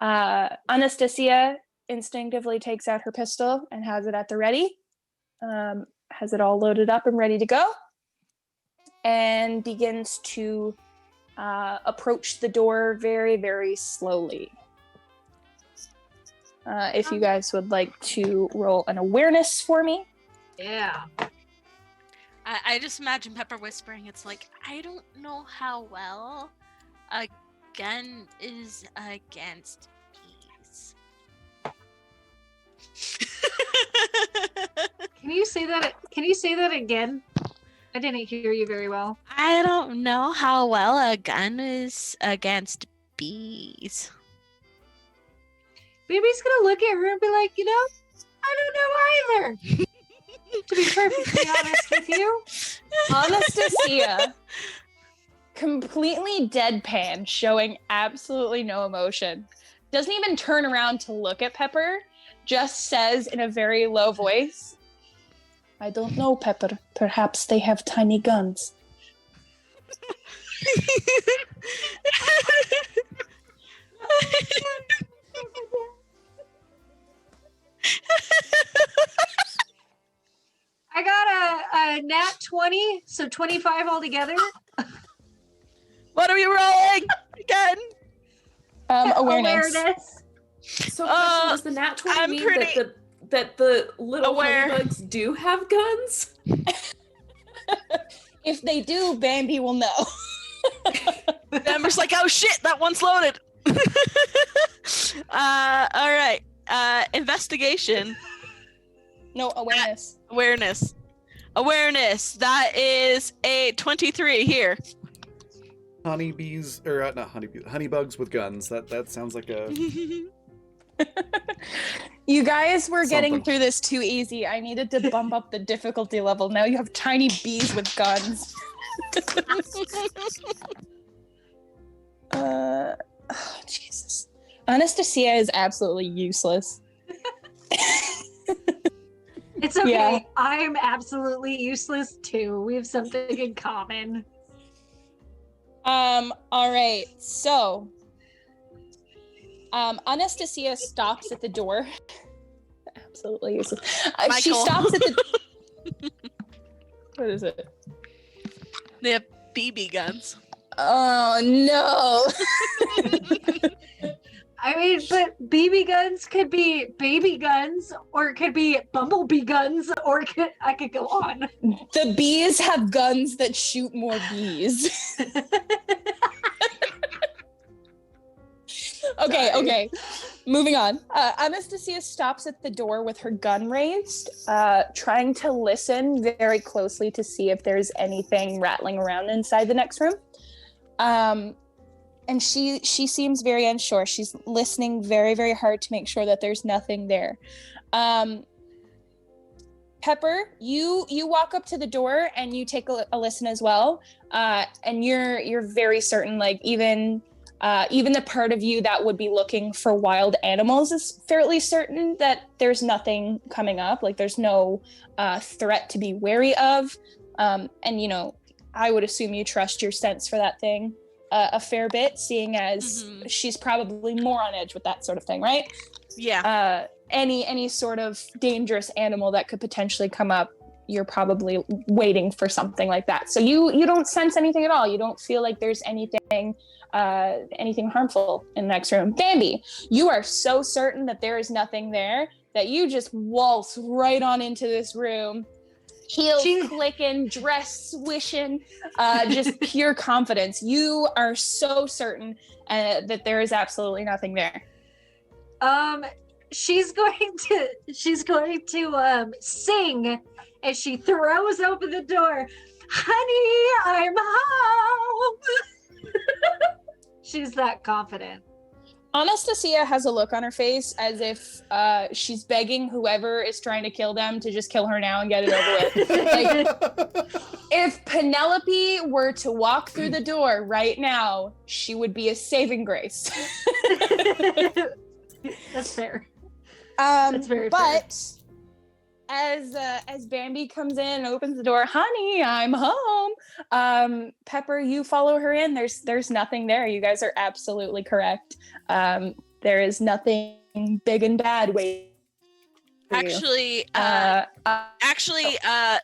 Anastasia instinctively takes out her pistol and has it at the ready. Has it all loaded up and ready to go, and begins to approach the door very, very slowly. If you guys would like to roll an awareness for me. Yeah. I just imagine Pepper whispering, it's like, I don't know how well a gun is against bees. Can you say that? Can you say that again? I didn't hear you very well. I don't know how well a gun is against bees. Baby's gonna look at her and be like, I don't know either. To be perfectly honest with you. Anastasia, completely deadpan, showing absolutely no emotion. Doesn't even turn around to look at Pepper, just says in a very low voice, I don't know, Pepper. Perhaps they have tiny guns. I got a nat 20, so 25 altogether. What are we rolling again? Awareness. So question, does the nat 20 I'm mean pretty that the little aware. bugs do have guns? If they do, Bambi will know. Amber's like, oh shit, that one's loaded. All right. Investigation. No, awareness. Awareness. That is a 23 here. Honeybees, or not honeybees, honey bugs with guns. That sounds like a You guys were getting Something. through this too easy. I needed to bump up the difficulty level. Now you have tiny bees with guns. Oh, Jesus. Anastasia is absolutely useless. It's okay. Yeah. I'm absolutely useless too. We have something in common. All right. So, Anastasia stops at the door. Absolutely useless. She Michael. stops at the. What is it? They have BB guns. Oh no! I mean, but BB guns could be baby guns, or it could be bumblebee guns, or I could go on. The bees have guns that shoot more bees. Okay. Moving on. Anastasia stops at the door with her gun raised, trying to listen very closely to see if there's anything rattling around inside the next room. And she seems very unsure. She's listening very, very hard to make sure that there's nothing there. Pepper, you walk up to the door and you take a listen as well. And you're very certain, like even the part of you that would be looking for wild animals is fairly certain that there's nothing coming up. Like there's no threat to be wary of. And I would assume you trust your sense for that thing a fair bit, seeing as she's probably more on edge with that sort of thing, right? Yeah. Any sort of dangerous animal that could potentially come up, you're probably waiting for something like that. So you don't sense anything at all. You don't feel like there's anything harmful in the next room. Bambi, you are so certain that there is nothing there that you just waltz right on into this room. Heels clicking, dress swishing, just pure confidence. You are so certain that there is absolutely nothing there. She's going to sing as she throws open the door. Honey, I'm home. She's that confident. Anastasia has a look on her face as if she's begging whoever is trying to kill them to just kill her now and get it over with. Like, if Penelope were to walk through the door right now, she would be a saving grace. That's fair. That's very fair. But as Bambi comes in and opens the door, honey, I'm home. Pepper, you follow her in. There's nothing there. You guys are absolutely correct. There is nothing big and bad waiting. for you. Actually,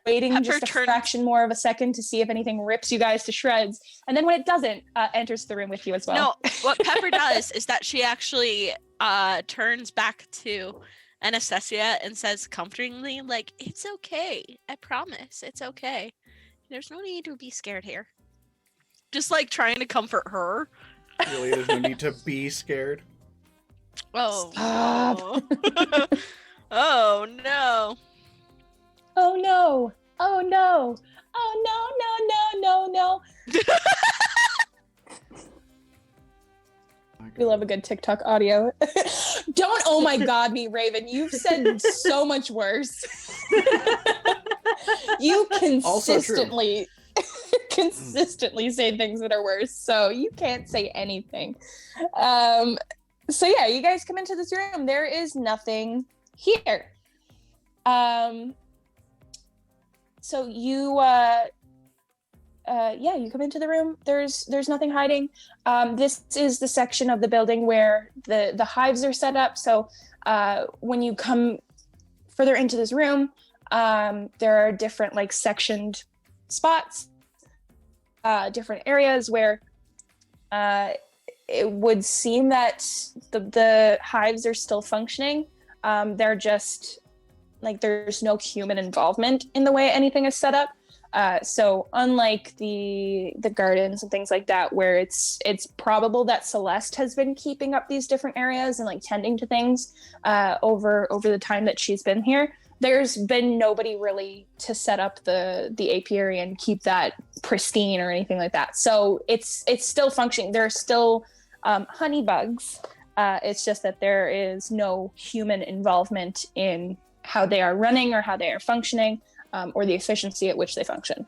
waiting Pepper just a turns- fraction more of a second to see if anything rips you guys to shreds, and then when it doesn't, enters the room with you as well. No, what Pepper does is that she actually turns back to Anastasia and says comfortingly, like, it's okay. I promise. It's okay. There's no need to be scared here. Just like trying to comfort her. Really, there's no need to be scared. Oh. Stop. No. Oh no. Oh no! Oh no! Oh no! No! No! No! We love a good TikTok audio. Don't oh my god me, Raven. You've said so much worse. You consistently say things that are worse, so you can't say anything. So yeah, you guys come into this room. There is nothing here. So you you come into the room. There's nothing hiding. This is the section of the building where the hives are set up. So when you come further into this room, there are different like sectioned spots, different areas where it would seem that the hives are still functioning. They're just like there's no human involvement in the way anything is set up. So unlike the gardens and things like that, where it's probable that Celeste has been keeping up these different areas and like tending to things over the time that she's been here, there's been nobody really to set up the apiary and keep that pristine or anything like that. So it's still functioning. There are still honey bugs. It's just that there is no human involvement in how they are running or how they are functioning. Or the efficiency at which they function.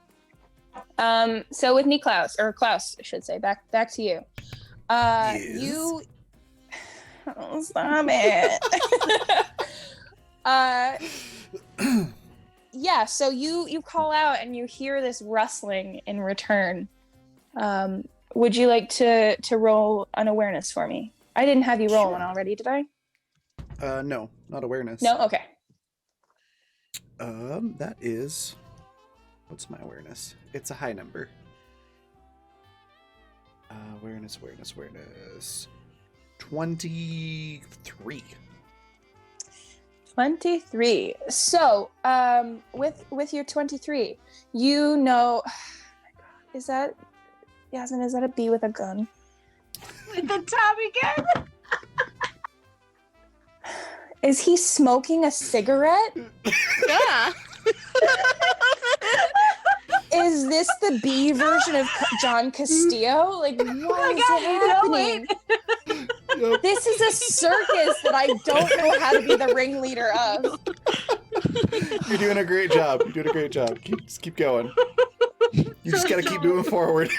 So with Niklaus, or Klaus, I should say, back to you. Yes. You, oh, stop it. Yeah. So you call out and you hear this rustling in return. Would you like to roll an awareness for me? I didn't have you roll one already, did I? No, not awareness. No. Okay. That is, what's my awareness? It's a high number. Awareness. 23. 23. So, with your 23, you know, oh my God, is that, Yasmin, is that a bee with a gun? With the Tommy gun. Is he smoking a cigarette? Yeah. Is this the bee version of John Castillo? Like, what is happening? Yep. This is a circus that I don't know how to be the ringleader of. You're doing a great job. Just keep going. You just gotta keep moving forward.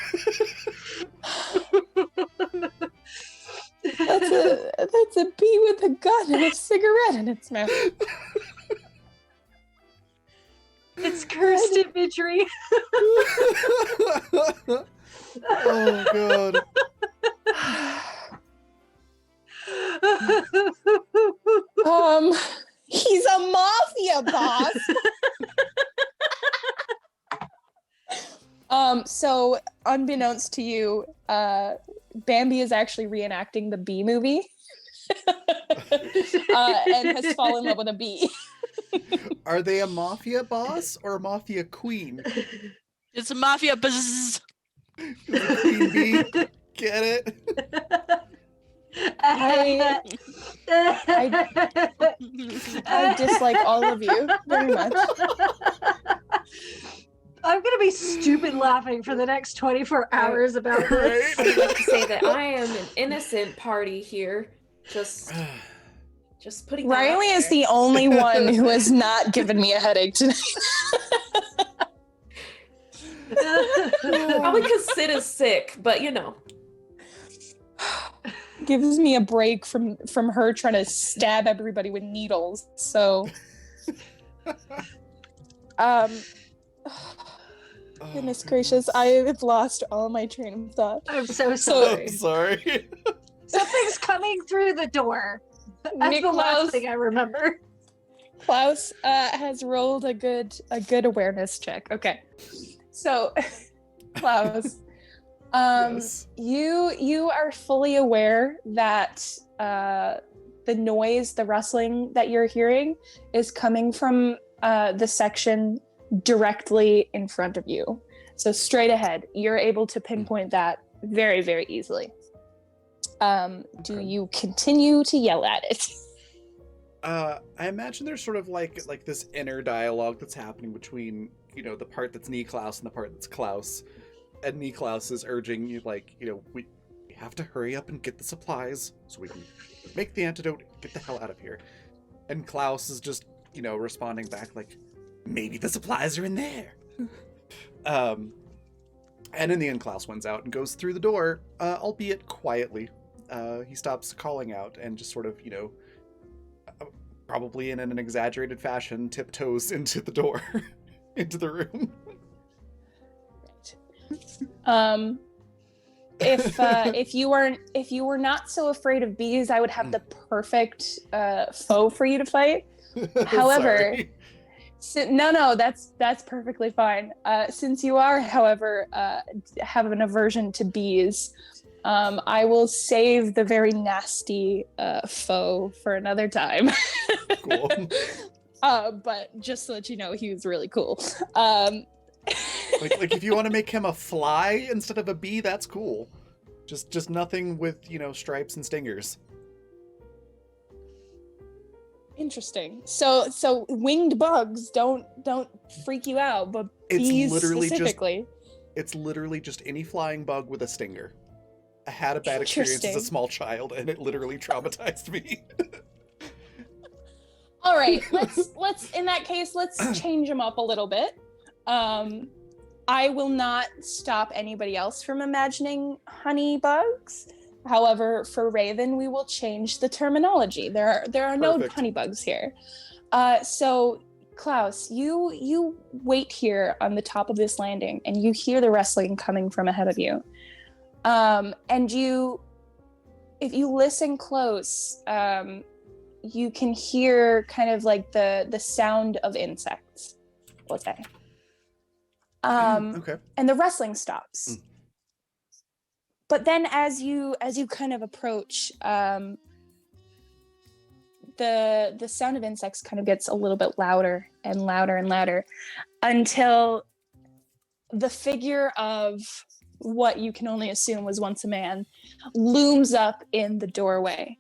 That's a bee with a gun and a cigarette in its mouth. It's cursed imagery. Oh god. He's a mafia boss. So unbeknownst to you, Bambi is actually reenacting the Bee movie. And has fallen in love with a bee. Are they a mafia boss or a mafia queen? It's a mafia buzz. Queen bee. Get it? I dislike all of you very much. I'm gonna be stupid laughing for the next 24 hours about this. I would like to say that I am an innocent party here. Just putting that out Riley is there. the only one who has not given me a headache tonight. Probably because Sid is sick, but you know. Gives me a break from her trying to stab everybody with needles. So, goodness gracious, I have lost all my train of thought. I'm so So- sorry. Sorry. Something's coming through the door. That's the last thing I remember. Klaus has rolled a good awareness check. Okay, so Klaus, Yes. you are fully aware that the noise, the rustling that you're hearing, is coming from the section directly in front of you. So straight ahead, you're able to pinpoint that very, very easily. Do Okay. you continue to yell at it? I imagine there's sort of like this inner dialogue that's happening between, the part that's Niklaus and the part that's Klaus. And Niklaus is urging you, we have to hurry up and get the supplies so we can make the antidote, get the hell out of here. And Klaus is just, responding back like, maybe the supplies are in there. And in the end, Klaus wins out and goes through the door, albeit quietly. He stops calling out and just sort of, probably in an exaggerated fashion, tiptoes into the door, into the room. If you were not so afraid of bees, I would have the perfect foe for you to fight. However, Sorry. No, that's perfectly fine. Since you are, however, have an aversion to bees, I will save the very nasty foe for another time. Cool. But just to let you know, he was really cool. Like if you want to make him a fly instead of a bee, that's cool. Just nothing with, stripes and stingers. Interesting. So winged bugs don't freak you out, but It's bees literally specifically. It's literally just any flying bug with a stinger. I had a bad experience as a Interesting. small child, and it literally traumatized me. All right, let's in that case, let's change them up a little bit. I will not stop anybody else from imagining honey bugs. However, for Raven, we will change the terminology. There are no Perfect. honey bugs here. So Klaus, you wait here on the top of this landing, and you hear the rustling coming from ahead of you. And if you listen close, you can hear kind of like the sound of insects, we'll say. Okay. And the rustling stops. But then as you kind of approach, the sound of insects kind of gets a little bit louder and louder and louder until the figure of what you can only assume was once a man looms up in the doorway.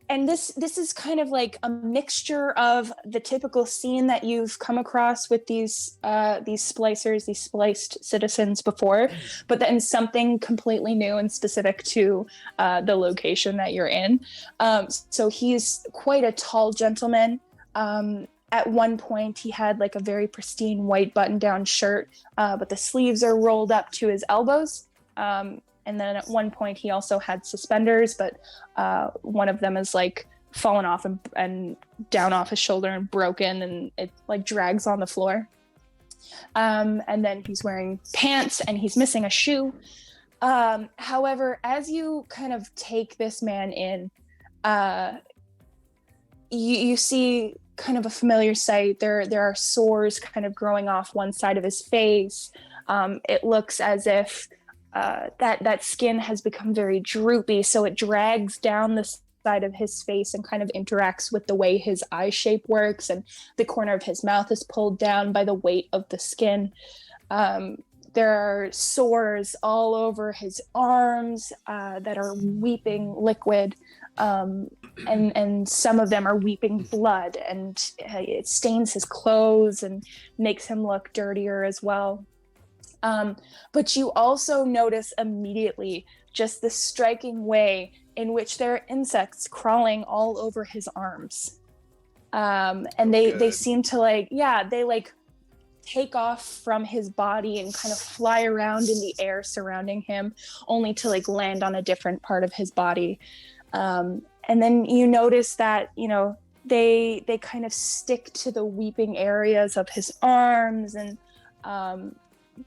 And this is kind of like a mixture of the typical scene that you've come across with these splicers, these spliced citizens before, but then something completely new and specific to the location that you're in. So he's quite a tall gentleman. At one point, he had like a very pristine white button-down shirt, but the sleeves are rolled up to his elbows. And then at one point he also had suspenders, but one of them is like fallen off and down off his shoulder and broken, and it like drags on the floor. And then he's wearing pants and he's missing a shoe. However, as you kind of take this man in, you see kind of a familiar sight. There are sores kind of growing off one side of his face. It looks as if that skin has become very droopy, so it drags down the side of his face and kind of interacts with the way his eye shape works, and the corner of his mouth is pulled down by the weight of the skin. there are sores all over his arms that are weeping liquid, and some of them are weeping blood, and it stains his clothes and makes him look dirtier as well. But you also notice immediately just the striking way in which there are insects crawling all over his arms. And they seem to they take off from his body and kind of fly around in the air surrounding him, only to land on a different part of his body. And then you notice that, they kind of stick to the weeping areas of his arms, and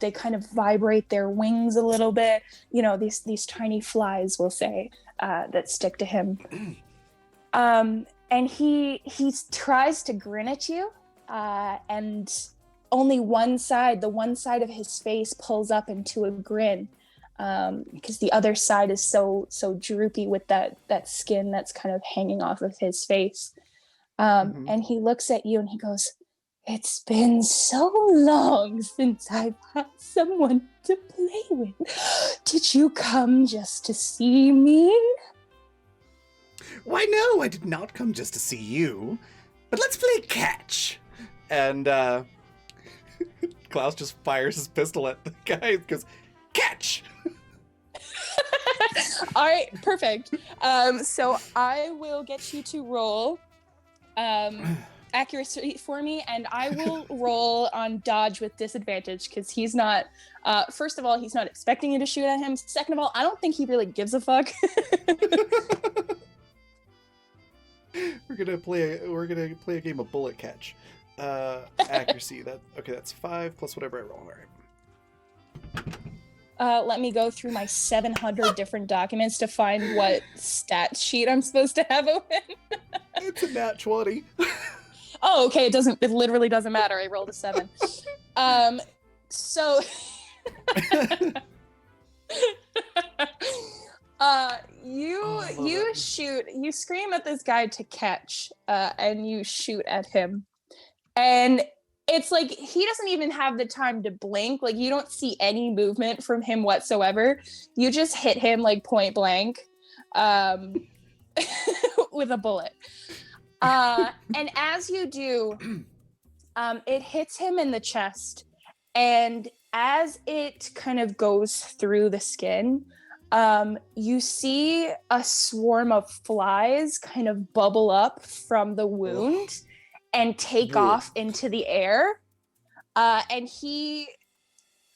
they kind of vibrate their wings a little bit. These tiny flies, we'll say, that stick to him. And he tries to grin at you, and only one side of his face pulls up into a grin, because the other side is so droopy with that skin that's kind of hanging off of his face. And he looks at you and he goes, "It's been so long since I've had someone to play with. Did you come just to see me?" Why, no, I did not come just to see you. But let's play catch. And Klaus just fires his pistol at the guy and goes, "Catch!" All right, perfect. So I will get you to roll accuracy for me, and I will roll on dodge with disadvantage, because he's not, first of all, he's not expecting you to shoot at him. Second of all, I don't think he really gives a fuck. We're gonna play a game of bullet catch. Accuracy. That's 5 plus whatever I roll. All right. Let me go through my 700 different documents to find what stat sheet I'm supposed to have open. It's a nat 20. Oh, okay. It literally doesn't matter. I rolled a 7. So you scream at this guy to catch, and you shoot at him. And it's like he doesn't even have the time to blink. You don't see any movement from him whatsoever. You just hit him point blank, with a bullet. And as you do, it hits him in the chest. And as it kind of goes through the skin, you see a swarm of flies kind of bubble up from the wound and take off into the air. And he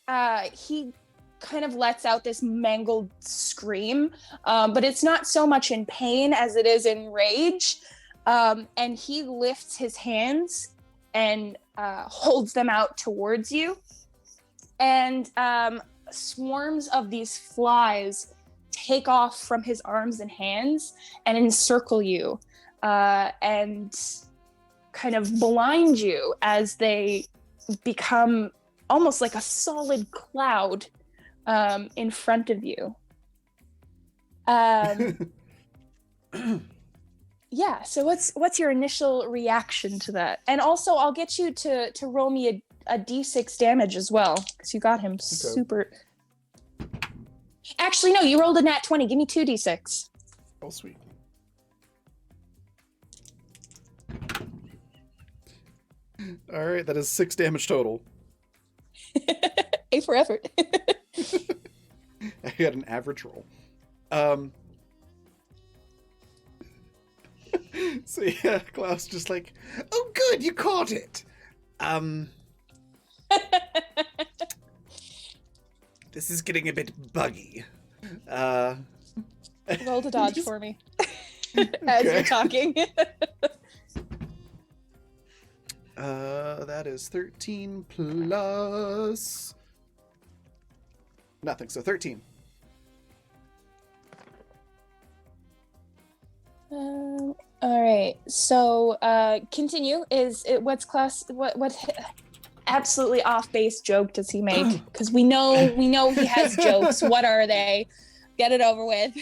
kind of lets out this mangled scream, but it's not so much in pain as it is in rage. And he lifts his hands and holds them out towards you. And swarms of these flies take off from his arms and hands and encircle you, and kind of blind you as they become almost like a solid cloud in front of you. Yeah, so what's your initial reaction to that? And also, I'll get you to roll me a d6 damage as well, because you got him super... Actually, no, you rolled a nat 20. Give me 2d6. Oh, sweet. All right, that is 6 damage total. A for effort. I got an average roll. So yeah, Klaus just "Oh, good, you caught it. This is getting a bit buggy. Roll to dodge for me as you're talking. That is 13 plus nothing, so 13. All right. So continue. What's class? What absolutely off base joke does he make? Because we know he has jokes. What are they? Get it over with.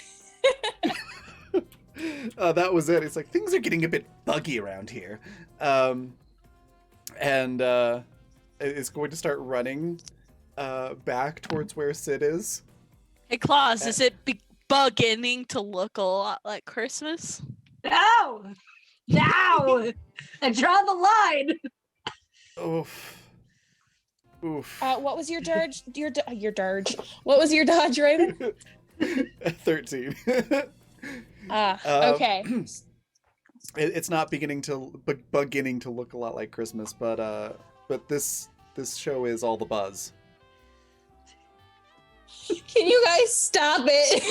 That was it. It's things are getting a bit buggy around here, and it's going to start running back towards where Sid is. Hey, Claus, is it beginning to look a lot like Christmas? No! No! I draw the line! Oof. Oof. What was your dodge? Your dodge. What was your dodge, Raven? 13. Okay. It's not beginning to look a lot like Christmas, but this show is all the buzz. Can you guys stop it?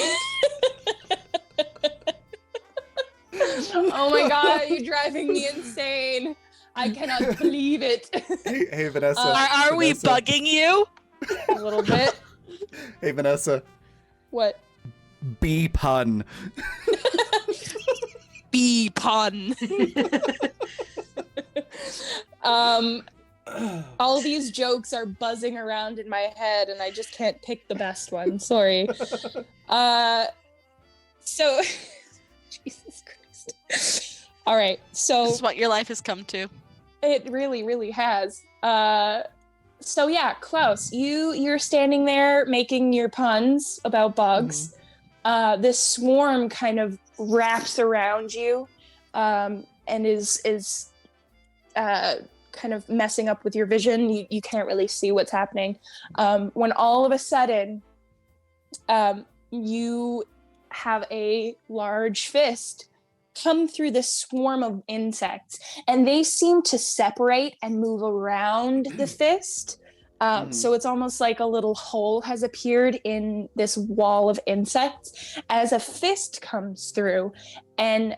Oh my god, you're driving me insane. I cannot believe it. Hey Vanessa. Are we Vanessa. bugging you? A little bit. Hey Vanessa. What? B pun. B pun. All these jokes are buzzing around in my head and I just can't pick the best one. Sorry. So Jesus Christ. All right. So This is what your life has come to. it really, really has. So yeah, Klaus, you're standing there making your puns about bugs. This swarm kind of wraps around you, and is kind of messing up with your vision. You can't really see what's happening. When all of a sudden, you have a large fist come through this swarm of insects, and they seem to separate and move around the fist. So it's almost like a little hole has appeared in this wall of insects as a fist comes through and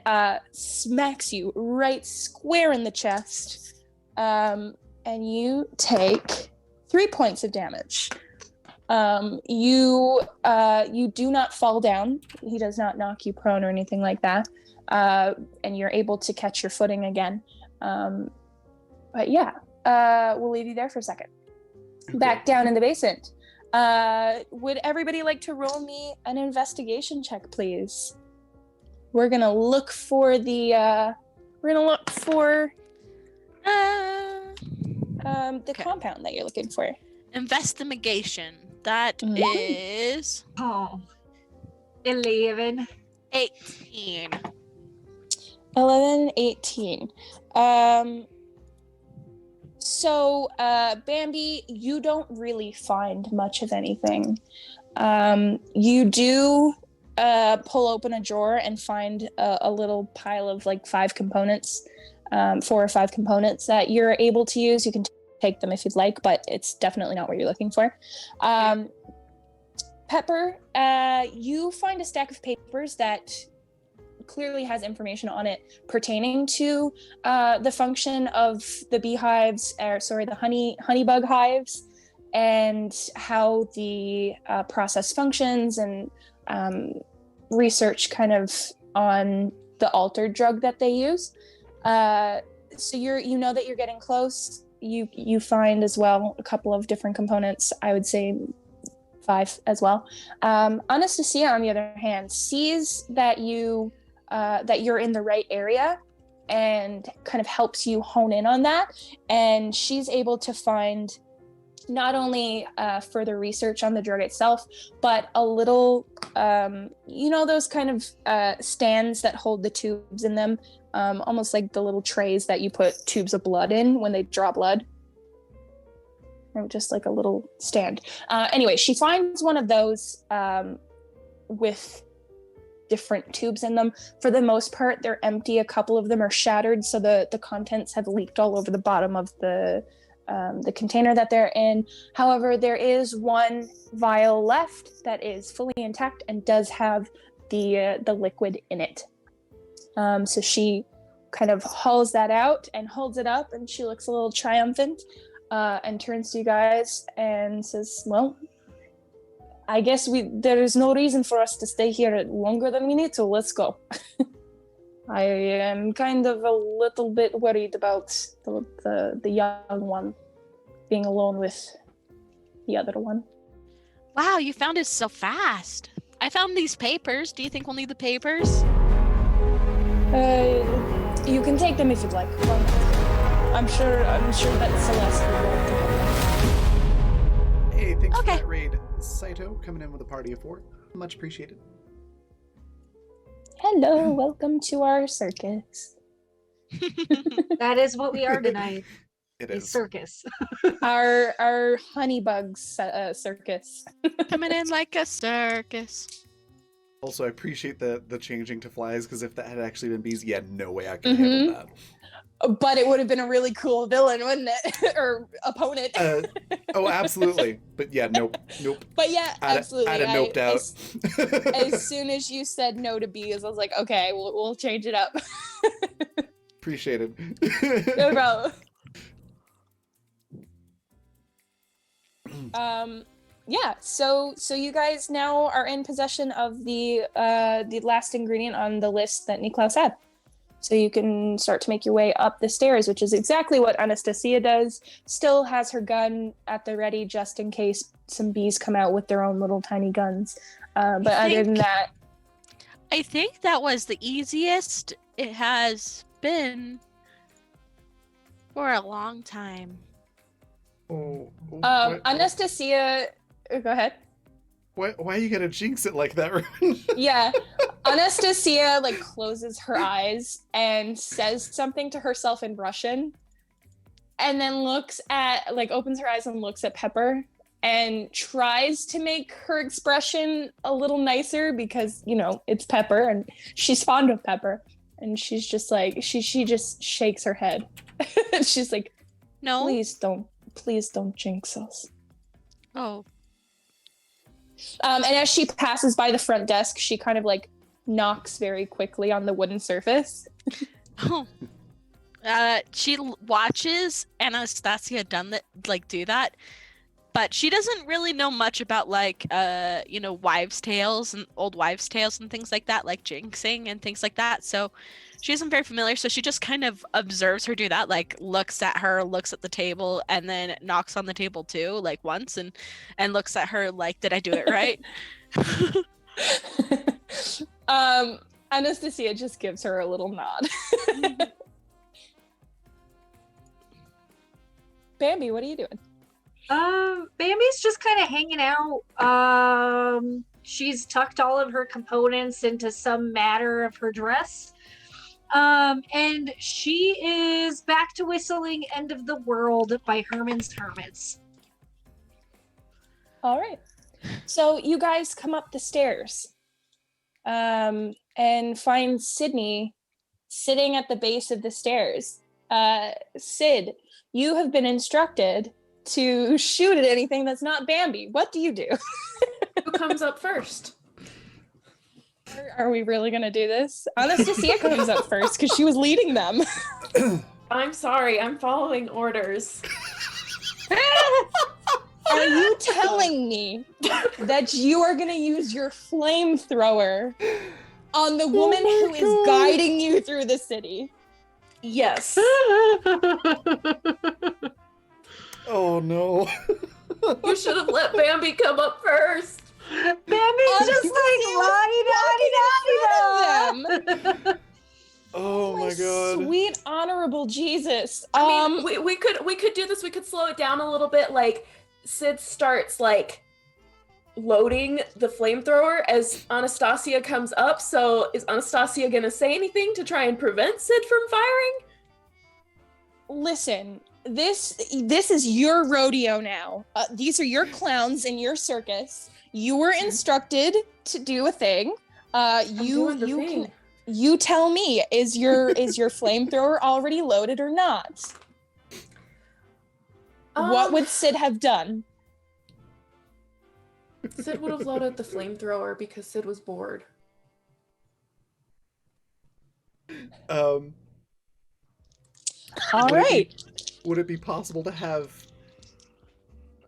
smacks you right square in the chest. And you take 3 points of damage. You do not fall down. He does not knock you prone or anything like that. And you're able to catch your footing again. But yeah, we'll leave you there for a second. Back down in the basement. Would everybody like to roll me an investigation check, please? We're gonna look for the Okay. compound that you're looking for. Investigation. That Mhm. is Oh. 11. 18. 11, 18. So, Bambi, you don't really find much of anything. You do pull open a drawer and find a little pile of like 5 components, 4 or 5 components that you're able to use. You can take them if you'd like, but it's definitely not what you're looking for. Pepper, you find a stack of papers that clearly has information on it pertaining to the function of the beehives, the honeybug hives, and how the process functions, and research kind of on the altered drug that they use. So you know that you're getting close. You find as well a couple of different components. I would say 5 as well. Anastasia, on the other hand, sees that you're in the right area and kind of helps you hone in on that. And she's able to find not only further research on the drug itself, but a little, those kind of stands that hold the tubes in them, almost like the little trays that you put tubes of blood in when they draw blood. Or just like a little stand. Anyway, she finds one of those with different tubes in them. For the most part, they're empty. A couple of them are shattered, so the contents have leaked all over the bottom of the container that they're in. However, there is one vial left that is fully intact and does have the liquid in it. So she kind of hauls that out and holds it up, and she looks a little triumphant, and turns to you guys and says, "Well, I guess there is no reason for us to stay here longer than we need to. Let's go." I am kind of a little bit worried about the young one being alone with the other one. Wow, you found it so fast. I found these papers. Do you think we'll need the papers? You can take them if you'd like. I'm sure that Celeste would love to have them. Hey, thanks Thanks Okay. for that raid, Saito, coming in with a party of 4. Much appreciated. Hello, welcome to our circus. That is what we are tonight. It A is. circus. Our honeybugs circus. Coming in like a circus. Also, I appreciate the changing to flies, because if that had actually been bees, yeah, no way I could handle that. But it would have been a really cool villain, wouldn't it? Or opponent. Oh, absolutely. But yeah, nope. But yeah, absolutely. I'd have noped out. As soon as you said no to bees, I was like, okay, we'll change it up. Appreciated. No problem. Yeah, so you guys now are in possession of the last ingredient on the list that Niklaus had. So you can start to make your way up the stairs, which is exactly what Anastasia does. Still has her gun at the ready just in case some bees come out with their own little tiny guns. But other than that, I think that was the easiest it has been for a long time. Anastasia, go ahead. Why you gotta jinx it like that, Ruben? Yeah, Anastasia like closes her eyes and says something to herself in Russian, and then opens her eyes and looks at Pepper and tries to make her expression a little nicer because, you know, it's Pepper and she's fond of Pepper, and she's just like she just shakes her head. She's like, No. please don't jinx us. Oh. And as she passes by the front desk, she kind of like knocks very quickly on the wooden surface. Oh. She watches Anastasia do that, but she doesn't really know much about wives' tales and old wives' tales and things like that, like jinxing and things like that. So she isn't very familiar. So she just kind of observes her do that, like looks at her, looks at the table, and then knocks on the table too, like once, and looks at her like, did I do it right? Anastasia just gives her a little nod. Bambi, what are you doing? Bambi's just kind of hanging out. She's tucked all of her components into some matter of her dress. And she is back to whistling End of the World by Herman's Hermits. All right. So you guys come up the stairs and find Sydney sitting at the base of the stairs. Sid, you have been instructed to shoot at anything that's not Bambi. What do you do? Who comes up first? Are we really going to do this? Anastasia comes up first because she was leading them. I'm sorry, I'm following orders. Are you telling me that you are going to use your flamethrower on the woman who is guiding you through the city? Yes. Oh no. You should have let Bambi come up first. Bambi's just like la-di-da-di-da-di-da. Oh my god. Sweet honorable Jesus. I mean, we could do this. We could slow it down a little bit. Like Sid starts like loading the flamethrower as Anastasia comes up. So is Anastasia gonna say anything to try and prevent Sid from firing? Listen, this is your rodeo now. These are your clowns in your circus. You were instructed to do a thing. You tell me, is your flamethrower already loaded or not? What would Sid have done? Sid would have loaded the flamethrower because Sid was bored. All Would it right. Would it be possible to have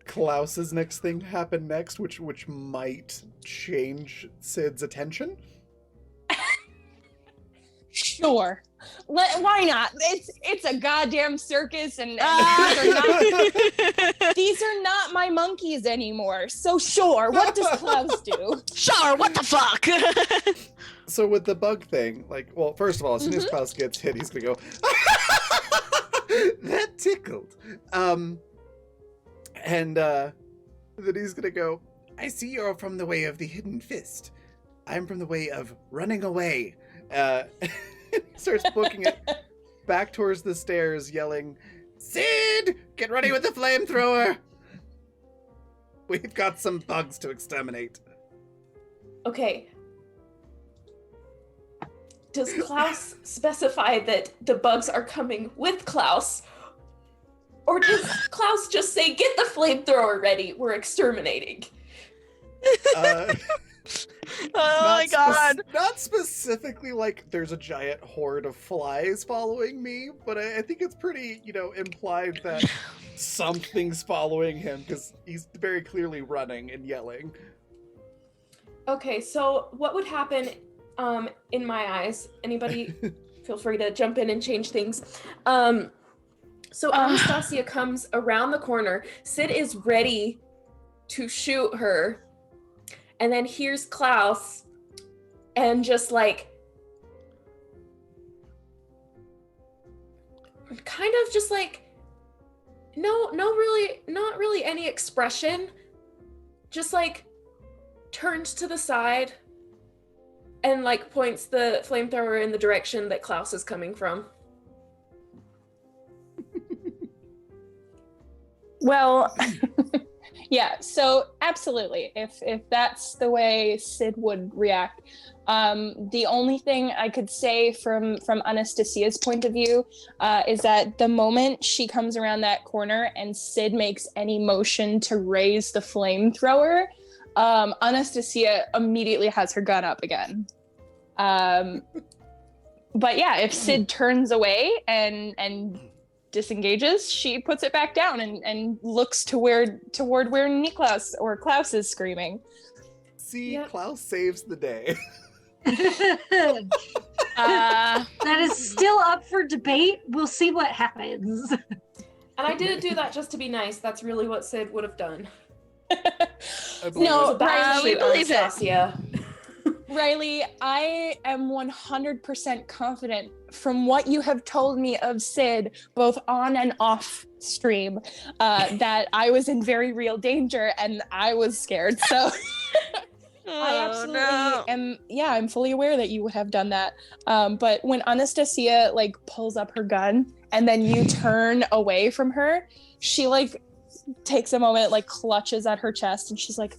Klaus's next thing happen next, which might change Sid's attention? Sure. Why not? It's a goddamn circus, and these are not my monkeys anymore. So sure, what does Klaus do? Sure, what the fuck? So with the bug thing, like, well, first of all, as soon as Klaus gets hit, he's gonna go, that tickled. And then he's gonna go, I see you're from the way of the hidden fist. I'm from the way of running away. He starts booking it back towards the stairs, yelling, Sid, get ready with the flamethrower. We've got some bugs to exterminate. Okay. Does Klaus specify that the bugs are coming with Klaus? Or does Klaus just say, get the flamethrower ready, we're exterminating? Uh, Oh my god. Not specifically like there's a giant horde of flies following me, but I think it's pretty, implied that something's following him because he's very clearly running and yelling. Okay, so what would happen in my eyes? Anybody feel free to jump in and change things. So Anastasia comes around the corner. Sid is ready to shoot her. And then here's Klaus and just like kind of just like not really any expression. Just like turns to the side and like points the flamethrower in the direction that Klaus is coming from. Well, yeah, so absolutely. If that's the way Sid would react. The only thing I could say from Anastasia's point of view is that the moment she comes around that corner and Sid makes any motion to raise the flamethrower, Anastasia immediately has her gun up again. But yeah, if Sid turns away and disengages, she puts it back down and looks toward where Niklaus or Klaus is screaming. See, Yep. Klaus saves the day. That is still up for debate. We'll see what happens. And I didn't do that just to be nice. That's really what Sid would have done. I believe No, it. So that's we shoot, believe it. Anastasia. Riley, I am 100% confident from what you have told me of Sid, both on and off stream, that I was in very real danger and I was scared. So I absolutely am. Yeah, I'm fully aware that you would have done that. But when Anastasia like pulls up her gun and then you turn away from her, she like takes a moment, like clutches at her chest, and she's like,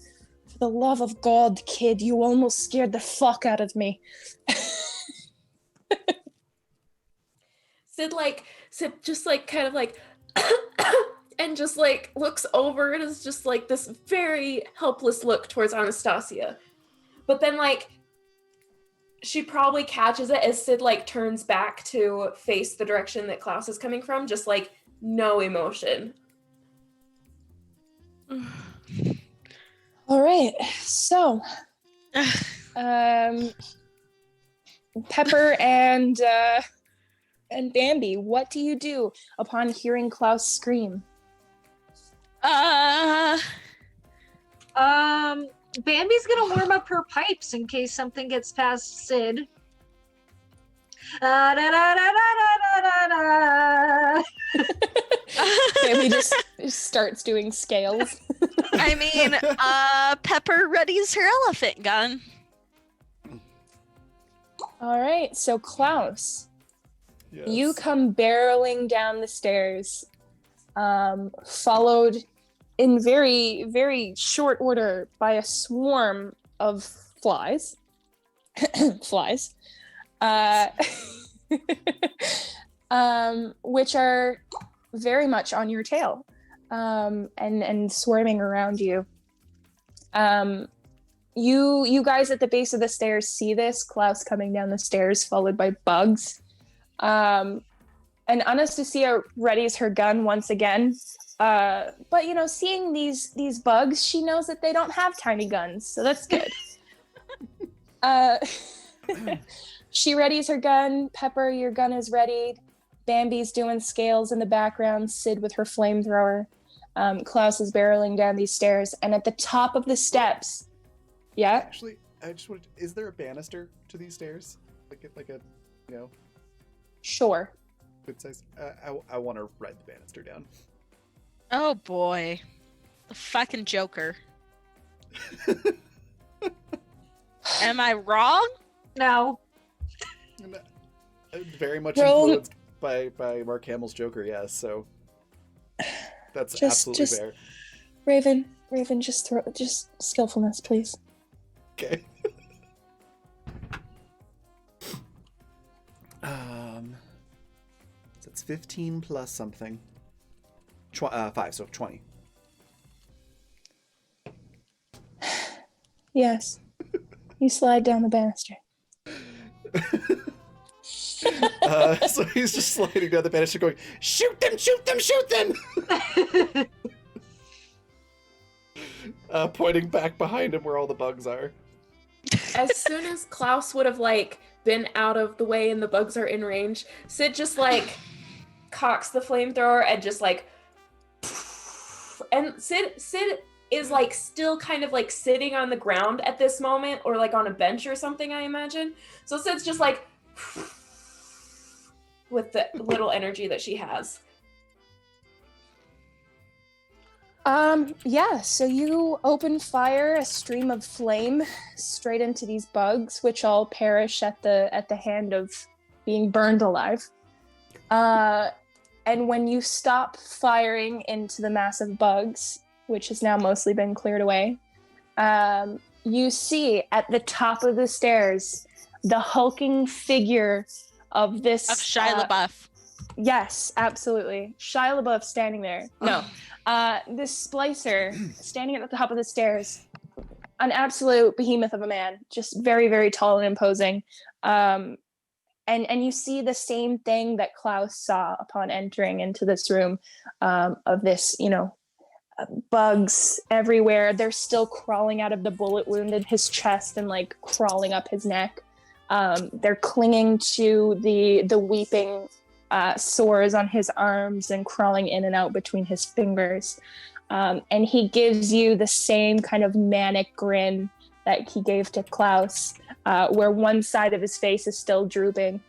"For the love of God, kid, you almost scared the fuck out of me." Sid just like kind of like and just like looks over and is just like this very helpless look towards Anastasia. But then like she probably catches it as Sid like turns back to face the direction that Klaus is coming from, just like no emotion. All right, so Pepper and Bambi, what do you do upon hearing Klaus scream? Bambi's gonna warm up her pipes in case something gets past Sid. Da-da-da-da-da-da-da-da. Bambi just starts doing scales. I mean, Pepper readies her elephant gun. All right, so Klaus, Yes. you come barreling down the stairs, followed in very, very short order by a swarm of flies. Flies. Which are very much on your tail, and swarming around you. You guys at the base of the stairs see this, Klaus coming down the stairs, followed by bugs. And Anastasia readies her gun once again. But seeing these bugs, she knows that they don't have tiny guns, so that's good. She readies her gun. Pepper, your gun is readied. Bambi's doing scales in the background. Sid with her flamethrower. Klaus is barreling down these stairs, and at the top of the steps, yeah. Actually, I just wanted. Is there a banister to these stairs? Like a Sure. good size. I want to ride the banister down. Oh boy. The fucking Joker. Am I wrong? No. Very much Roll- influenced by Mark Hamill's Joker, yes. So that's Just- absolutely just- fair. Raven, just skillfulness, please. Okay. So it's 15 plus something. 5, so 20. Yes. You slide down the banister. So he's just sliding down the banister going, shoot them, shoot them, shoot them! Pointing back behind him where all the bugs are. As soon as Klaus would have like been out of the way and the bugs are in range, Sid just like cocks the flamethrower and just like, and Sid is like still kind of like sitting on the ground at this moment, or like on a bench or something, I imagine. So Sid's just like with the little energy that she has. Yeah, so you open fire, a stream of flame straight into these bugs, which all perish at the hand of being burned alive. And when you stop firing into the massive bugs, which has now mostly been cleared away, you see at the top of the stairs the hulking figure of this Of Shia LaBeouf. Yes, absolutely. Shia LaBeouf standing there. No. This splicer standing at the top of the stairs. An absolute behemoth of a man. Just very, very tall and imposing. And you see the same thing that Klaus saw upon entering into this room, of this, bugs everywhere. They're still crawling out of the bullet wound in his chest and like crawling up his neck. They're clinging to the weeping sores on his arms and crawling in and out between his fingers. And he gives you the same kind of manic grin that he gave to Klaus, where one side of his face is still drooping,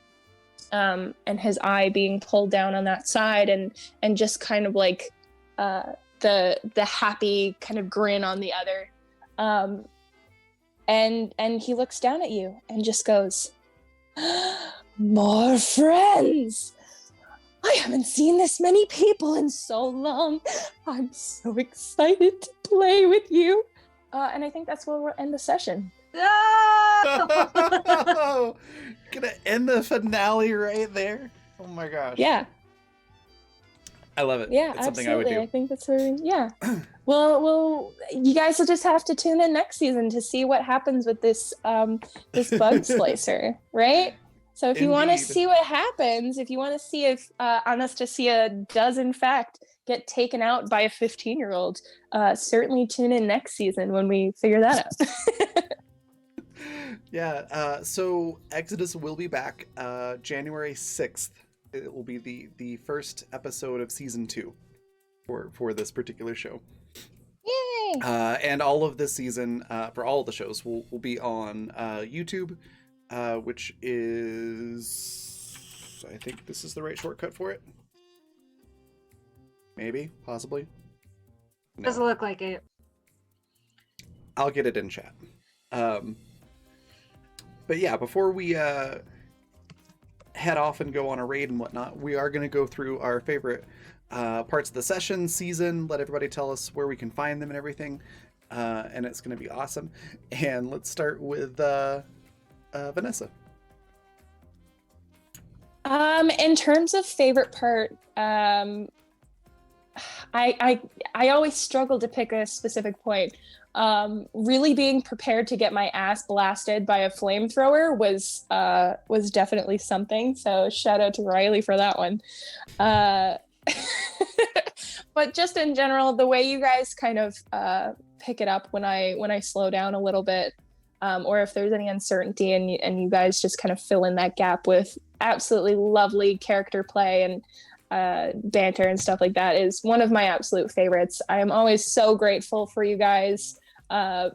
and his eye being pulled down on that side, and just kind of like the happy kind of grin on the other. And he looks down at you and just goes, "More friends! I haven't seen this many people in so long. I'm so excited to play with you." And I think that's where we'll end the session. No! Gonna end the finale right there. Oh my gosh. Yeah, I love it. yeah, It's something I would absolutely. I do. think that's where, yeah. Well, you guys will just have to tune in next season to see what happens with this this bug slicer, right? So if you want to Indeed. see what happens, if you want to see if Anastasia does in fact get taken out by a 15-year-old, certainly tune in next season when we figure that out. Yeah, so Exodus will be back January 6th. It will be the first episode of season 2 for this particular show. Yay! And all of this season, for all of the shows, will be on YouTube, which is... I think this is the right shortcut for it. Maybe, possibly. No. Doesn't look like it. I'll get it in chat. But yeah, before we head off and go on a raid and whatnot, we are going to go through our favorite parts of the session, season, let everybody tell us where we can find them and everything. And it's going to be awesome. And let's start with Vanessa. In terms of favorite part, I always struggle to pick a specific point. Really being prepared to get my ass blasted by a flamethrower was definitely something. So shout out to Riley for that one. But just in general, the way you guys kind of pick it up when I slow down a little bit, or if there's any uncertainty and you guys just kind of fill in that gap with absolutely lovely character play and banter and stuff like that, is one of my absolute favorites. I am always so grateful for you guys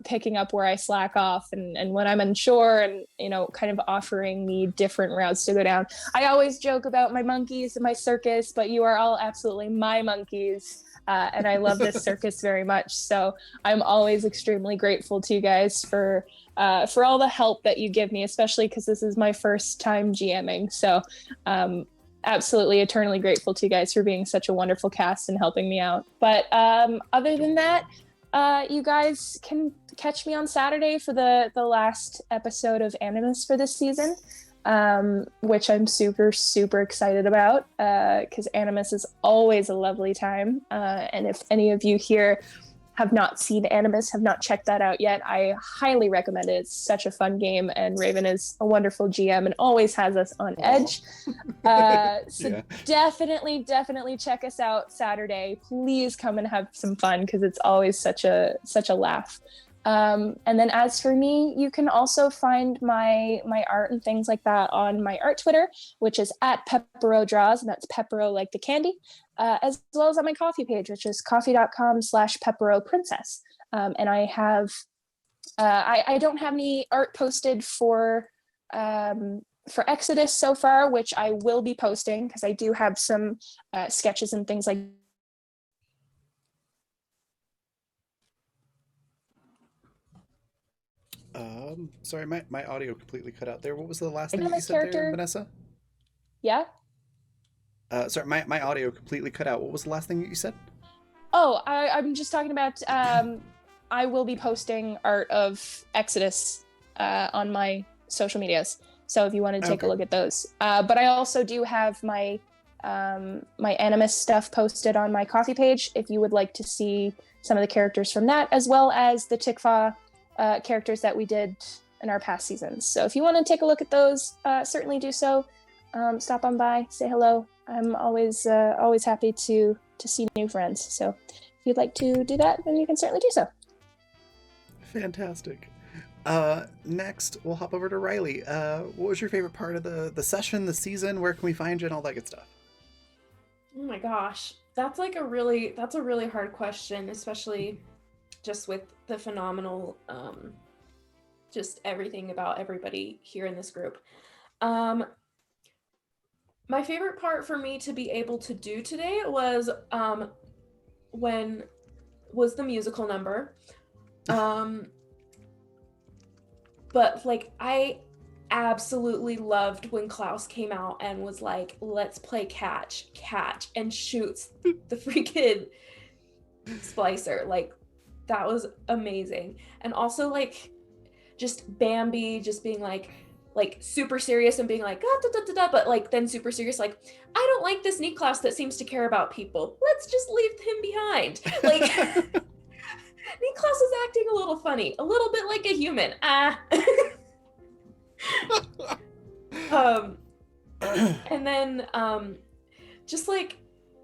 picking up where I slack off and when I'm unsure and, kind of offering me different routes to go down. I always joke about my monkeys and my circus, but you are all absolutely my monkeys. and I love this circus very much. So I'm always extremely grateful to you guys for all the help that you give me, especially because this is my first time GMing. So absolutely eternally grateful to you guys for being such a wonderful cast and helping me out. But other than that, you guys can catch me on Saturday for the last episode of Animus for this season, which I'm super, super excited about because Animus is always a lovely time. And if any of you here have not seen Animus, have not checked that out yet, I highly recommend it. It's such a fun game, and Raven is a wonderful GM and always has us on edge. So definitely check us out Saturday. Please come and have some fun because it's always such a laugh. And then as for me, you can also find my art and things like that on my art Twitter, which is at Peppero Draws, and that's Peppero like the candy, as well as on my Coffee page, which is coffee.com/Peppero Princess. And I have, I don't have any art posted for Exodus so far, which I will be posting because I do have some sketches and things like Sorry, my audio completely cut out there. What was the last thing that you Animus said there, character. Vanessa? Yeah. Sorry, my audio completely cut out. What was the last thing that you said? Oh, I'm just talking about. I will be posting art of Exodus on my social medias. So if you want to take a look at those, but I also do have my my Animus stuff posted on my Coffee page. If you would like to see some of the characters from that, as well as the Tikva characters that we did in our past seasons. So if you want to take a look at those, certainly do so. Stop on by, say hello. I'm always happy to see new friends. So if you'd like to do that, then you can certainly do so. Fantastic. Next, we'll hop over to Riley. What was your favorite part of the session, the season? Where can we find you and all that good stuff? Oh my gosh, that's a really hard question, especially just with the phenomenal, just everything about everybody here in this group. My favorite part for me to be able to do today was the musical number. But like I absolutely loved when Klaus came out and was like, let's play catch, and shoots the freaking splicer. Like that was amazing. And also like just Bambi just being like super serious and being like, ah, da, da, da, da, but like then super serious, like, I don't like this Niklas that seems to care about people. Let's just leave him behind. Like Niklas is acting a little funny, a little bit like a human. And then just like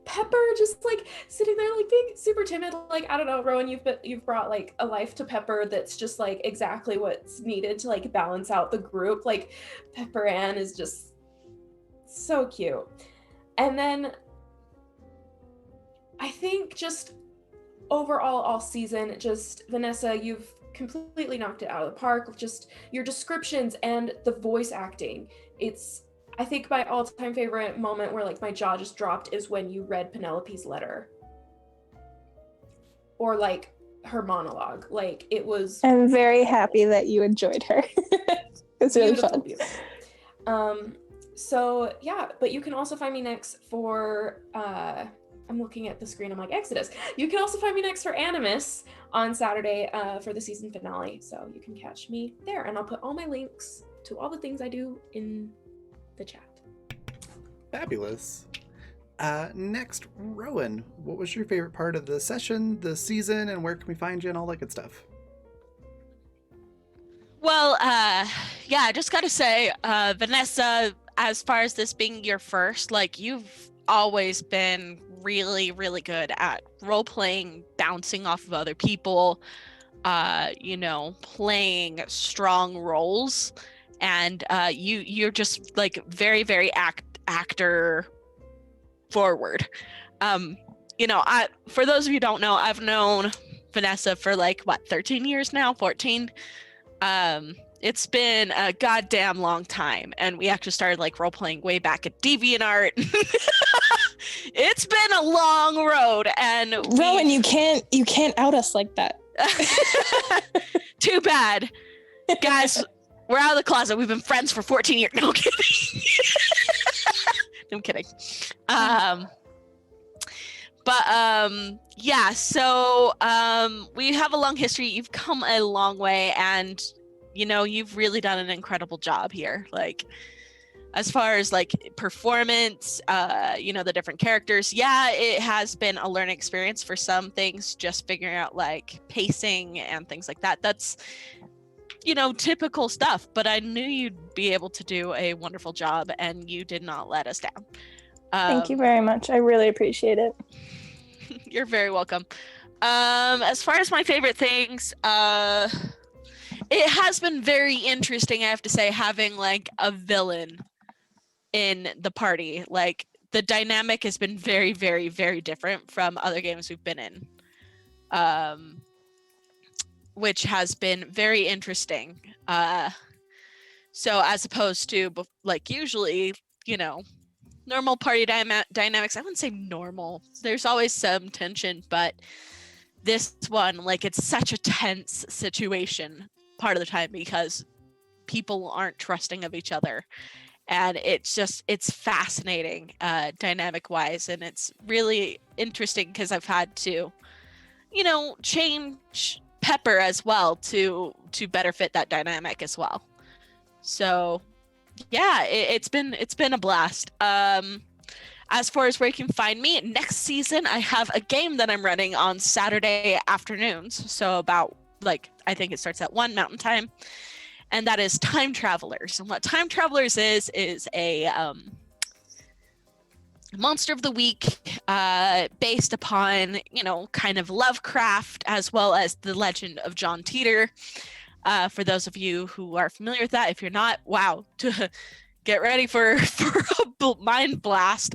Pepper just like sitting there like being super timid. Like, I don't know, Rowan, you've brought like a life to Pepper that's just like exactly what's needed to like balance out the group. Like Pepper Ann is just so cute. And then I think just overall all season, just Vanessa, you've completely knocked it out of the park. Just your descriptions and the voice acting. It's, I think my all-time favorite moment where like my jaw just dropped is when you read Penelope's letter. Or like her monologue. Like it was... I'm very happy that you enjoyed her. It's really fun. Beautiful. So yeah, but you can also find me next for I'm looking at the screen, I'm like, Exodus. You can also find me next for Animus on Saturday for the season finale. So you can catch me there, and I'll put all my links to all the things I do in the chat. Fabulous. Next, Rowan, what was your favorite part of the session, the season, and where can we find you and all that good stuff? Well, yeah, I just gotta say, Vanessa, as far as this being your first, like, you've always been really, really good at role-playing, bouncing off of other people, playing strong roles, and you're just, like, very, very actor forward. For those of you who don't know, I've known Vanessa for, 13 years now, 14? It's been a goddamn long time, and we actually started role-playing way back at DeviantArt. It's been a long road, and Rowan, you can't out us like that. Too bad, guys. We're out of the closet. We've been friends for 14 years. No, I'm kidding. I'm kidding. Yeah, so we have a long history. You've come a long way, and you've really done an incredible job here. Like, as far as like performance, the different characters, yeah, it has been a learning experience for some things, just figuring out like pacing and things like that. That's typical stuff, but I knew you'd be able to do a wonderful job, and you did not let us down. Thank you very much. I really appreciate it. You're very welcome. As far as my favorite things, it has been very interesting, I have to say, having like a villain in the party. Like, the dynamic has been very, very, very different from other games we've been in, which has been very interesting. So as opposed to like usually, normal party dynamics, I wouldn't say normal. There's always some tension, but this one, like, it's such a tense situation part of the time because people aren't trusting of each other. And it's fascinating dynamic wise. And it's really interesting because I've had to, change Pepper as well to better fit that dynamic as well. So yeah, it's been a blast. As far as where you can find me, next season I have a game that I'm running on Saturday afternoons. So about, like, I think it starts at 1 Mountain Time. And that is Time Travelers. And what Time Travelers is a monster of the week based upon, kind of Lovecraft, as well as the legend of John Teeter. For those of you who are familiar with that, if you're not, wow, get ready for a mind blast.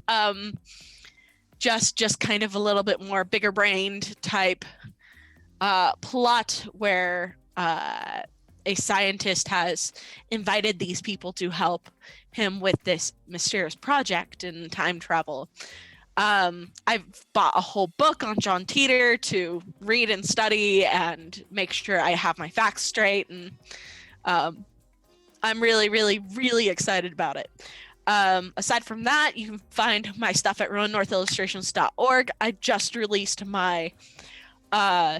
Just kind of a little bit more bigger brained type plot where a scientist has invited these people to help him with this mysterious project in time travel. I've bought a whole book on John Teeter to read and study and make sure I have my facts straight, and I'm really, really, really excited about it. Aside from that, you can find my stuff at rowannorthillustrations.org. I just released my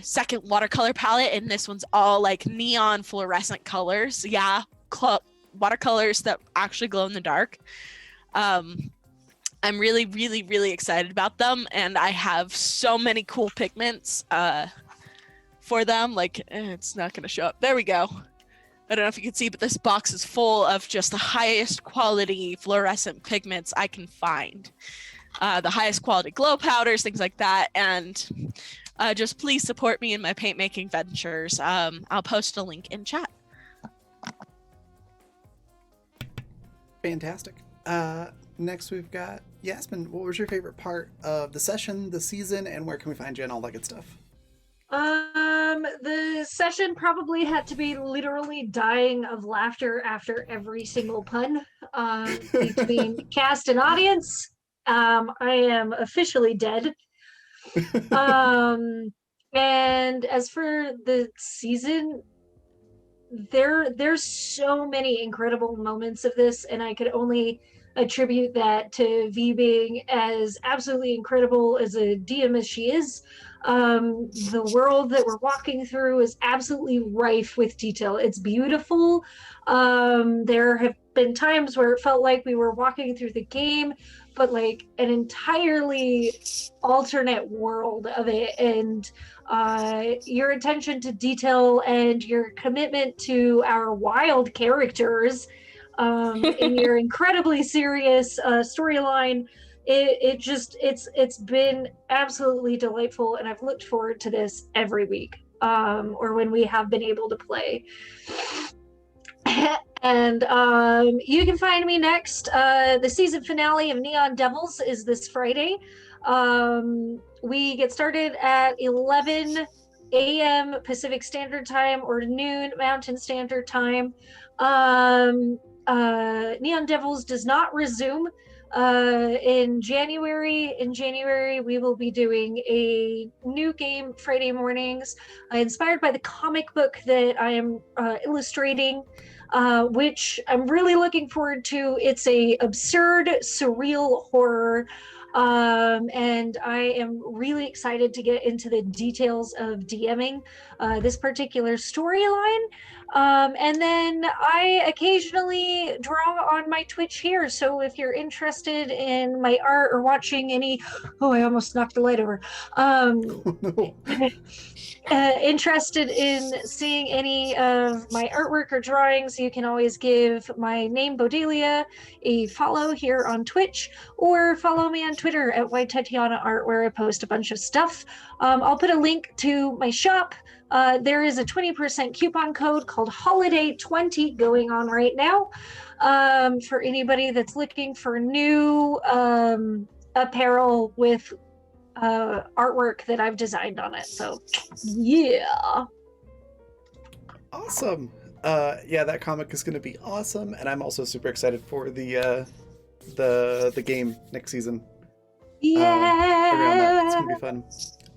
second watercolor palette, and this one's all like neon fluorescent colors. Yeah, watercolors that actually glow in the dark. I'm really, really, really excited about them, and I have so many cool pigments for them. Like, it's not going to show up. There we go. I don't know if you can see, but this box is full of just the highest quality fluorescent pigments I can find. The highest quality glow powders, things like that, and just please support me in my paint making ventures. I'll post a link in chat. Fantastic. Next we've got Yasmin. What was your favorite part of the session, the season, and where can we find you and all that good stuff? The session probably had to be literally dying of laughter after every single pun between cast and audience. I am officially dead. And as for the season, there's so many incredible moments of this, and I could only attribute that to V being as absolutely incredible as a DM as she is. The world that we're walking through is absolutely rife with detail. It's beautiful. There have been times where it felt like we were walking through the game, but like an entirely alternate world of it. And your attention to detail and your commitment to our wild characters in your incredibly serious storyline, it's been absolutely delightful, and I've looked forward to this every week, or when we have been able to play. And you can find me next. The season finale of Neon Devils is this Friday. We get started at 11 a.m. Pacific Standard Time or noon Mountain Standard Time. Neon Devils does not resume In January, we will be doing a new game Friday mornings, inspired by the comic book that I am illustrating, which I'm really looking forward to. It's a absurd, surreal horror. And I am really excited to get into the details of DMing this particular storyline. And then I occasionally draw on my Twitch here. So if you're interested in my art or watching any, oh, I almost knocked the light over. Oh, no. Interested in seeing any of my artwork or drawings, you can always give my name, Bodelia, a follow here on Twitch, or follow me on Twitter at White Tatiana Art, where I post a bunch of stuff. I'll put a link to my shop. There is a 20% coupon code called Holiday20 going on right now, for anybody that's looking for new apparel with artwork that I've designed on it. So yeah. Awesome. Yeah, that comic is going to be awesome, and I'm also super excited for the game next season. Around that. It's Yeah. gonna be fun.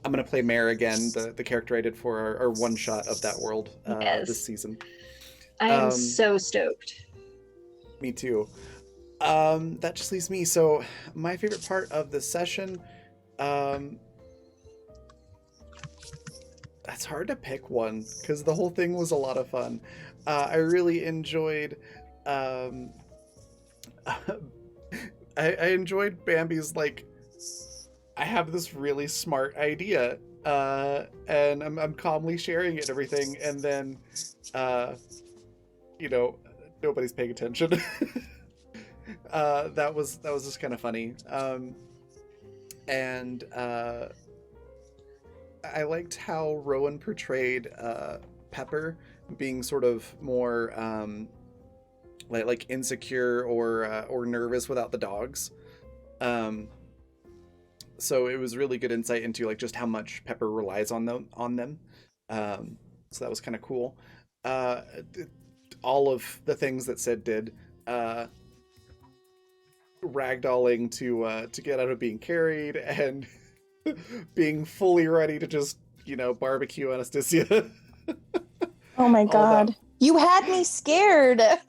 I'm gonna play Mare again, the character I did for our one shot of that world Yes. this season. I am Um, so stoked. Me too. That just leaves me. So my favorite part of the session, that's hard to pick one because the whole thing was a lot of fun. I really enjoyed. I enjoyed Bambi's like. I have this really smart idea, and I'm calmly sharing it and everything, and then, nobody's paying attention. That was just kind of funny. And I liked how Rowan portrayed Pepper being sort of more like insecure or nervous without the dogs. So it was really good insight into like just how much Pepper relies on them. So that was kind of cool. All of the things that Sid did, ragdolling to get out of being carried and being fully ready to just barbecue Anastasia. Oh my All that. god. You had me scared. I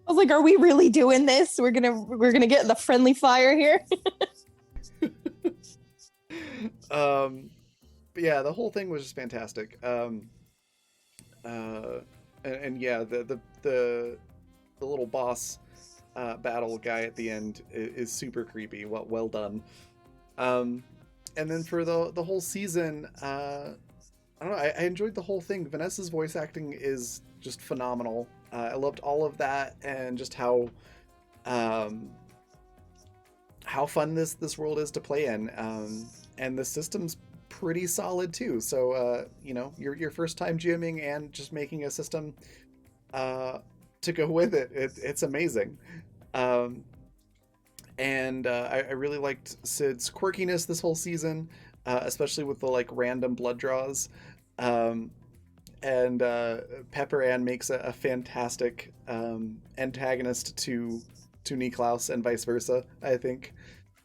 was like, are we really doing this? We're gonna get the friendly fire here. But yeah, the whole thing was just fantastic. And yeah, the little boss battle guy at the end is super creepy. Well done. And then for the whole season, I don't know. I enjoyed the whole thing. Vanessa's voice acting is just phenomenal. I loved all of that, and just how fun this world is to play in. And the system's pretty solid too. So your first time GMing and just making a system to go with it, it's amazing. And I really liked Sid's quirkiness this whole season, especially with the like random blood draws. And Pepper Ann makes a fantastic antagonist to Niklaus and vice versa, I think.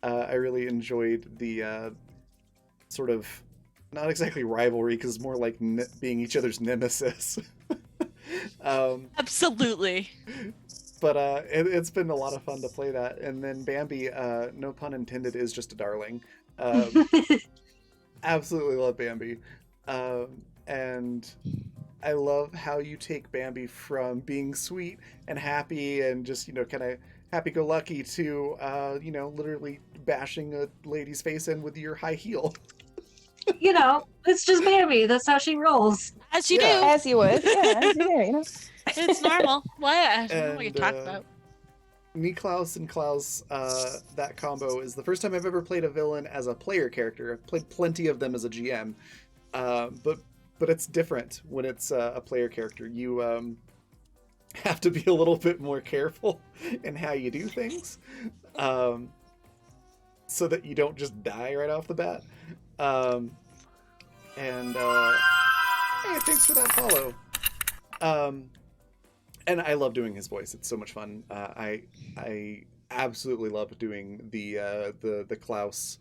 I really enjoyed the sort of, not exactly rivalry, because more like being each other's nemesis. Absolutely. But it's been a lot of fun to play that. And then Bambi, no pun intended, is just a darling. Absolutely love Bambi. And I love how you take Bambi from being sweet and happy and just, kind of happy-go-lucky to, literally bashing a lady's face in with your high heel. It's just Bambi. That's how she rolls. As you Yeah. do. As you would. Yeah, as you do, It's normal. What? I don't know what you're And, talking about. Niklaus and Klaus, that combo is the first time I've ever played a villain as a player character. I've played plenty of them as a GM, but it's different when it's a player character. You have to be a little bit more careful in how you do things, so that you don't just die right off the bat. Hey, thanks for that follow. And I love doing his voice. It's so much fun. I absolutely love doing the Klaus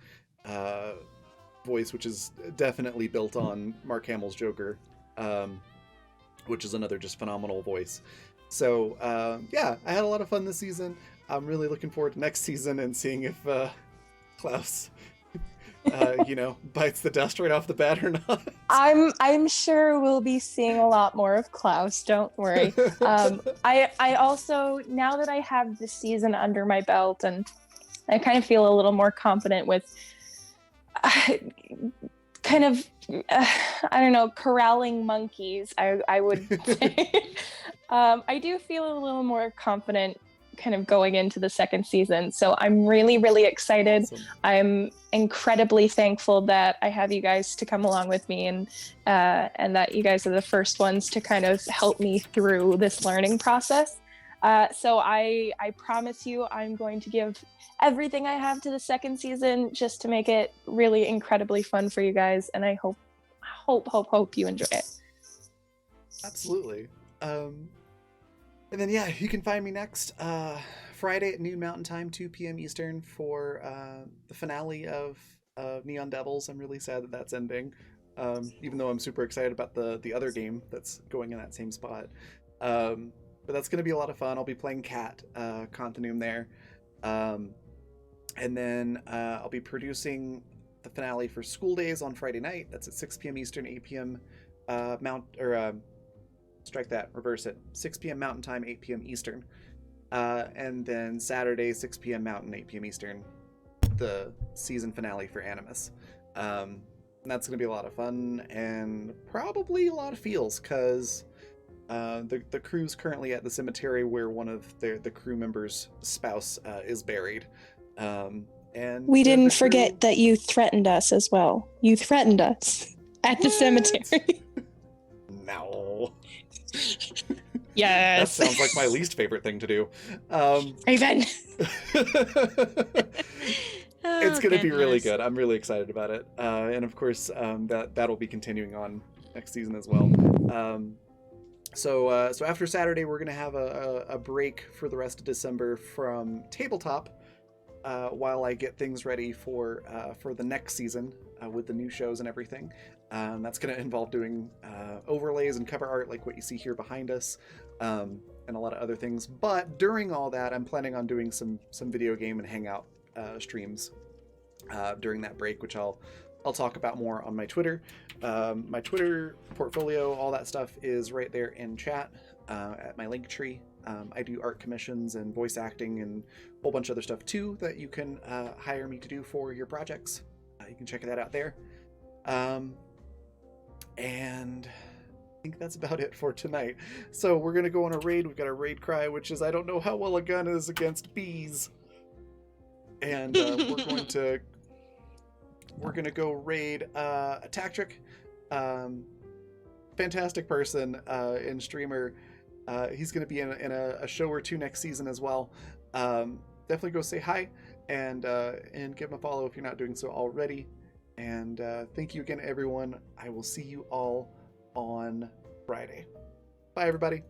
voice, which is definitely built on Mark Hamill's Joker, which is another just phenomenal voice. So yeah, I had a lot of fun this season. I'm really looking forward to next season and seeing if Klaus, bites the dust right off the bat or not. I'm sure we'll be seeing a lot more of Klaus. Don't worry. I also, now that I have this season under my belt, and I kind of feel a little more confident with kind of I don't know, corralling monkeys, I would say. I do feel a little more confident kind of going into the second season. So I'm really, really excited. Awesome. I'm incredibly thankful that I have you guys to come along with me, and that you guys are the first ones to kind of help me through this learning process. So I promise you I'm going to give everything I have to the second season just to make it really incredibly fun for you guys, and I hope you enjoy it. Absolutely. And then, yeah, you can find me next Friday at noon Mountain Time, 2 p.m. Eastern for the finale of Neon Devils. I'm really sad that that's ending, even though I'm super excited about the other game that's going in that same spot. But that's going to be a lot of fun. I'll be playing Cat Continuum there. And then I'll be producing the finale for School Days on Friday night. That's at 6 p.m. Eastern, 8 p.m. Strike that, reverse it. 6 p.m. Mountain Time, 8 p.m. Eastern. And then Saturday, 6 p.m. Mountain, 8 p.m. Eastern, the season finale for Animus. And that's going to be a lot of fun and probably a lot of feels, because the crew's currently at the cemetery where one of the crew members' spouse is buried. And We the didn't crew- forget that you threatened us as well. You threatened us at the What? cemetery. No. That Yes. sounds like my least favorite thing to do. Raven. It's going to be really goodness. good. I'm really excited about it. And of course, that'll be continuing on next season as well. So after Saturday, we're going to have a break for the rest of December from tabletop, while I get things ready for the next season with the new shows and everything. That's going to involve doing overlays and cover art like what you see here behind us, and a lot of other things. But during all that, I'm planning on doing some video game and hangout streams during that break, which I'll talk about more on my Twitter. My Twitter portfolio, all that stuff is right there in chat at my link tree. I do art commissions and voice acting and a whole bunch of other stuff too that you can hire me to do for your projects. You can check that out there. And I think that's about it for tonight. So we're going to go on a raid. We've got a raid cry, which is, I don't know how well a gun is against bees. And we're going to go raid a Tactric. Fantastic person and streamer. He's going to be in a show or two next season as well. Definitely go say hi and give him a follow if you're not doing so already. And thank you again, everyone. I will see you all on Friday. Bye, everybody.